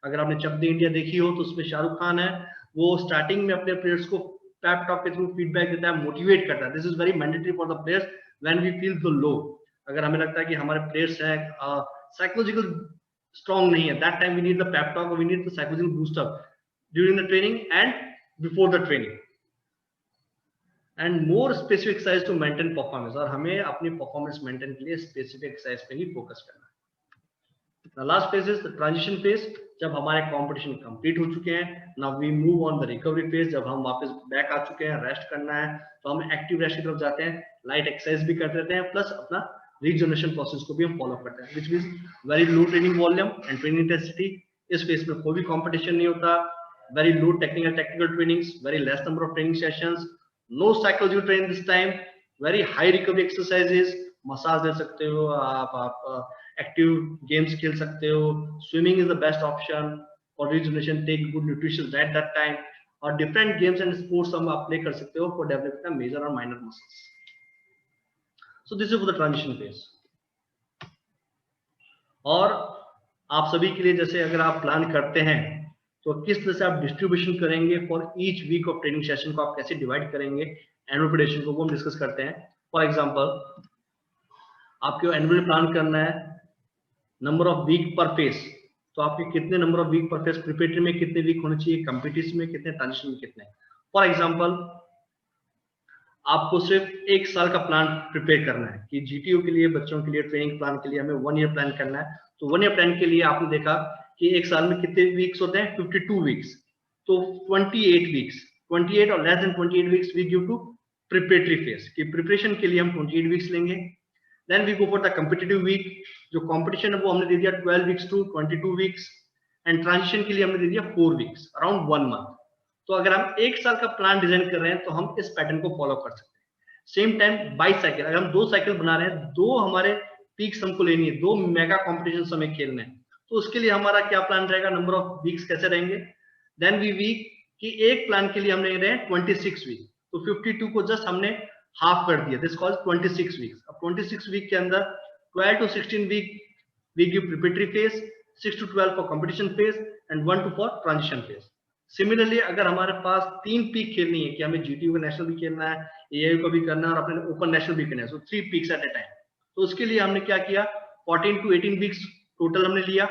अगर आपने चक दे इंडिया देखी हो तो उसमें शाहरुख खान है, वो स्टार्टिंग में अपने प्लेयर्स को पैप टॉक के थ्रू फीडबैक देता है, मोटिवेट करता है। This is very mandatory for the players when we feel the low. अगर हमें लगता है कि हमारे प्लेयर्स हैं साइकोलॉजिकल स्ट्रांग नहीं है, that time we need the pep talk, we need the psychological boost up during the training and before the training and more specific exercise to maintain performance. और हमें अपनी परफॉर्मेंस मेंटेन के लिए specific exercise पे ही focus करना है। The last phase is the transition phase, जब हमारे कंपटीशन कंप्लीट हो चुके हैं, now we move on the recovery phase. जब हम वापस बैक आ चुके हैं, रेस्ट करना है, तो हम एक्टिव रेस्ट की तरफ जाते हैं, लाइट एक्सरसाइज भी करते रहते हैं, प्लस अपना रीजनरेशन प्रोसेस को भी हम फॉलो करते हैं, which means very low training volume and training intensity. इस फेज में कोई भी कंपटीशन नहीं होता, very low technical trainings, very less number of training sessions, no psychology train this time, very high recovery exercises, massage दे सकते हो आप एक्टिव गेम्स खेल सकते हो, swimming is the best option for rejuvenation, take good nutrition at that time, और different games and sports हम आप प्ले कर सकते हो फॉर डेवलपिंग द मेजर और minor muscles. So this is for the transition phase. और आप सभी के लिए जैसे अगर आप प्लान करते हैं तो किस तरह से आप डिस्ट्रीब्यूशन करेंगे for each week of training session को, आप कैसे डिवाइड करेंगे एनुअल प्रेडिक्शन को, वो हम डिस्कस करते हैं। फॉर एग्जांपल आपको एनुअल प्लान करना है नंबर ऑफ वीक पर फेज, तो आपके कितने नंबर ऑफ वीक पर फेज, प्रिपरेटरी में कितने वीक होने चाहिए, कॉम्पिटिशन में कितने, ट्रांजिशन में कितने। फॉर एग्जांपल आपको सिर्फ 1 साल का प्लान प्रिपेयर करना है कि जीटीओ के लिए बच्चों के लिए ट्रेनिंग प्लान के लिए हमें 1 ईयर प्लान करना है। तो 1 ईयर प्लान के लिए आपने देखा कि 1 साल में कितने वीक्स होते हैं, 52 वीक्स, तो 28 वीक्स, 28 और less than 28 weeks we give to preparatory phase, कि प्रिपरेशन के लिए हम 28 वीक्स लेंगे। Then we go for the competitive week, जो कंपटीशन है वो हमने दे दिया 12 weeks to 22 weeks, and transition के लिए हमने दे दिया 4 वीक्स, अराउंड 1 मंथ। तो अगर हम 1 साल का प्लान डिजाइन कर रहे हैं तो हम इस पैटर्न को फॉलो कर सकते हैं। सेम टाइम बाई साइकिल, अगर हम 2 साइकिल बना रहे हैं, 2 हमारे पीक्स हमको लेनी है, 2 मेगा कॉम्पिटिशन हमें खेलने हैं, तो उसके लिए हमारा क्या प्लान रहेगा, नंबर ऑफ वीक्स कैसे रहेंगे। देन वी वीक कि एक प्लान के लिए हमने रहे 26 वीक, तो 52 को जस्ट हमने हाफ कर दिया, दिस कॉल्ड 26 वीक्स। अब 26 वीक के अंदर 12 to 16 week we give preparatory phase, 6 to 12 for competition phase and 1 to 4 transition phase. Similarly अगर हमारे पास 3 पीक खेलनी है कि हमें जीटीयू का नेशनल भी खेलना है, एआईयू का भी करना है और अपने ओपन नेशनल भी करना है, सो 3 पीक्स एट ए टाइम, तो उसके लिए हमने क्या किया, 14 to 18 वीक्स टोटल हमने लिया,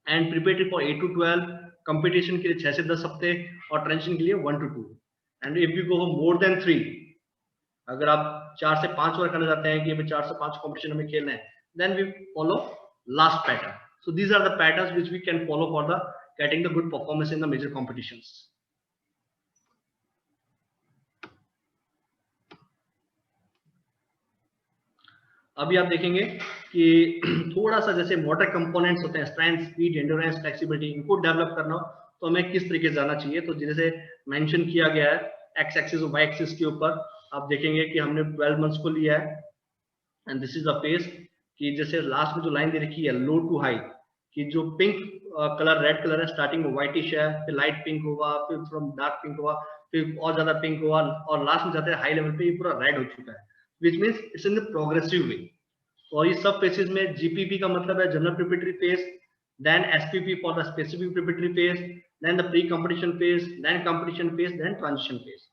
and preparatory for 8 to 12, competition के लिए 6 से 10 हफ्ते, और ट्रांजिशन के लिए 1 to 2। And if you go more than 3, अगर आप 4 से 5 बार करना चाहते हैं कि 4 से 5 कंपटीशन हमें खेलना है, then we follow last pattern. So these are the patterns which we can follow for the getting the good performance in the major competitions. अभी आप देखेंगे कि थोड़ा सा जैसे मोटर कंपोनेंट्स होते हैं, स्ट्रेंथ, स्पीड, एंड्योरेंस, फ्लेक्सिबिलिटी, इनको डेवलप करना हो तो हमें किस तरीके से जाना चाहिए। तो जैसे मेंशन किया गया है एक्स एक्सिस और वाई एक्सिस के ऊपर, आप देखेंगे कि हमने 12 मंथ्स को लिया है, and this is the phase, कि जैसे लास्ट में जो लाइन दे रखी है लो टू हाई, कि जो पिंक कलर, रेड कलर है, स्टार्टिंग में व्हाइटिश है, फिर लाइट पिंक होगा, फिर फ्रॉम डार्क पिंक होगा, फिर और ज्यादा पिंक होगा, और लास्ट में जाते हैं हाई लेवल पे ये पूरा रेड हो चुका है, which means it's in the progressive way. और ये सब फेसेस में जीपीपी का मतलब है general preparatory phase, then SPP for the specific preparatory phase, then the pre competition phase, then competition phase, then transition phase.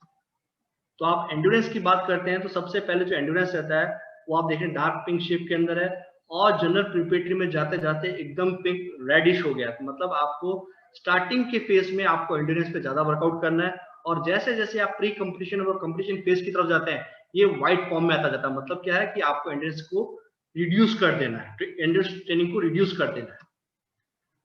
तो आप एंड्योरेंस की बात करते हैं तो सबसे पहले जो एंड्योरेंस रहता है वो आप देखें डार्क पिंक शेप के अंदर है, और जनरल प्रिपरेटरी में जाते जाते एकदम पिंक रेडिश हो गया, मतलब आपको स्टार्टिंग के फेज में आपको एंड्योरेंस पे ज्यादा वर्कआउट करना है, और जैसे जैसे आप प्री कंपटीशन और कंपटीशन फेज की तरफ जाते हैं ये व्हाइट फॉर्म में आता जाता है। मतलब क्या है कि आपको एंड्योरेंस को रिड्यूस कर देना है, एंड्योरेंस ट्रेनिंग को रिड्यूस कर देना है।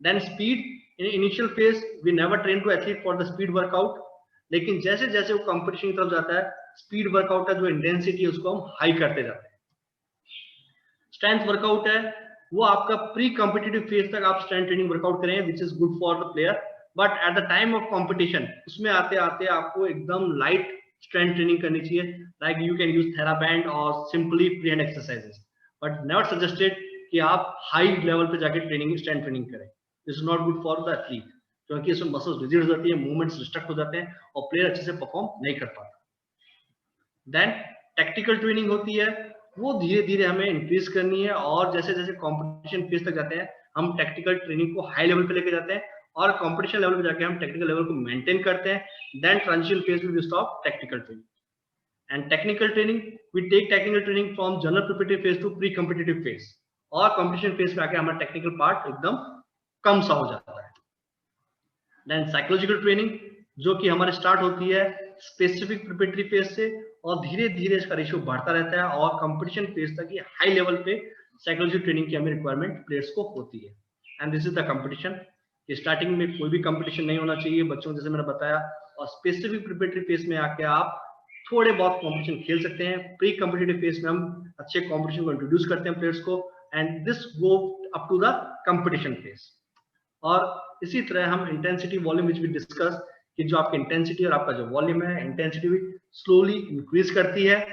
Then speed, in initial phase we never train to athlete for the speed workout, लेकिन जैसे जैसे वो कंपटीशन की तरफ जाता है स्पीड वर्कआउट का जो इंटेंसिटी है उसको हम हाई करते जाते हैं। स्ट्रेंथ वर्कआउट है वो आपका प्री कॉम्पिटिटिव फेज तक आप स्ट्रेंथ ट्रेनिंग वर्कआउट करें, which is good for the player, but at the time of competition उसमें आते आते आपको एकदम लाइट स्ट्रेंथ ट्रेनिंग करनी चाहिए, like you can use Theraband और simply free hand exercises. But never suggested कि आप हाई लेवल पे जाके ट्रेनिंग स्ट्रेंथ ट्रेनिंग करें. This is not good for the athlete, क्योंकि इसमें मसल्स रिजिड हो जाती है, मूवमेंट्स रिस्ट्रिक्ट हो जाते हैं और प्लेयर अच्छे से परफॉर्म नहीं कर पाता. देन टेक्निकल ट्रेनिंग होती है, वो धीरे धीरे हमें इंक्रीज करनी है, और जैसे जैसे कंपटीशन फेज तक जाते हैं हम टेक्निकल ट्रेनिंग को हाई लेवल पे लेके जाते हैं, और कंपटीशन लेवल पे जाके हम टेक्निकल लेवल को मेंटेन करते हैं. देन ट्रांजिशन फेज में we stop technical training. And technical training, we take technical training from general preparatory phase to pre competitive phase, और कंपटीशन फेज पे आके हमारा टेक्निकल पार्ट एकदम कम सा हो जाता है. देन साइकोलॉजिकल ट्रेनिंग, जो कि हमारे स्टार्ट होती है स्पेसिफिक प्रिपरेटरी फेज से, और धीरे धीरे इसका रेशियो बढ़ता रहता है, और कंपटीशन फेज तक ये हाई लेवल पे साइकोलॉजी ट्रेनिंग की हमें रिक्वायरमेंट प्लेयर्स को होती है. And this is the competition. Starting में कोई भी कंपटीशन नहीं होना चाहिए बच्चों, जैसे मैंने बताया, और स्पेसिफिक प्रिपरेटरी फेज में आके आप थोड़े बहुत कंपटीशन खेल सकते हैं. प्री कॉम्पिटिटिव फेज में हम अच्छे कंपटीशन को इंट्रोड्यूस करते हैं प्लेयर्स को, and this go up to the competition phase. और इसी तरह हम इंटेंसिटी वॉल्यूम विच भी डिस्कस, कि जो आपकी इंटेंसिटी और आपका जो वॉल्यूम है, इंटेंसिटी भी स्लोली इंक्रीज करती है,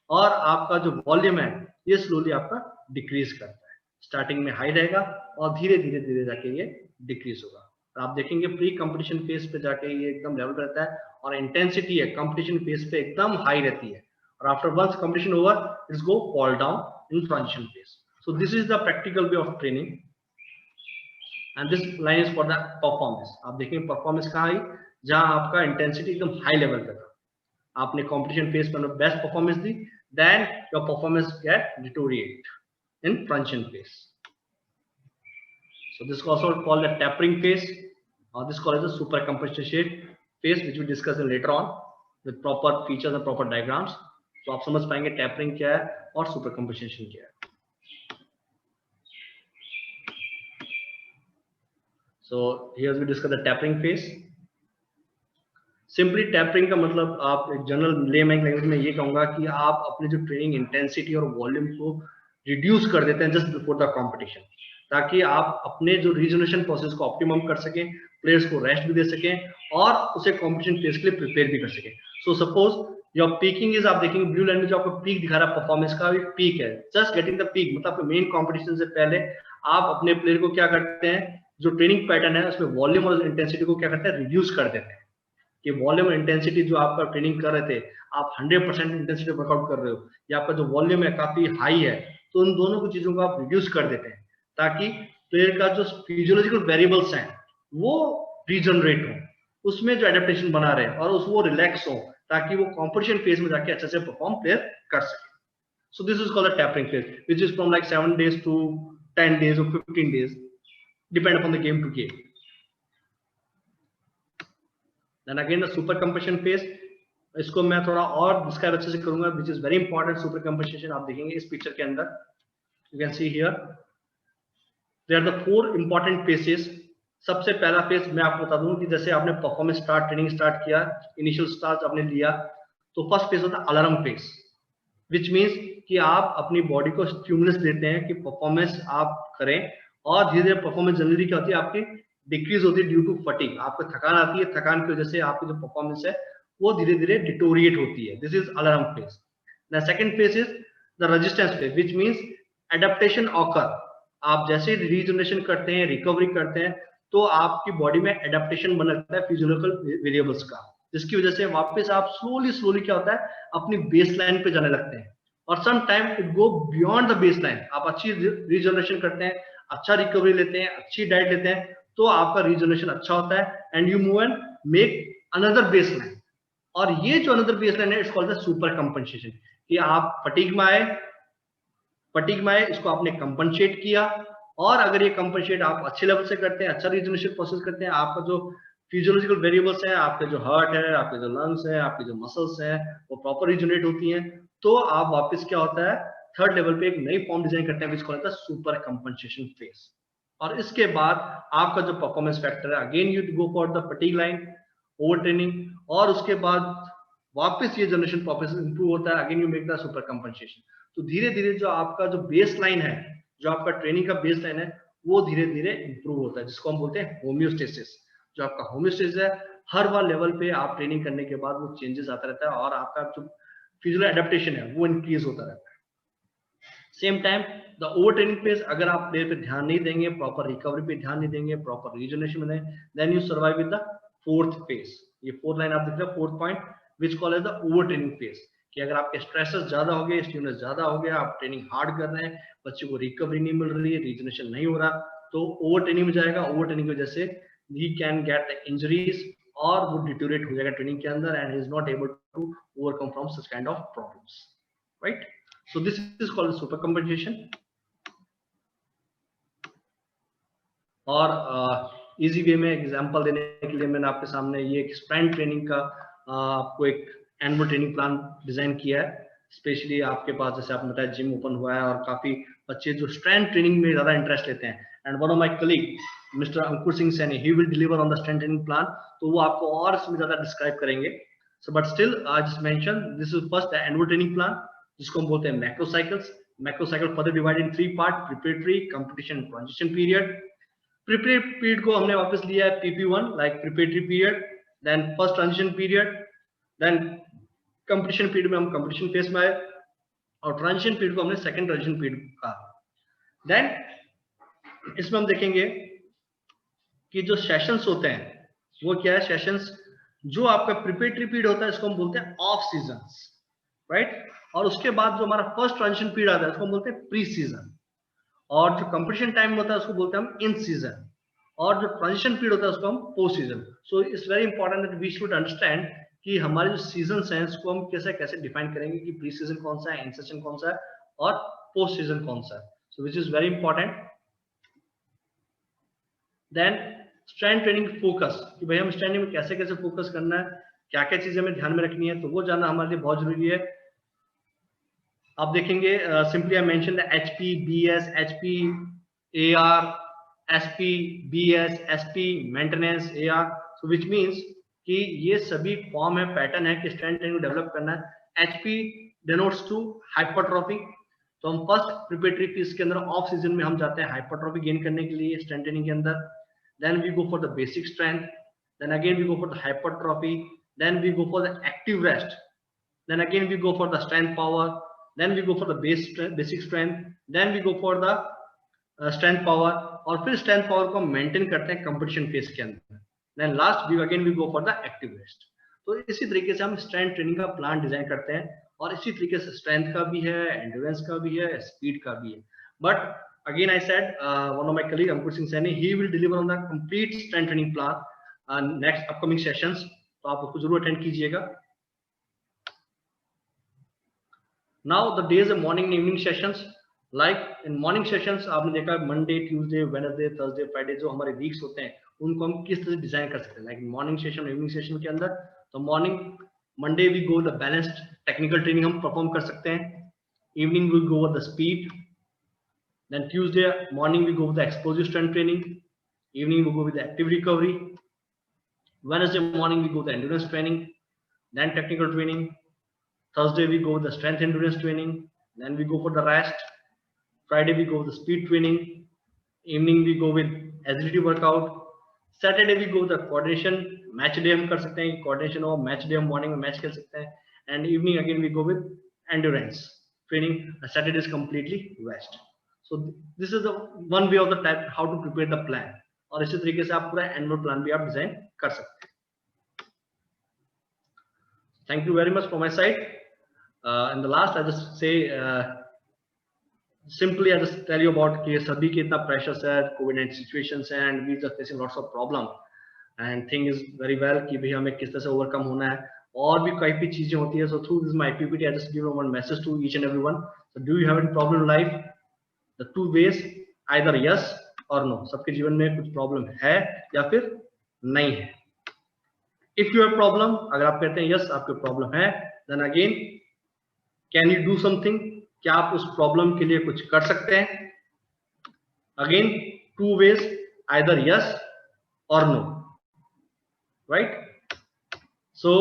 और आपका जो वॉल्यूम है ये स्लोली आपका डिक्रीज करता है. स्टार्टिंग में हाई रहेगा और धीरे धीरे धीरे जाके ये डिक्रीज होगा. और आप देखेंगे प्री कंपटीशन फेज पे जाके ये एकदम लेवल रहता है, और इंटेंसिटी है कंपटीशन फेज पे एकदम हाई रहती है, और after once competition over it's go fall down in transition phase. So this is the practical way of training, and this line is for the performance. आप देखेंगे परफॉर्मेंस कहाँ आई, जहां आपका इंटेंसिटी एकदम हाई लेवल पे था, आपने कंपटीशन फेज पर बेस्ट परफॉर्मेंस दी, then your performance get deteriorate in transition phase. So this is also called the tapering phase, or this is called as the super compensation phase, which we discuss later on with proper features and proper diagrams. So आप समझ पाएंगे tapering क्या है और super compensation क्या है. So here we discuss the tapering phase. Simply tapering का मतलब, आप एक जनरल लेमैन लैंग्वेज में ये कहूंगा कि आप अपने जो ट्रेनिंग इंटेंसिटी और वॉल्यूम को रिड्यूस कर देते हैं जस्ट बिफोर द कंपटीशन, ताकि आप अपने जो रीजनरेशन प्रोसेस को ऑप्टिमम कर सकें, प्लेयर्स को रेस्ट भी दे सकें, और उसे कंपटीशन फेज के लिए प्रिपेयर भी कर सकें. So suppose your peeking is, आप देखेंगे ब्लू लाइन में जो आपको पीक दिखा रहा है परफॉर्मेंस का, एक पीक है, जस्ट गेटिंग द पीक, मतलब आपके मेन कंपटीशन से पहले आप अपने प्लेयर को क्या करते हैं, जो ट्रेनिंग पैटर्न है उसमें वॉल्यूम और इंटेंसिटी को क्या करते हैं, रिड्यूस कर देते हैं. कि वॉल्यूम और इंटेंसिटी जो आपका ट्रेनिंग कर रहे थे, आप 100% इंटेंसिटी वर्कआउट कर रहे हो, या आपका जो वॉल्यूम है काफी हाई है, तो उन दोनों को चीजों को आप रिड्यूस कर देते हैं, ताकि प्लेयर का जो फिजियोलॉजिकल वेरिएबल्स हैं वो रीजनरेट हो, उसमें जो एडेप्टेशन बना रहे और उस वो रिलैक्स हो, ताकि वो कंपटीशन फेज में जाके अच्छे से परफॉर्म प्लेयर कर सके. So this is called the tapering phase, which is from like 7 days to 10 days or 15 days, depend upon the game to game. Then again the super compensation phase, इसको मैं थोड़ा और डिस्क्राइब अच्छे से करूंगा, which is very important. super compensation आप देखेंगे इस पिक्चर के अंदर, you can see here there are the 4 important phases. सबसे पहला फेज मैं आपको बता दूं कि जैसे आपने परफॉर्मेंस स्टार्ट ट्रेनिंग स्टार्ट किया, इनिशियल स्टार्ट आपने लिया, तो फर्स्ट फेज होता है अलार्म फेज, which means कि आप अपनी बॉडी को स्टिमुलस देते हैं कि परफॉर्मेंस आप करें, और धीरे धीरे परफॉर्मेंस जनरली क्या होती है, आपकी डिक्रीज होती है ड्यू टू फटीग, आपको थकान आती है, थकान की वजह से आपकी जो परफॉर्मेंस है वो धीरे धीरे डिटोरिएट होती है. This is alarm phase. The second phase is the resistance phase, which means adaptation occur. आप जैसे रीजनरेशन करते हैं, रिकवरी करते हैं, तो आपकी बॉडी में एडेप्टेशन बन लगता है फिजियोलॉजिकल वेरिएबल्स का, जिसकी वजह से वापस आप स्लोली क्या होता है, अपनी बेस लाइन पे जाने लगते हैं, और some time it go beyond the base line. आप अच्छी रीजनरेशन करते हैं, अच्छा रिकवरी लेते हैं, अच्छी डाइट लेते हैं, तो आपका रीजनरेशन अच्छा होता है, and you move and make another base line. और ये जो अनदर बेस लाइन है, it's called the super compensation, कि आप फटीग में आए, इसको आपने कंपनसेट किया, और अगर ये कंपनसेट आप अच्छे लेवल से करते हैं, अच्छा रीजनरेशन प्रोसेस करते हैं, आपका जो फिजियोलॉजिकल वेरिएबल्स हैं, आपके जो हार्ट है, आपके जो लंग्स है, आपके जो मसल्स हैं, वो प्रॉपर रीजनरेट होती हैं, तो आप वापस क्या होता है, थर्ड लेवल पे एक नई फॉर्म डिजाइन करते हैं, which called the super compensation phase. और इसके बाद आपका जो परफॉर्मेंस फैक्टर है, again you go for the fatigue line, over training, और उसके बाद वापस ये जनरेशन प्रोसेस इंप्रूव होता है, again you make the super compensation. तो धीरे धीरे जो आपका जो बेस लाइन है, जो आपका ट्रेनिंग का बेस लाइन है, वो धीरे धीरे इंप्रूव होता है, जिसको हम बोलते हैं होम्योस्टेसिस. जो आपका होम्योस्टेसिस है, हर बार लेवल पे आप ट्रेनिंग करने के बाद वो चेंजेस आता रहता है, और आपका जो फिजिकल एडेप्टेशन है वो इंक्रीज होता रहता है. Same time the over training phase, अगर आप प्लेयर पे ध्यान नहीं देंगे, प्रॉपर रिकवरी पे ध्यान नहीं देंगे, प्रॉपर रीजनरेशन में then you survive with the fourth phase. ये फोर्थ लाइन आप देख रहे हो, fourth point which call as the over training phase, कि अगर आपके स्ट्रेसेस ज्यादा हो गए, स्टिमुलस ज्यादा हो गया, आप ट्रेनिंग हार्ड कर रहे हैं, बच्चे को रिकवरी नहीं मिल रही है, रीजनरेशन नहीं हो रहा, तो ओवर ट्रेनिंग में जाएगा। ओवर ट्रेनिंग की वजह से ही कैन गेट इंजरीज और वो डिटोरेट हो जाएगा ट्रेनिंग के अंदर and is not able to overcome from such kind of problems, right. So this is called super compensation. और इजी वे में एग्जांपल देने के लिए मैंने आपके सामने ये एक स्ट्रेंथ ट्रेनिंग का आपको एक एनुअल ट्रेनिंग प्लान डिजाइन किया है। स्पेशली आपके पास जैसे आपने बताया जिम ओपन हुआ है और काफी बच्चे जो स्ट्रेंथ ट्रेनिंग में ज्यादा इंटरेस्ट लेते हैं, and one of my colleague mister Ankur Singh Saini, he will deliver on the strength training plan, तो वो आपको और इसमें ज्यादा डिस्क्राइब करेंगे। So but still I just mention this is first the annual training plan, जिसको हम बोलते हैं macro cycles. Macro cycle further divided in 3 part, preparatory, competition, transition period. Preparatory period को हमने वापस लिया है PP1 like preparatory period, then first transition period, then competition period में हम कंपटीशन फेज में आए, और ट्रांजिशन पीरियड को हमने सेकंड ट्रांजिशन पीरियड कहा। देन इसमें हम देखेंगे कि जो सेशंस होते हैं वो क्या है। सेशंस जो आपका प्रिपरेटरी पीरियड होता है इसको हम बोलते हैं ऑफ सीजन्स, राइट। और उसके बाद जो हमारा फर्स्ट ट्रांजिशन पीरियड आता है उसको हम बोलते हैं प्री सीजन, और जो कंपटीशन टाइम होता है उसको बोलते हैं हम इन सीजन, और जो ट्रांजिशन पीरियड होता है उसको हम post season. So it's very important that we should understand कि हमारे जो सीजन्स हैं उसको हम कैसे कैसे डिफाइन करेंगे कि प्री सीजन कौन सा है, इन सीजन कौन सा है, और पोस्ट सीजन कौन सा है। So which is very important. Then strength training focus, कि भाई हम स्ट्रेंथ ट्रेनिंग में कैसे कैसे फोकस करना है, क्या क्या चीजें हमें ध्यान में रखनी है, तो वो जानना हमारे लिए बहुत जरूरी है। आप देखेंगे simply I mention the HP, BS, HP, AR, SP, BS, SP, maintenance, AR, so which means कि ये सभी फॉर्म है, पैटर्न है कि स्ट्रेंथ ट्रेनिंग डेवलप करना है। HP डिनोट्स टू हाइपरट्रॉफी, तो हम फर्स्ट प्रिपरेटरी फेज के अंदर ऑफ सीजन में हम जाते हैं हाइपरट्रॉफी गेन करने के लिए स्ट्रेंथ ट्रेनिंग के अंदर। Then we go for the basic strength, then again we go for the hypertrophy, then we go for the active rest, then again we go for the strength power, then we go for the basic strength, then we go for the strength power, और फिर strength power को maintain करते हैं competition phase के अंदर। then last we go for the active rest। तो इसी तरीके से हम स्ट्रेंथ ट्रेनिंग का प्लान डिजाइन करते हैं, और इसी तरीके से स्ट्रेंथ का भी है, एंड्योरेंस का भी है, स्पीड का भी है। But again I said one of my colleague Ankur Singh Saini, he will deliver on the complete strength training plan next upcoming sessions, तो आप उसको जरूर अटेंड कीजिएगा। Now the days of morning and evening sessions, like in morning sessions आपने देखा Monday, Tuesday, Wednesday, Thursday, Friday जो हमारे weeks होते हैं उनको हम किस तरह से डिजाइन कर सकते हैं। Like morning session, evening session के अंदर तो morning Monday we go the balanced technical training हम परफॉर्म कर सकते हैं, evening we go the speed, then Tuesday morning we go the explosive strength training, evening we go with active recovery, Wednesday morning we go the endurance training, then technical training, Thursday we go with the strength endurance training, then we go for the rest. Friday we go with the speed training, evening we go with agility workout. Saturday we go with the coordination, match day हम कर सकते हैं, coordination और match day हम morning में match खेल सकते हैं, and evening again we go with endurance training. Saturday is completely rest. So this is the one way of the type how to prepare the plan. और इसी तरीके से आप पूरा annual plan भी आप डिजाइन कर सकते हैं। Thank you very much from my side. In the last, I just say simply I just tell you about कि सभी के इतना pressures है, COVID-19 situations है, and we are facing lots of problem. And thing is very well कि भी हमें किस तरह से overcome होना है, और भी कई भी चीजें होती है। So through this my PPT, I just give one message to each and everyone. So do you have any problem in life? The two ways, either yes or no. सबके जीवन में कुछ problem है या फिर नहीं है। If you have problem, अगर आप कहते हैं yes आपके problem है, then again can you do something? क्या आप उस प्रॉब्लम के लिए कुछ कर सकते हैं? Again two ways, either yes और नो, राइट। सो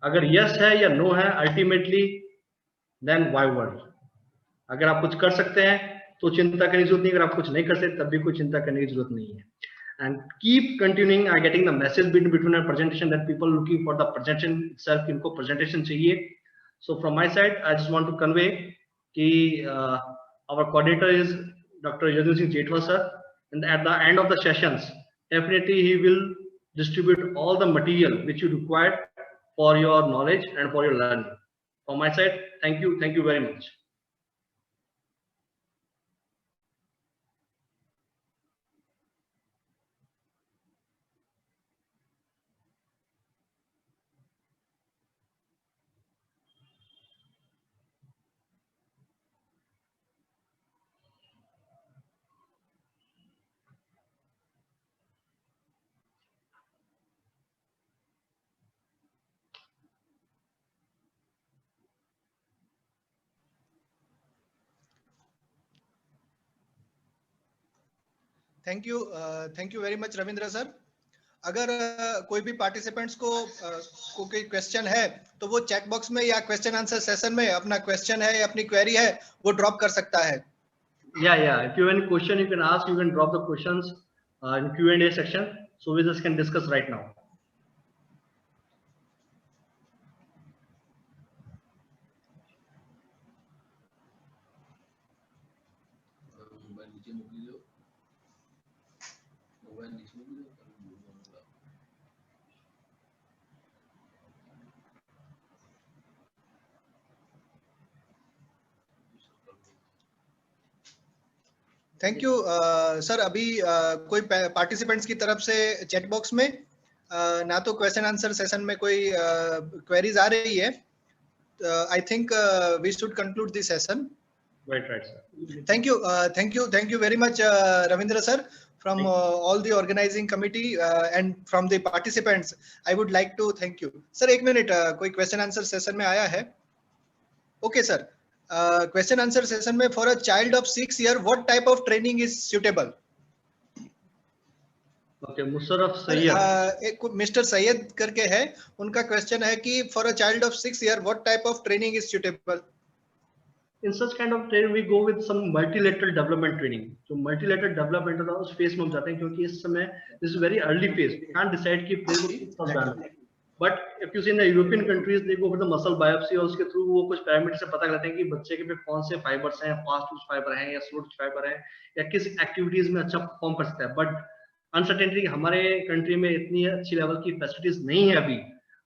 अगर यस है या नो है, अल्टीमेटली देन व्हाई वरी। अगर आप कुछ कर सकते हैं तो चिंता करने की जरूरत नहीं, अगर आप कुछ नहीं कर सकते तब भी कोई चिंता करने की जरूरत नहीं है। And keep continuing getting the message between a presentation that people looking for the presentation itself, इनको presentation चाहिए। So from my side, I just want to convey कि Our coordinator is Dr. Yajul Singh Jetwa sir, and at the end of the sessions, definitely he will distribute all the material which you require for your knowledge and for your learning. From my side, thank you very much. Thank you very much Ravindra sir. अगर कोई भी participants को कोई question है तो वो chat box में या क्वेश्चन आंसर सेशन में अपना क्वेश्चन है या अपनी क्वेरी है वो ड्रॉप कर सकता है। Yeah. If you have any question, you can ask. You can drop the questions in Q&A section. So we just can discuss right now. Thank you sir. अभी कोई पार्टिसिपेंट्स की तरफ से चैट बॉक्स में ना तो क्वेश्चन आंसर सेशन में कोई क्वेरीज आ रही है। I think we should conclude this session. Right, sir. Thank you very much, Ravindra sir, from all the organizing committee and from the participants. I would like to thank you. Sir, एक minute, कोई question answer session में आया है? Okay, sir. Question answer session में for a child of 6 years, what type of training is suitable? Okay, Musharraf Sayyed. Mr. Sayyed करके है, उनका question है कि for a child of 6 years, what type of training is suitable? In such kind of training, we go with some multilateral development training. So multilateral development है उस phase में हम जाते हैं क्योंकि इस समय this is very early phase. We can't decide कि player को कितना जाना है. But if you see in the European countries, they go with the muscle biopsy और उसके थ्रू वो कुछ पैरामीटर से पता करते हैं कि बच्चे के पे कौन से फाइबर्स हैं, फास्ट ट्विच फाइबर हैं या स्लो ट्विच फाइबर हैं या किस एक्टिविटीज में अच्छा परफॉर्म कर सकता है। बट अनसर्टेनिटी हमारे कंट्री में इतनी अच्छी लेवल की फैसिलिटीज नहीं है अभी।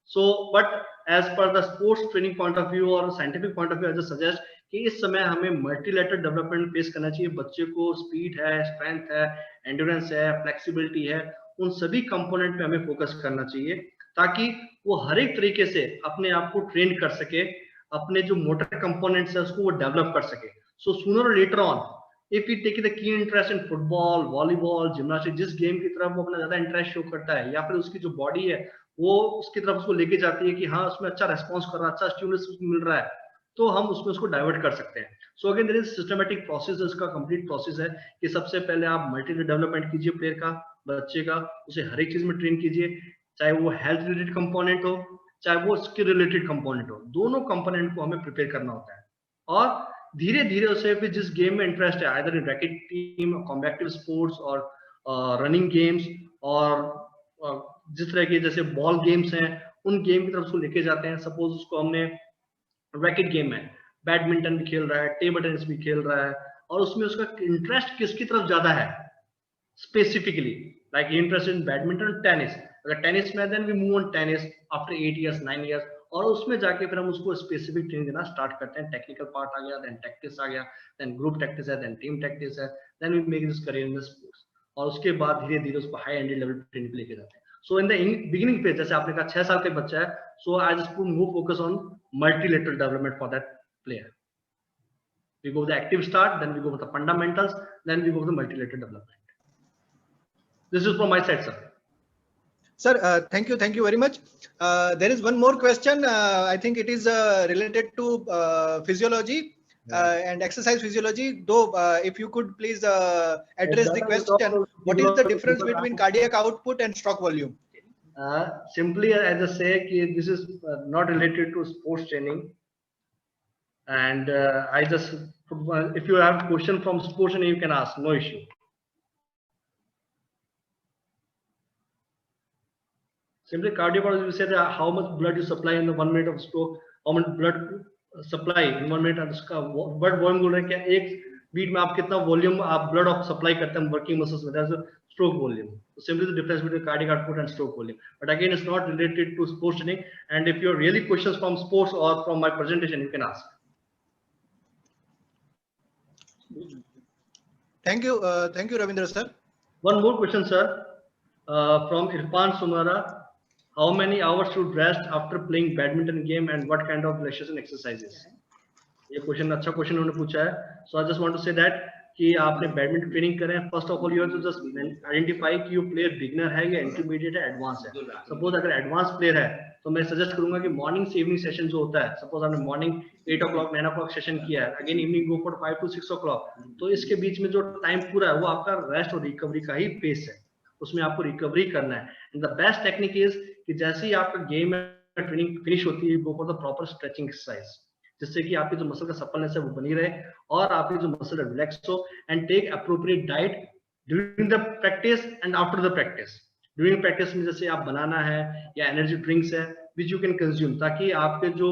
So but as per the sports training point of view और scientific point of view, I suggest कि इस समय हमें मल्टीलेटरल डेवलपमेंट फेस करना चाहिए। बच्चे को स्पीड है, स्ट्रेंथ है, एंड्योरेंस है, फ्लेक्सिबिलिटी है, उन सभी कंपोनेंट पे हमें फोकस करना चाहिए ताकि वो हर एक तरीके से अपने आप को ट्रेन कर सके, अपने जो मोटर कंपोनेंट्स है उसको वो डेवलप कर सके। सो सूनर और later on if you take the keen interest in football, volleyball, gymnastic, जिस गेम की तरफ वो अपना ज्यादा इंटरेस्ट शो करता है या फिर उसकी जो बॉडी है वो उसकी तरफ उसको लेके जाती है कि हाँ उसमें अच्छा रेस्पॉन्स कर रहा है, अच्छा स्टिमुलस मिल रहा है, तो हम उसमें उसको डाइवर्ट कर सकते हैं। So again there is systematic process, इसका कंप्लीट प्रोसेस है कि सबसे पहले आप मल्टीलेटरल डेवलपमेंट कीजिए प्लेयर का, बच्चे का, उसे हर एक चीज में ट्रेन कीजिए, चाहे वो हेल्थ रिलेटेड कंपोनेंट हो चाहे वो स्किल रिलेटेड कंपोनेंट हो, दोनों कंपोनेंट को हमें प्रिपेयर करना होता है। और धीरे धीरे उसे फिर जिस गेम में इंटरेस्ट है, either in racket team, combative sports और रनिंग गेम्स और जिस तरह के जैसे बॉल गेम्स हैं उन गेम की तरफ उसको लेके जाते हैं। सपोज उसको हमने रैकेट गेम है, बैडमिंटन भी खेल रहा है, टेबल टेनिस भी खेल रहा है और उसमें उसका इंटरेस्ट किसकी तरफ ज्यादा है specifically, like interest in badminton, tennis. अगर टेनिस में then we move on tennis after 8 years 9 years और उसमें जाके फिर हम उसको स्पेसिफिक ट्रेनिंग देना स्टार्ट करते हैं। टेक्निकल पार्ट आ गया, देन टैक्टिक्स आ गया, देन ग्रुप टैक्टिक्स है, देन टीम टैक्टिक्स है, then we make this career in the sports और उसके बाद धीरे धीरे उसको हाई एंडेड लेवल ट्रेनिंग पे लेके जाते हैं। So in the beginning phase, जैसे आपने कहा 6 साल का बच्चा है, so I just put more focus on multilateral development for that player. We go with the active start, then we go with the fundamentals, then we go with the multilateral development. This is from my side, sir. Sir, thank you very much. There is one more question. I think it is related to physiology and exercise physiology. Though, if you could please address the question, what is the difference between cardiac output and stroke volume? Simply, I just say that this is not related to sports training. And I just, if you have question from sports training, you can ask, no issue. Simply cardiology, we say that how much blood you supply in the 1 minute of stroke, how much blood supply in 1 minute, and उसका blood volume बोल रहे हैं क्या 1 beat में आप कितना volume आप blood of supply करते हैं वर्किंग मसल्स में, that's stroke volume. So simply the difference between cardiac output and stroke volume. But again, it's not related to sports training. And if you're really questions from sports or from my presentation, you can ask. Thank you, Ravindra sir. One more question, sir, from Irfan Sumara. How many hours should rest after playing badminton game, and what kind of relaxation exercises? ये question अच्छा question उन्होंने पूछा है. So I just want to say that कि आपने badminton training करें, first of all you have to just identify कि ये प्लेयर बिगिनर है या इंटरमीडिएट है, एडवांस है. सपोज अगर एडवांस प्लेयर है तो मैं सजेस्ट करूंगा कि मॉर्निंग से इवनिंग सेशन जो होता है, सपोज आपने मॉर्निंग 8 o'clock 9 o'clock सेशन किया है, again evening go for 5 to 6 o'clock, तो इसके बीच में जो टाइम पूरा है वो आपका रेस्ट और रिकवरी का ही पेस है, उसमें आपको रिकवरी करना है. And the best technique is कि जैसे ही आपका गेम ट्रेनिंग फिनिश होती है, गो for the proper stretching exercise, जिससे कि आपकी जो मसल का सप्पलनेस है वो बनी रहे और आपकी जो मसल है रिलैक्स हो. And take appropriate diet during the practice and after the practice. During practice में जैसे आप बनाना है या एनर्जी ड्रिंक्स है विच यू कैन कंज्यूम, ताकि आपके जो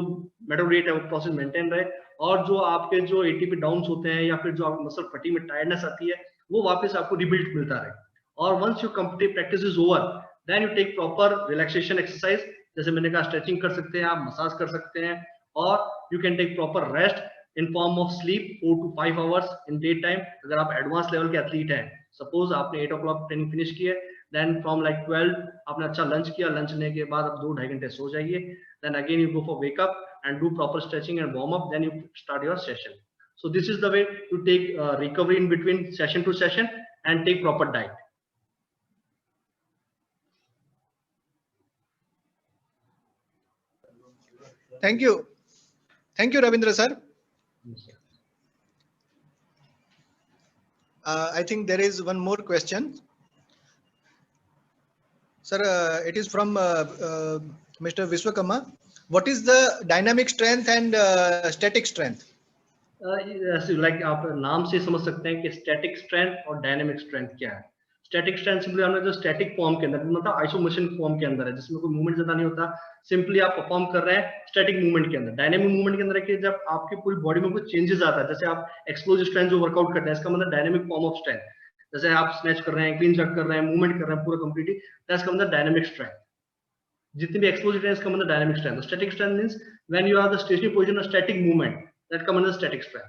मेटाबॉलिक रेट है वो प्रोसेस मेंटेन रहे और जो आपके जो एटीपी डाउन्स होते हैं या फिर जो आपकी मसल फटीग में टायर्डनेस आती है वो वापस आपको रिबिल्ड मिलता रहे. और once you complete practice is over, then you take proper relaxation exercise, जैसे मैंने कहा स्ट्रेचिंग कर सकते हैं आप, मसाज कर सकते हैं, और you can take proper rest in form of sleep 4 to 5 hours in daytime. अगर आप एडवांस लेवल के एथलीट हैं, सपोज आपने 8 o'clock ट्रेनिंग फिनिश की है, देन फ्रॉम लाइक 12 आपने अच्छा लंच किया, लंच लेने के बाद आप 2-2.5 घंटे सो जाइए, then again you go for wake up and do proper stretching and warm up, then you start your session. So this is the way to take recovery in between session to session and take proper diet. Thank you, Ravindra sir. I think there is one more question. Sir, it is from Mr. Vishwakarma. What is the dynamic strength and static strength? Like आप नाम से समझ सकते हैं कि static strength और dynamic strength क्या है. स्टैटिक स्ट्रेंथ सिंपली हमने जो स्टैटिक फॉर्म के अंदर, मतलब आइसोमेशन फॉर्म के अंदर है, जिसमें कोई मूवमेंट ज्यादा नहीं होता, सिंपली आप परफॉर्म कर रहे हैं स्टैटिक मूवमेंट के अंदर. डायनेमिक मूवमेंट के अंदर है कि जब आपकी पूरी बॉडी में कुछ चेंजेस आता है, जैसे आप एक्सप्लोजिव स्ट्रेंथ जो वर्कआउट करते हैं, इसका मतलब डायनेमिक फॉर्म ऑफ स्ट्रेंथ. जैसे आप स्नैच कर रहे हैं, क्लीन जग कर रहे हैं, मूवमेंट कर रहे हैं पूरा कंप्लीटली, दैट्स का मतलब डायनेमिक स्ट्रेंथ. जितनी भी एक्सप्लोजिव स्ट्रेंथ इसका मतलब dynamic strength. Static strength means when you are the stationary position of static movement, that का मतलब स्टैटिक स्ट्रेंथ.